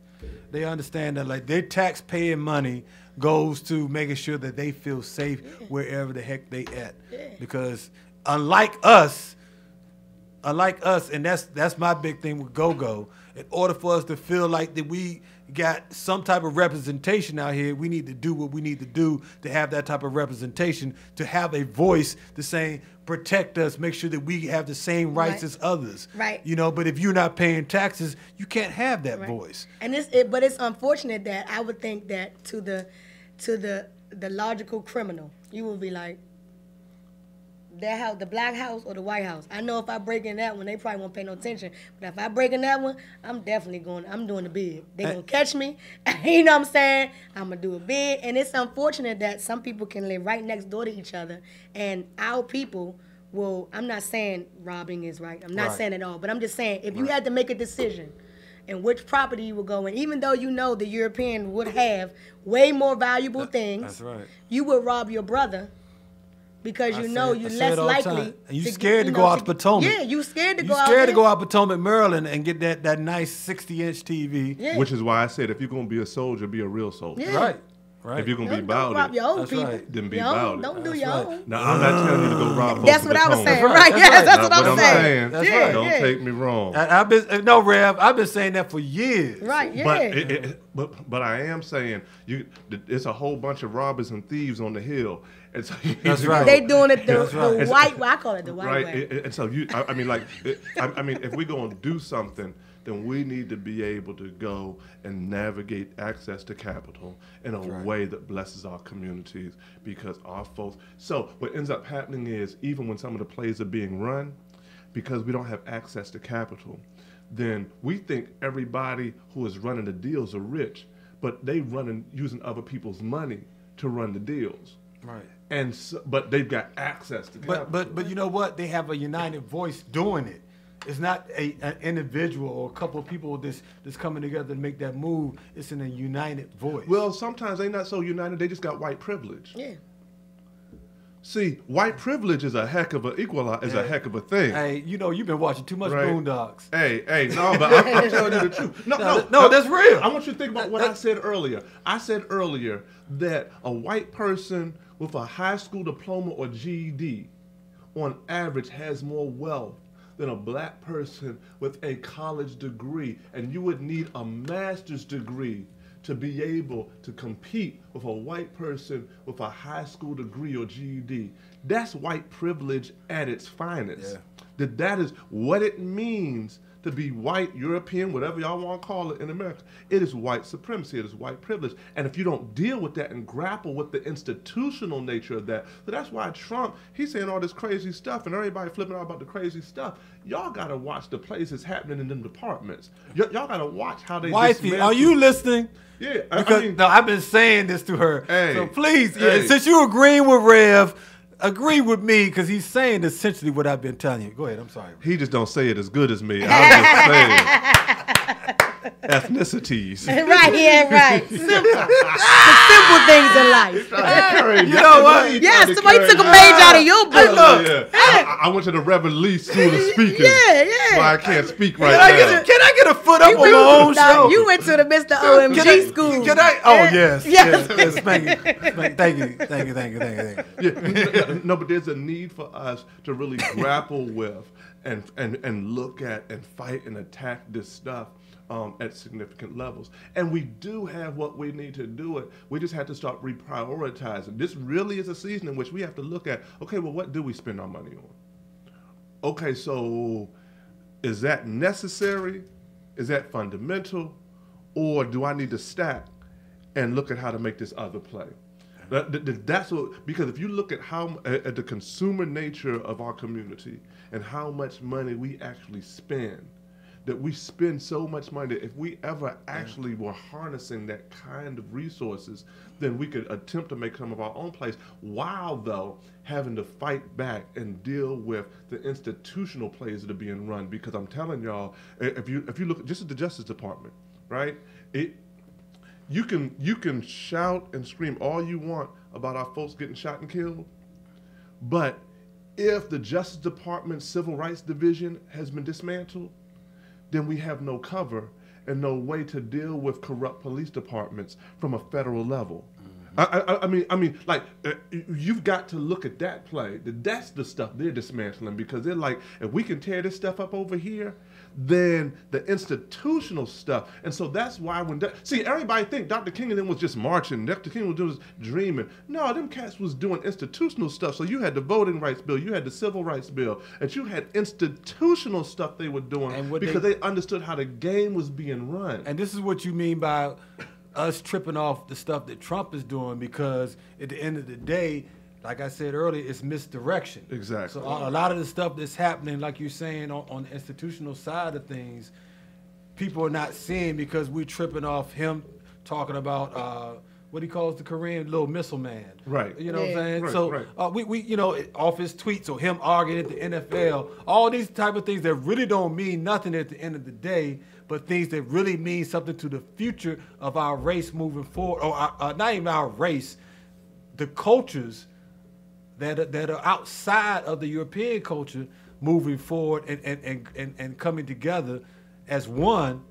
They understand that their tax paying money goes to making sure that they feel safe wherever the heck they at. Yeah. Because unlike us, and that's my big thing with GoGo, in order for us to feel like that we got some type of representation out here, we need to do what we need to do to have that type of representation, to have a voice to say, protect us, make sure that we have the same rights as others. Right. But if you're not paying taxes, you can't have that voice. And it's unfortunate that I would think that to the logical criminal, you would be like, that house, the Black House or the White House. I know if I break in that one, they probably won't pay no attention. But if I break in that one, I'm definitely I'm doing the bid. They gonna catch me. You know what I'm saying? I'm gonna do a bid. And it's unfortunate that some people can live right next door to each other, and our people will. I'm not saying robbing is right. I'm not saying at all. But I'm just saying if you had to make a decision in which property you would go in, even though the European would have way more valuable things, that's right. You would rob your brother. Because you're less likely. And you scared to go out to Potomac. Yeah, you scared to go out. You scared to go out Potomac, Maryland, and get that nice 60-inch TV. Yeah. Which is why I said, if you're gonna be a soldier, be a real soldier. Yeah. Right. If you're gonna be about rob your own That's people. right. Then be about it. Don't do your own. Now I'm not telling you to go rob. That's what I was saying. Right. That's what I'm saying. That's right. Don't take me wrong. I've been saying that for years. Right. Yeah. But I am saying it's a whole bunch of robbers and thieves on the hill. And so that's right. They doing it the white way. I call it the white way. And so if we're gonna do something, then we need to be able to go and navigate access to capital in a way that blesses our communities, because our folks. So what ends up happening is, even when some of the plays are being run, because we don't have access to capital, then we think everybody who is running the deals are rich, but they running using other people's money to run the deals. Right. And so, but they've got access to capital. But you know what? They have a united voice doing it. It's not an individual or a couple of people that's coming together to make that move. It's in a united voice. Well, sometimes they're not so united. They just got white privilege. Yeah. See, white privilege is a heck of a a heck of a thing. Hey, you know, you've been watching too much Right. Boondocks. Hey, no, but I'm telling you the truth. No, that's real. I want you to think about what I said earlier. I said earlier that a white person with a high school diploma or GED, on average, has more wealth than a black person with a college degree, and you would need a master's degree to be able to compete with a white person with a high school degree or GED. That's white privilege at its finest. Yeah. That is what it means to be white, European, whatever y'all want to call it in America. It is white supremacy. It is white privilege. And if you don't deal with that and grapple with the institutional nature of that, so that's why Trump, he's saying all this crazy stuff and everybody flipping out about the crazy stuff. Y'all got to watch the places happening in them departments. Y'all got to watch how they Wifey, dismantle. are you listening? Yeah. Because no, I've been saying this to her. Hey, so please, hey. since you agreeing with Rev, agree with me because he's saying essentially what I've been telling you. Go ahead. I'm sorry. He just don't say it as good as me. I'm just saying. Ethnicities. Right, yeah, right. Simple. The simple things in life. You know what? Yeah, somebody took a page out of your book. Look, I went to the Reverend Lee School of Speaking. Yeah. Why I can't speak right Can I get a foot up on my own show? You went to the Mr. OMG school. Can I? Oh, yes. Yes. Thank you. Yeah, no, but there's a need for us to really grapple with and look at and fight and attack this stuff at significant levels. And we do have what we need to do it. We just have to start reprioritizing. This really is a season in which we have to look at, okay, well, what do we spend our money on? Okay, so is that necessary? Is that fundamental? Or do I need to stack and look at how to make this other play? That's what, because if you look at how at the consumer nature of our community and how much money we actually spend, that we spend so much money that if we ever actually were harnessing that kind of resources, then we could attempt to make some of our own place, while though having to fight back and deal with the institutional plays that are being run. Because I'm telling y'all, if you look just at the Justice Department, right? You can shout and scream all you want about our folks getting shot and killed, but if the Justice Department's Civil Rights Division has been dismantled, then we have no cover and no way to deal with corrupt police departments from a federal level. I mean, you've got to look at that play. That's the stuff they're dismantling, because they're like, if we can tear this stuff up over here, then the institutional stuff. And so that's why see, everybody think Dr. King and them was just marching. Dr. King was just dreaming. No, them cats was doing institutional stuff. So you had the Voting Rights Bill, you had the Civil Rights Bill, and you had institutional stuff they were doing because they understood how the game was being run. And this is what you mean by us tripping off the stuff that Trump is doing, because at the end of the day, like I said earlier, it's misdirection. Exactly. So a lot of the stuff that's happening, like you're saying, on the institutional side of things, people are not seeing because we're tripping off him talking about what he calls the Korean little missile man. Right. You know what I'm saying? Right, so right. we you know, off his tweets or him arguing at the NFL, all these type of things that really don't mean nothing at the end of the day, but things that really mean something to the future of our race moving forward, or not even our race, the cultures that are outside of the European culture moving forward and coming together as one.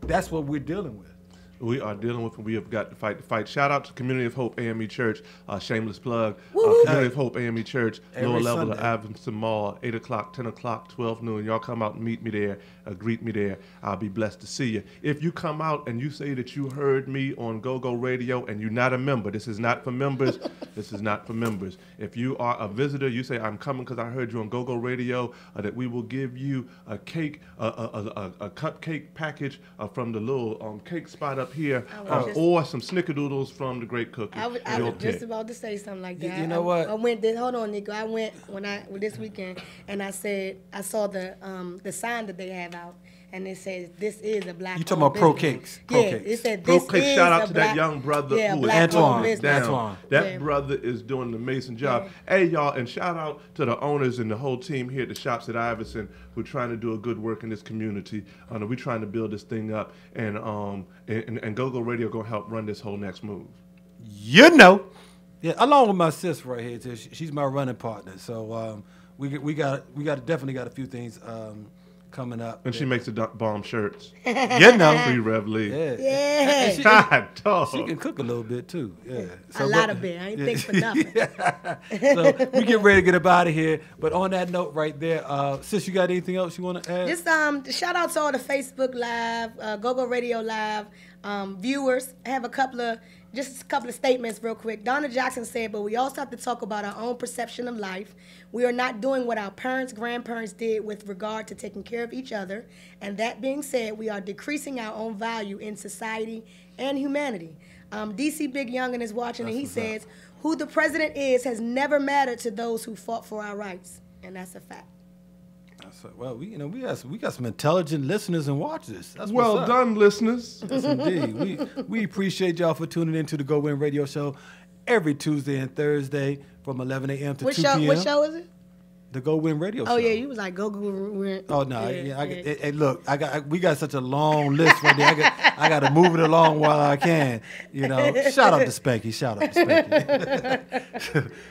That's what we're dealing with. We are dealing with, and we have got to fight the fight. Shout out to Community of Hope AME Church, shameless plug. Community of Hope AME Church, lower level of Iverson Mall, 8 o'clock, 10 o'clock, 12 noon. Y'all come out and meet me there, greet me there. I'll be blessed to see you. If you come out and you say that you heard me on GoGo Radio and you're not a member, this is not for members. This is not for members. If you are a visitor, you say, I'm coming because I heard you on GoGo Radio, that we will give you a cake, a cupcake package from the little cake spot up here, or some snickerdoodles from the Great Cookie. I was just about to say something like that. You know what? I went. Hold on, Nico. I went this weekend, and I said I saw the sign that they have out, and it says this is a black. You talking about Pro Cakes? Yeah, it said this Pro Cakes. is Shout out a to black, that young brother who is Antoine. down. That brother is doing an amazing job. Hey, y'all, and shout out to the owners and the whole team here at the shops at Iverson who are trying to do a good work in this community. We're trying to build this thing up, and GoGo Radio gonna help run this whole next move. You know. Yeah, along with my sister right here too. She's my running partner. So we definitely got a few things coming up. And she makes the bomb shirts. You know, Free Rev League. yeah. And God, dog. she can cook a little bit too. Yeah, A lot of bit. I ain't think for nothing. So we get ready to get up out of here. But on that note right there, sis, you got anything else you want to add? Just shout out to all the Facebook Live, GoGo Radio Live viewers. I have a couple of statements real quick. Donna Jackson said, but we also have to talk about our own perception of life. We are not doing what our parents, grandparents did with regard to taking care of each other. And that being said, we are decreasing our own value in society and humanity. DC Big Youngin is watching, and he says, who the president is has never mattered to those who fought for our rights. And that's a fact. Well, we got some intelligent listeners and watchers. That's well what's done, listeners. Yes, indeed. We appreciate y'all for tuning into the GoWin Radio Show every Tuesday and Thursday from 11 a.m. to 2 p.m. What show is it? The GoWin Radio Show. Oh yeah, you was like GoWin. Oh no, Hey, look, we got such a long list right there. I got to move it along while I can. You know, shout out to Spanky.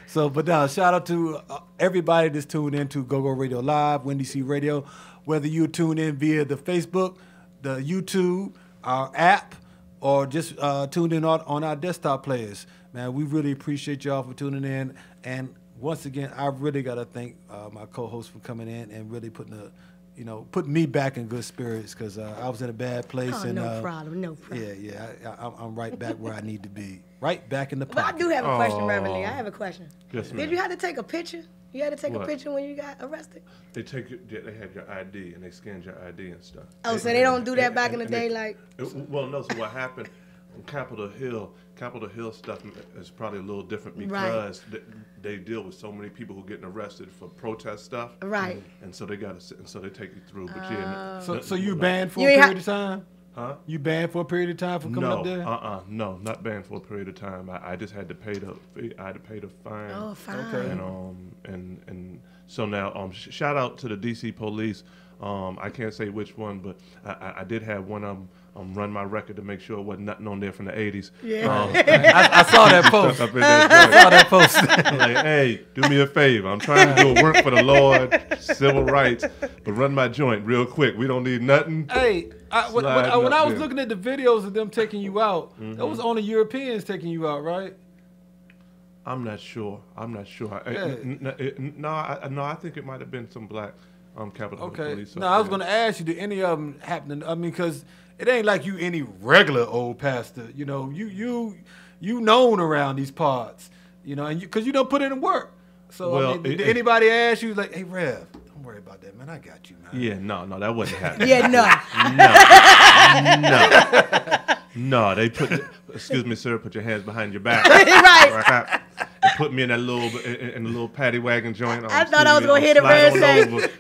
So, but now shout out to everybody that's tuned in to GoGo Radio Live, Wendy C Radio. Whether you tune in via the Facebook, the YouTube, our app, or just tuned in on our desktop players, man, we really appreciate y'all for tuning in. And once again, I really got to thank my co-host for coming in and really putting me back in good spirits, because I was in a bad place. Oh, and no problem. Yeah, I'm right back where I need to be, right back in the But pocket. I do have a question, Reverend Lee. I have a question. Yes, ma'am. Did you have to take a picture? You had to take What? a picture when you got arrested? They had your ID and they scanned your ID and stuff. Oh, so they don't do that back in the day, like? Well, no. So what happened on Capitol Hill stuff is probably a little different because they deal with so many people who are getting arrested for protest stuff. Right. And so they they take you through. But yeah. So you banned for a period of time? Huh? You banned for a period of time for coming up there? No, not banned for a period of time. I just had to pay the fine. Oh, fine. Okay. And so now shout out to the DC police. I can't say which one, but I did have one of them run my record to make sure it wasn't nothing on there from the 80s. Yeah. I saw that post. I saw that post. Like, hey, do me a favor. I'm trying to do a work for the Lord, civil rights, but run my joint real quick. We don't need nothing. Hey, when I was looking at the videos of them taking you out, that was only Europeans taking you out, right? I'm not sure. Yeah. No, I think it might have been some black Capitol Police. No, I was going to ask you, did any of them happen? I mean, because it ain't like you any regular old pastor. You know, you known around these parts. You know, and because you don't put in the work. So well, I mean, did anybody ask you like, hey Rev, don't worry about that, man. I got you, man. Yeah, no, that wasn't happening. Yeah, No, they put. Excuse me, sir. Put your hands behind your back. Right. They put me in that little paddy wagon joint. I thought I was going to hear the Rev say. Put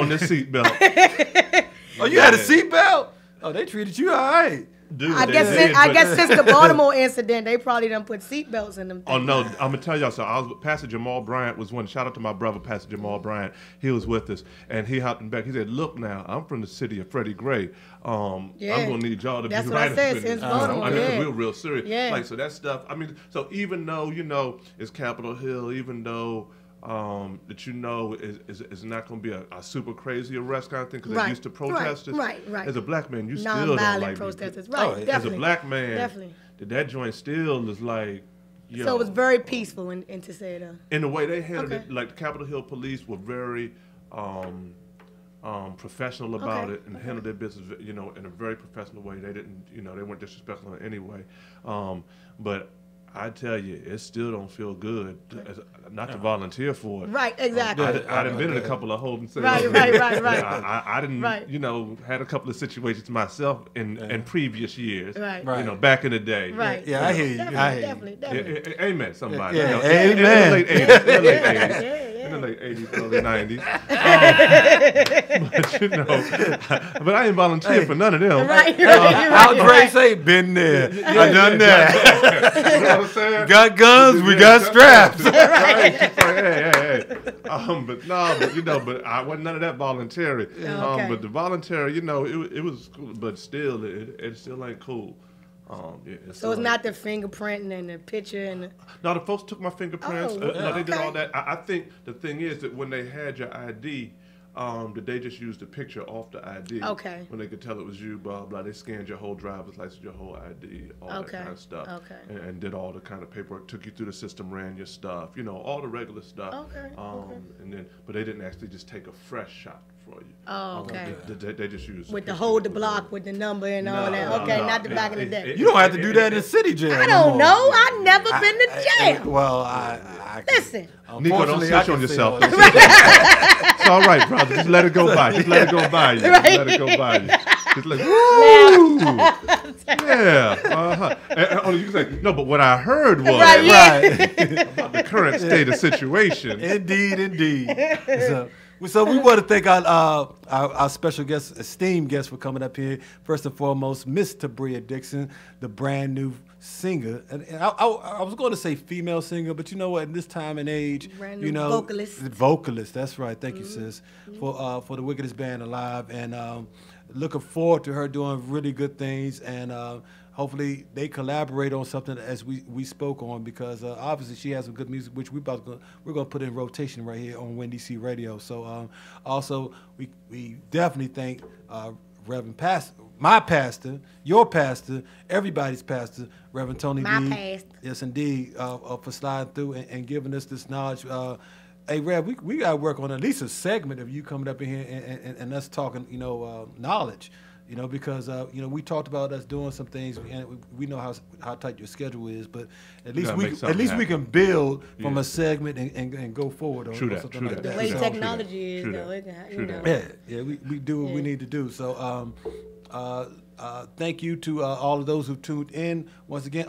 on this seatbelt. Oh, you had a seatbelt? Oh, they treated you all right. Dude, I guess since the Baltimore incident, they probably done put seatbelts in them things. Oh no, I'm gonna tell y'all. So Pastor Jamal Bryant was one. Shout out to my brother, Pastor Jamal Bryant. He was with us, and he hopped in back. He said, "Look now, I'm from the city of Freddie Gray. I'm gonna need y'all to be right up in this. I mean, real serious. Yeah. Like so that stuff. I mean, so even though it's Capitol Hill, even though that is not going to be a super crazy arrest kind of thing because they're used to protesters. Right. As a black man, you still don't like protesters. Right, as a black man, that joint still is like. So it was very peaceful and to say it. In the way they handled it, like the Capitol Hill police were very professional about it and handled their business, in a very professional way. They didn't, they weren't disrespectful in any way. But I tell you, it still don't feel good not to volunteer for it. Right, exactly. I've been in a couple of holding cells. Right. I didn't, had a couple of situations myself in previous years. Right. Back in the day. Right. Yeah, I hear you. Definitely. Amen, somebody. Yeah, amen. In the late 80s. Yeah. In the late 80s, early 90s. But I ain't volunteer for none of them. Right. How Dre say, been there. I done that. You know what I'm saying? Got guns, we got straps. Right. Hey. But I wasn't none of that voluntary. Okay. But the voluntary, it was cool, but still, it still ain't cool. So it's not the fingerprinting and the picture and the... No, the folks took my fingerprints. Oh, No, they did okay. all that. I think the thing is that when they had your ID, that they just used the picture off the ID. Okay. When they could tell it was you, blah, blah. They scanned your whole driver's license, your whole ID, all that kind of stuff. Okay. And did all the kind of paperwork, took you through the system, ran your stuff, all the regular stuff. Okay. But they didn't actually just take a fresh shot for you. Oh, okay. They just used With the picture hold the that was block on. with the number and all that. Okay, not the back in the day. You don't have to do that in city jail. I no don't more. know. I've never been to jail. Well, I Listen. Nico, don't unfortunately, I switch on can say yourself. all that. It's all right, brother. Just let it go by. Just let it go by you. Right. Just let it go by you. Just let woo! Yeah. You can say, no, but what I heard was about the current state of situation. Indeed. So we want to thank our special guest, esteemed guest, for coming up here. First and foremost, Miss Tabria Dixon, the brand new singer. And I was going to say female singer, but you know what? In this time and age, Brand new vocalist. Vocalist. That's right. Thank you, sis, for the wickedest band alive. And looking forward to her doing really good things. And hopefully they collaborate on something as we spoke on, because obviously she has some good music, which we're going to put in rotation right here on Wendy C Radio. So also we definitely thank Reverend Pastor, my pastor, your pastor, everybody's pastor, Reverend Tony My Lee. pastor. Yes, indeed, for sliding through and giving us this knowledge. Hey, Rev, we got to work on at least a segment of you coming up in here and us talking, knowledge. Because we talked about us doing some things, and we know how tight your schedule is, but at least we can build from a segment and go forward or something like that. The way technology is, though, Yeah, we do what we need to do. So thank you to all of those who tuned in once again.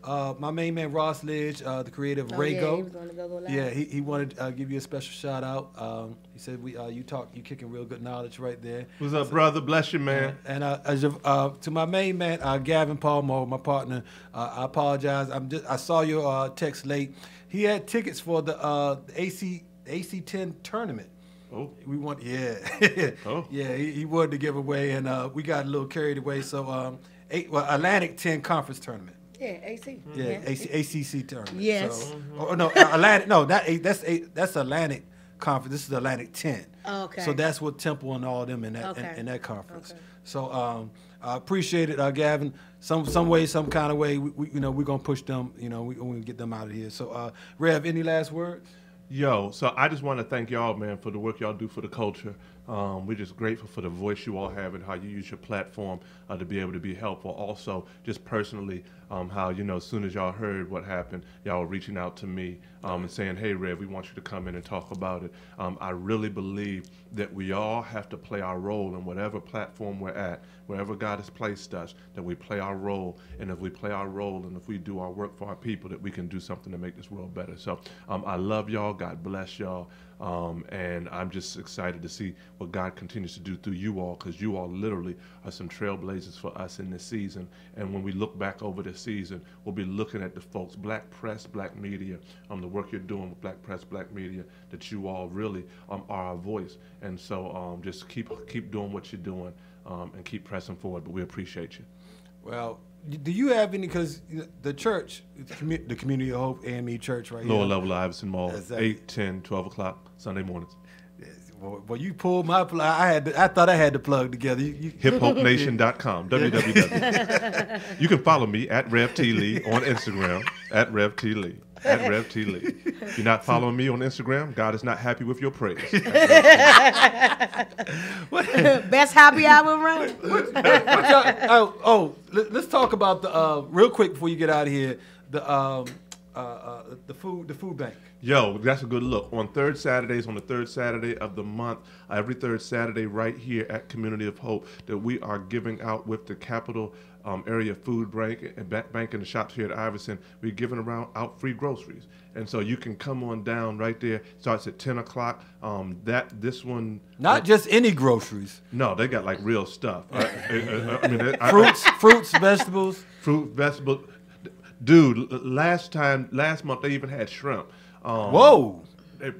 My main man Ross Lidge, the creator of Rago. Yeah, he was going to go live. Yeah, he wanted to give you a special shout out. He said you kicking real good knowledge right there. What's up, brother? Bless you, man. And to my main man Gavin Palmer, my partner, I apologize. I saw your text late. He had tickets for the AC10 tournament. Oh, we want Oh, yeah. He wanted to give away, and we got a little carried away. So Atlantic 10 conference tournament. Yeah, AC. Yeah, ACC tournament. Yes. So, no, Atlantic. No, that's Atlantic conference. This is Atlantic 10. Oh, okay. So that's what Temple and all them in that in that conference. Okay. So I appreciate it, Gavin. Some way, some kind of way, we're gonna push them. We're gonna get them out of here. So Rev, any last words? Yo, so I just want to thank y'all, man, for the work y'all do for the culture. We're just grateful for the voice you all have and how you use your platform to be able to be helpful. Also, just personally, how, as soon as y'all heard what happened, y'all were reaching out to me and saying, hey, Rev, we want you to come in and talk about it. I really believe that we all have to play our role in whatever platform we're at, wherever God has placed us, that we play our role. And if we play our role and if we do our work for our people, that we can do something to make this world better. So I love y'all. God bless y'all. And I'm just excited to see what God continues to do through you all, because you all literally are some trailblazers for us in this season. And when we look back over this season, we'll be looking at the folks, black press, black media, the work you're doing with black press, black media, that you all really are our voice. And so just keep doing what you're doing and keep pressing forward. But we appreciate you. Well, do you have any, because the church, the Community of Hope AME Church right here. Lower level Iverson Mall, Exactly. 8, 10, 12 o'clock, Sunday mornings. Well, you pulled my plug. I thought I had the plug together. HipHopeNation.com, www. You can follow me at Rev T Lee on Instagram, at Rev T Lee. At Rev T Lee. If you're not following me on Instagram, God is not happy with your praise. Best happy hour run. Let's talk about the real quick before you get out of here. The food bank. Yo, that's a good look. On third Saturdays, on the third Saturday of the month, every third Saturday right here at Community of Hope, that we are giving out with the Capital Area Food Bank and bank in the shops here at Iverson. We're giving out free groceries. And so you can come on down right there. Starts at 10 o'clock. This one... Not just any groceries. No, they got like real stuff. Fruits, vegetables. Fruit, vegetables. Dude, last month they even had shrimp. Whoa!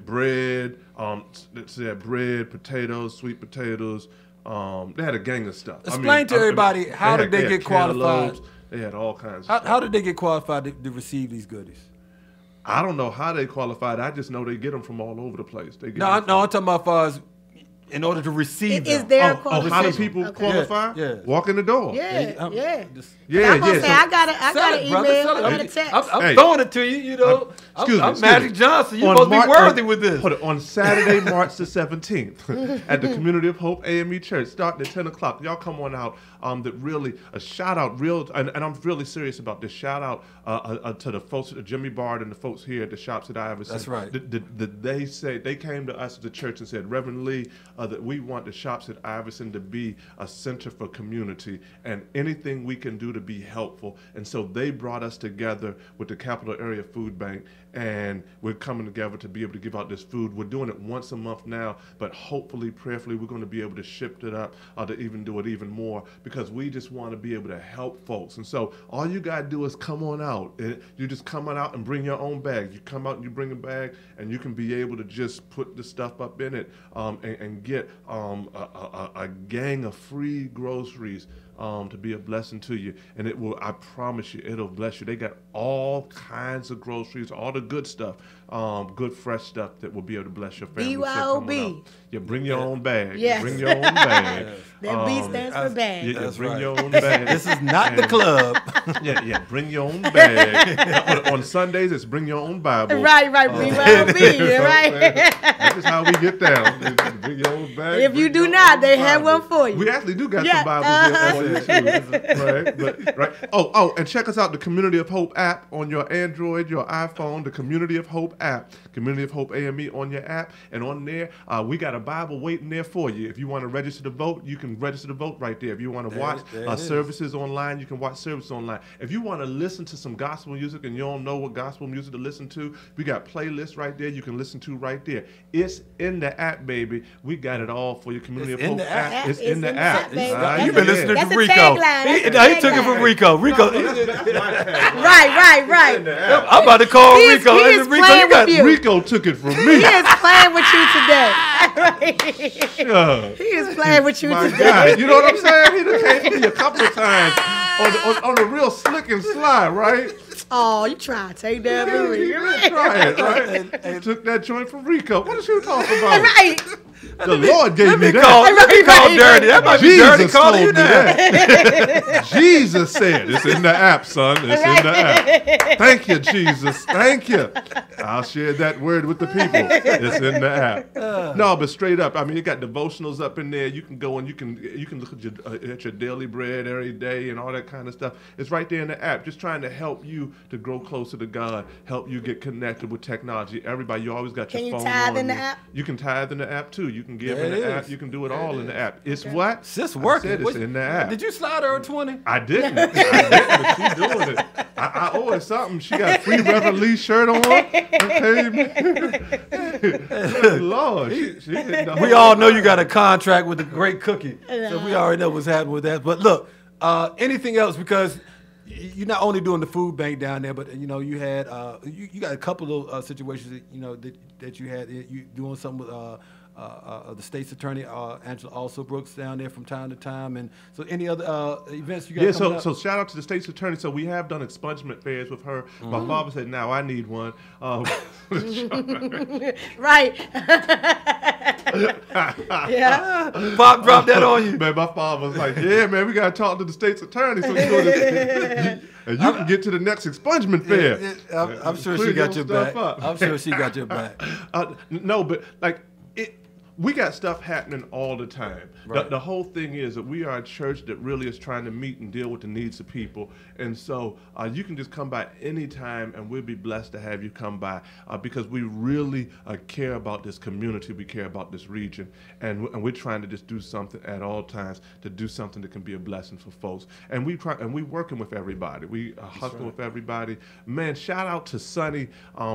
Bread, bread, potatoes, sweet potatoes. They had a gang of stuff. Explain to everybody, how did they get qualified? They had all kinds of How stuff. did they get qualified to receive these goodies? I don't know how they qualified. I just know they get them from all over the place. They get No, I'm talking about as far as in order to receive Is them. there a how do qualification? people Okay. qualify? Yeah. Walk in the door. Yeah, I'm yeah. just- Yeah, I'm gonna yeah. say, So- I got an Sell it, brother, email, sell it. I got a text. I'm Hey. throwing it to you. You know, Excuse I'm me. Magic Johnson. You're On supposed to be Mar- worthy with this. Hold it, on Saturday, March the 17th, at the Community of Hope AME Church, starting at 10 o'clock. Y'all come on out. That really a shout out, and I'm really serious about this. Shout out to the folks, Jimmy Bard and the folks here at the Shops at Iverson. That's right. They came to us at the church and said, Reverend Lee, that we want the Shops at Iverson to be a center for community and anything we can do to be helpful. And so they brought us together with the Capital Area Food Bank, and we're coming together to be able to give out this food. We're doing it once a month now, but hopefully, prayerfully, we're going to be able to shift it up to even do it even more, because we just want to be able to help folks. And so all you got to do is come on out. You just come on out and bring your own bag. You come out and you bring a bag, and you can be able to just put the stuff up in it and get a gang of free groceries to be a blessing to you. And it will, I promise you, it'll bless you. They got all kinds of groceries, all the good stuff, good fresh stuff that will be able to bless your family. So come on BYOB. out. You bring your own bag. Yes. You bring your own bag. That B stands for bag. You That's bring right. your own bag. This is not the club. Yeah, bring your own bag. on Sundays, it's bring your own Bible. Right, BYOB, right. That's just how we get down. Just bring your own bag. If you bring do your not, own they have Bible. one for you. We actually do got Yeah, some Bibles there for you too. Right? But, right. Oh, and check us out, the Community of Hope app on your Android, your iPhone, the Community of Hope app, Community of Hope AME on your app. And on there, we got a Bible waiting there for you. If you want to register to vote, you can register to vote right there. If you want to watch services online, you can watch services online. If you want to listen to some gospel music and you don't know what gospel music to listen to, we got playlists right there you can listen to right there. It's in the app, baby. We got it all for your Community It's of in Hope the app. It's in the app. baby. You've been listening That's to a Rico. tagline. That's a He took it from tagline. Rico. Rico. Right. I'm about to call He is- Rico. he is Rico, playing you got with you. Rico took it from He me. is playing with you today. He is playing with you My today. God, you know what I'm saying? He done came to me a couple of times on the real slick and slide, right? Oh, you try to take that He from me. done try it, right? And took that joint from Rico. What is you talking about? Right. The Lord gave me Let me that. call Dirty. That might be Dirty Jesus calling told you me that. that. Jesus said, it's in the app, son. It's in the app. Thank you, Jesus. Thank you. I'll share that word with the people. It's in the app. No, but straight up, I mean, you got devotionals up in there. You can go and you can look at your daily bread every day and all that kind of stuff. It's right there in the app, just trying to help you to grow closer to God, help you get connected with technology. Everybody, you always got your Can you phone tithe on in the you. app? You can tithe in the app too. You can give There in it the app. is. You can do it all in the app. It's what? Sis I working. said it's in the app. Did you slide her a 20? I didn't, but she's doing it. I owe her something. She got a free Reverend Lee shirt on. Okay. Lord, she hitting the We whole all know line. you got a contract with the great cookie, so we already know what's happening with that. But look, anything else, because you're not only doing the food bank down there, but you had you got a couple of situations that you had you doing something with the state's attorney Angela Also Brooks down there from time to time, and so any other events you got? Yeah, coming up? so shout out to the state's attorney. So we have done expungement fairs with her. My father said, "Now I need one." Right. Yeah. Pop dropped that on you. Man, my father was like, "Yeah, man, we gotta talk to the state's attorney so and you can get to the next expungement fair." I'm sure Clear she got your stuff back. up. I'm sure she got your back. No, but like we got stuff happening all the time. Right. The whole thing is that we are a church that really is trying to meet and deal with the needs of people. And so you can just come by anytime, and we'll be blessed to have you come by because we really care about this community. We care about this region. And we're trying to just do something at all times to do something that can be a blessing for folks. And we're working with everybody. We hustle with everybody. Man, shout out to Sunny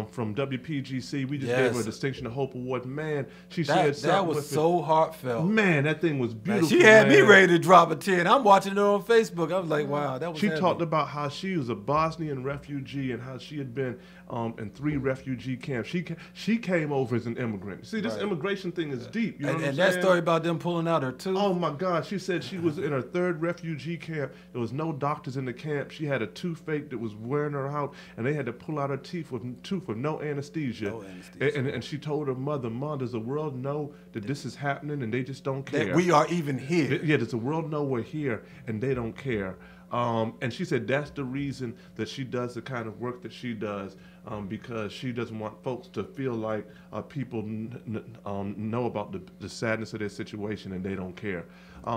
from WPGC. We just gave her a Distinction of Hope Award. Man, she shared something That was with so heartfelt. Man, that thing was beautiful. She had me man. ready to drop a 10. I'm watching it on Facebook. I was like, wow, that was She heavy. talked about how she was a Bosnian refugee and how she had been in 3 refugee camps. She came over as an immigrant. See, this immigration thing is deep. You know what I'm and saying? that story about them pulling out her tooth. Oh my God! She said she was in her 3rd refugee camp. There was no doctors in the camp. She had a toothache that was wearing her out, and they had to pull out her teeth with no anesthesia. No anesthesia. And she told her mother, "Mom, does the world know that this is happening, and they just don't care? That we are even here." Yeah, does the world know we're here, and they don't care? And she said that's the reason that she does the kind of work that she does, because she doesn't want folks to feel like people know about the sadness of their situation and they don't care.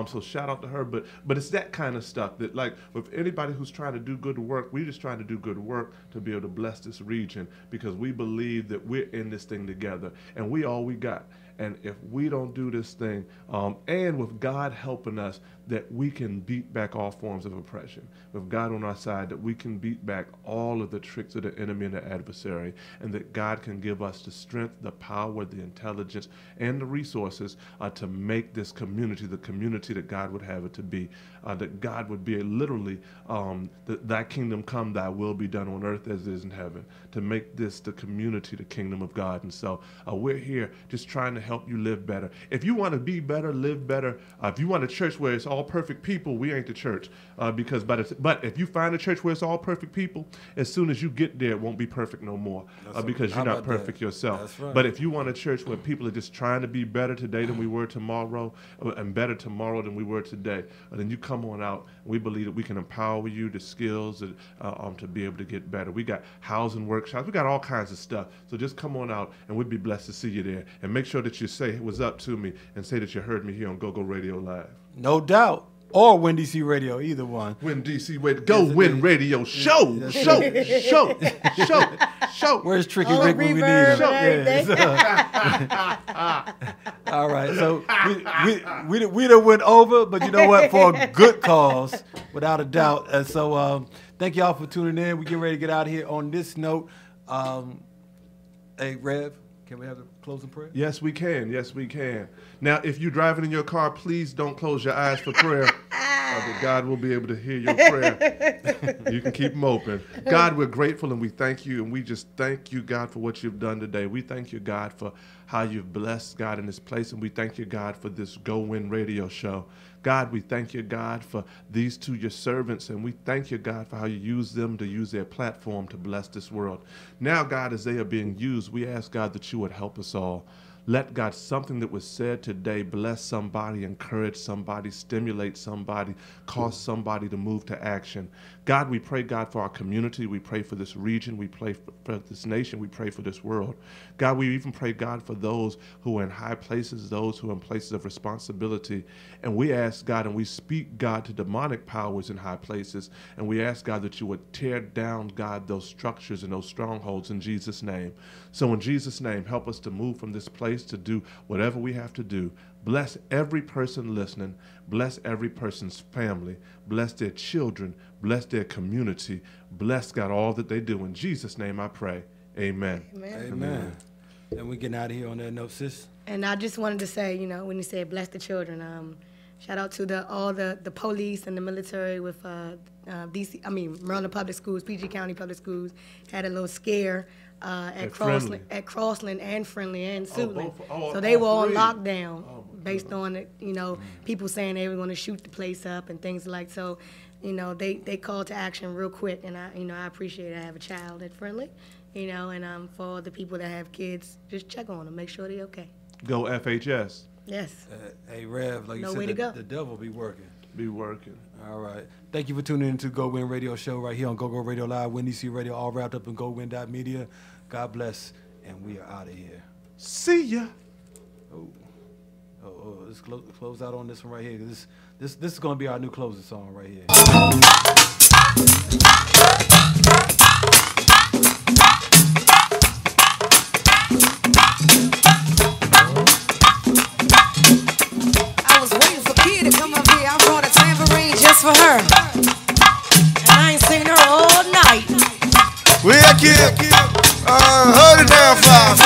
So shout out to her, but it's that kind of stuff that, like, with anybody who's trying to do good work, we're just trying to do good work to be able to bless this region, because we believe that we're in this thing together and we all we got. And if we don't do this thing, and with God helping us, that we can beat back all forms of oppression. With God on our side, that we can beat back all of the tricks of the enemy and the adversary, and that God can give us the strength, the power, the intelligence, and the resources to make this community the community that God would have it to be. That God would be literally, thy kingdom come, thy will be done on earth as it is in heaven. To make this the community, the kingdom of God. And so we're here just trying to help you live better. If you want to be better, live better. If you want a church where it's all perfect people, we ain't the church. But if you find a church where it's all perfect people, as soon as you get there, it won't be perfect no more, because you're not perfect yourself. That's right. But if you want a church where people are just trying to be better today than we were tomorrow, and better tomorrow than we were today, then you come on out. We believe that we can empower you, the skills to be able to get better. We got housing workshops. We got all kinds of stuff. So just come on out, and we'd be blessed to see you there. And make sure that you say what's up to me and say that you heard me here on GoGo Radio Live. No doubt. Or Win DC Radio, either one. Win DC Radio. GoWin Radio. Show. Where's Tricky Rick when we need him? All right. So we done went over, but you know what? For a good cause, without a doubt. And so thank y'all for tuning in. We get ready to get out of here on this note. Hey, Rev, can we have the closing prayer? Yes, we can. Yes, we can. Now, if you're driving in your car, please don't close your eyes for prayer. That God will be able to hear your prayer. You can keep them open. God, we're grateful and we thank you, and we just thank you, God, for what you've done today. We thank you, God, for how you've blessed, God, in this place, and we thank you, God, for this GoWin radio show. God, we thank you, God, for these two, your servants, and we thank you, God, for how you use them to use their platform to bless this world. Now, God, as they are being used, we ask, God, that you would help us all. Let, God, something that was said today bless somebody, encourage somebody, stimulate somebody, cause somebody to move to action. God, we pray, God, for our community. We pray for this region. We pray for this nation. We pray for this world. God, we even pray, God, for those who are in high places, those who are in places of responsibility. And we ask, God, and we speak, God, to demonic powers in high places. And we ask, God, that you would tear down, God, those structures and those strongholds in Jesus' name. So in Jesus' name, help us to move from this place to do whatever we have to do. Bless every person listening. Bless every person's family. Bless their children. Bless their community. Bless, God, all that they do. In Jesus' name I pray. Amen. Amen. And we getting out of here on that note, sis. And I just wanted to say, you know, when you said bless the children, shout out to all the police and the military with Maryland Public Schools, PG County Public Schools had a little scare at Crossland and Friendly and Suitland. So they were on lockdown based on it, you know, people saying they were going to shoot the place up and things like so. You know, they called to action real quick, and I appreciate it. I have a child at Friendly, you know, and for the people that have kids, just check on them, make sure they're okay. Go FHS. Yes. Hey, Rev, like you said, the devil be working. All right. Thank you for tuning in to GoWin Radio Show right here on GoGo Radio Live, Win DC Radio, all wrapped up in GoWin.media. God bless, and we are out of here. See ya. Let's close out on this one right here. This is going to be our new closing song right here. For her, and I ain't seen her all night. We are kid, hold it down, five.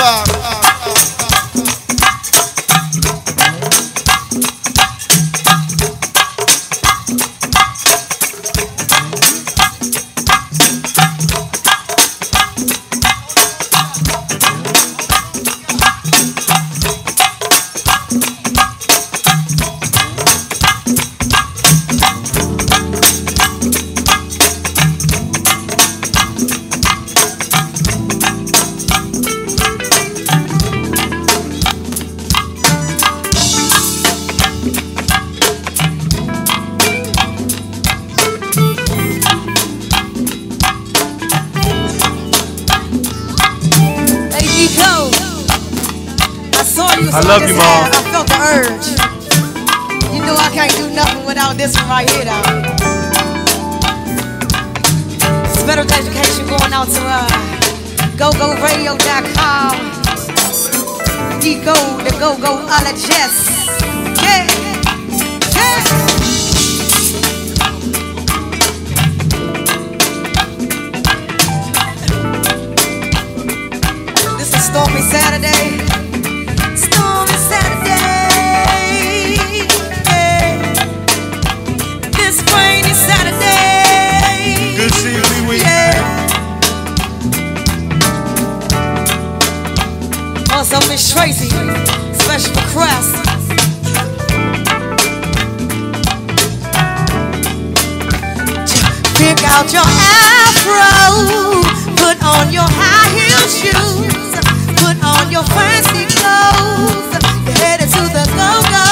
this I one love just you, Mom. I felt the urge. You know I can't do nothing without this one right here, though. Special dedication going out to GoGoRadio.com. The GoGoologist. Yeah, yeah. This is Stormy Saturday. Stormy Saturday. Yeah. This rainy Saturday. Good seeing you, Wee. Yeah. Also, Miss Tracy, special request. Pick out your afro, put on your high heel shoes, put on your fancy clothes, you're headed to the go-go.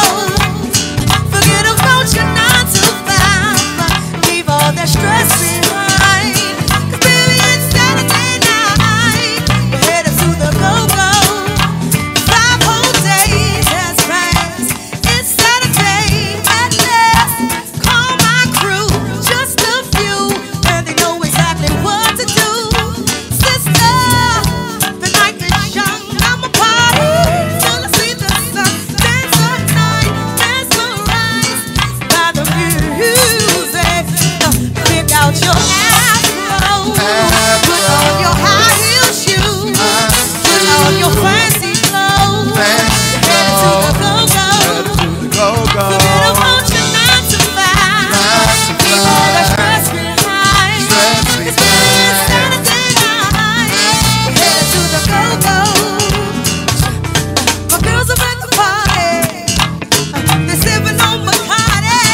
Forget about your 9 to 5, leave all that stress behind, 'cause baby it's Saturday night, we're headed to the go-go. 5 whole days has passed, it's Saturday at last. Call my crew, just a few, and they know exactly what to do. Sister, the night is young, I'm a party till I see the sun. Dance all night, mesmerized by the music. Pick out your afro, put on your high heel shoes, put on your fancy clothes, headed to the go-go. Forget about your 9 to 5, leave all that stress behind. It's been Saturday night, we're headed to the go-go. My girls are at the party, they're sipping on Bacardi.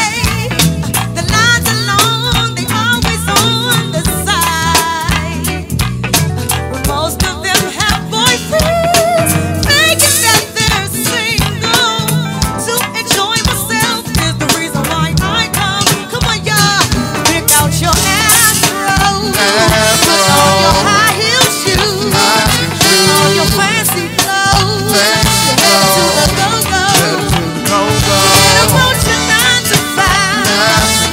The lines are long, they always on the side. But most of them have boyfriends, thinking that they're single. To enjoy myself is the reason why I come. Come on, y'all, pick out your afro, put on your high heel shoes, put on your fancy clothes, you're headed to the go-go. Forget about your 9 to 5,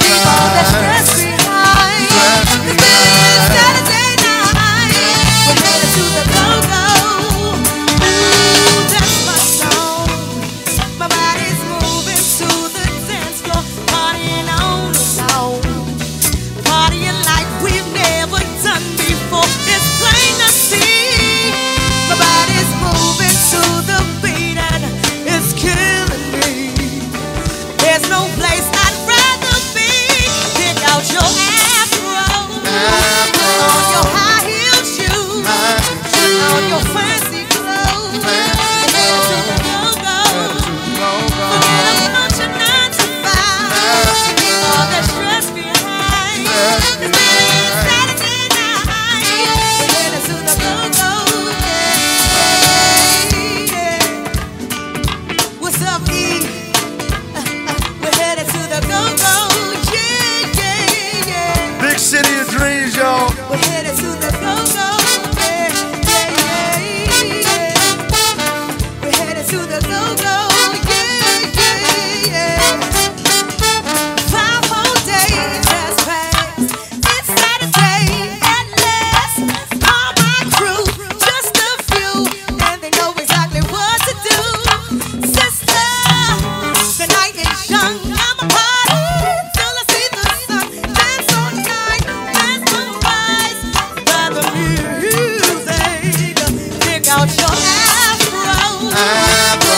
leave all that stress behind. It's been Saturday night, we're headed to the go-go. Ooh, that's my song. My body's moving to the dance floor, partying on its own, partying like we've never done before. It's plain to see. My body's moving to the beat and it's killing me. There's no place I'd rather be. Pick out your afro, put on your high heel shoes, put on your fancy clothes, you're headed to the go-go. Forget about your 9 to 5, leave all that stress behind. It's been Saturday night, we're headed to the go-go. Yeah. What's up, E? We're headed to the go-go. Yeah, yeah, yeah. Big city of dreams, y'all. We're headed to the go-go. Yeah, yeah, yeah, yeah. We're headed to the go-go. Yeah, yeah, yeah. 5 whole days has passed. It's Saturday at last. Call my crew, just a few, and they know exactly what to do. Sister, the night is young, I'm a party till I see the sun. Dance all night, mesmerized by the music. Pick out your afro, put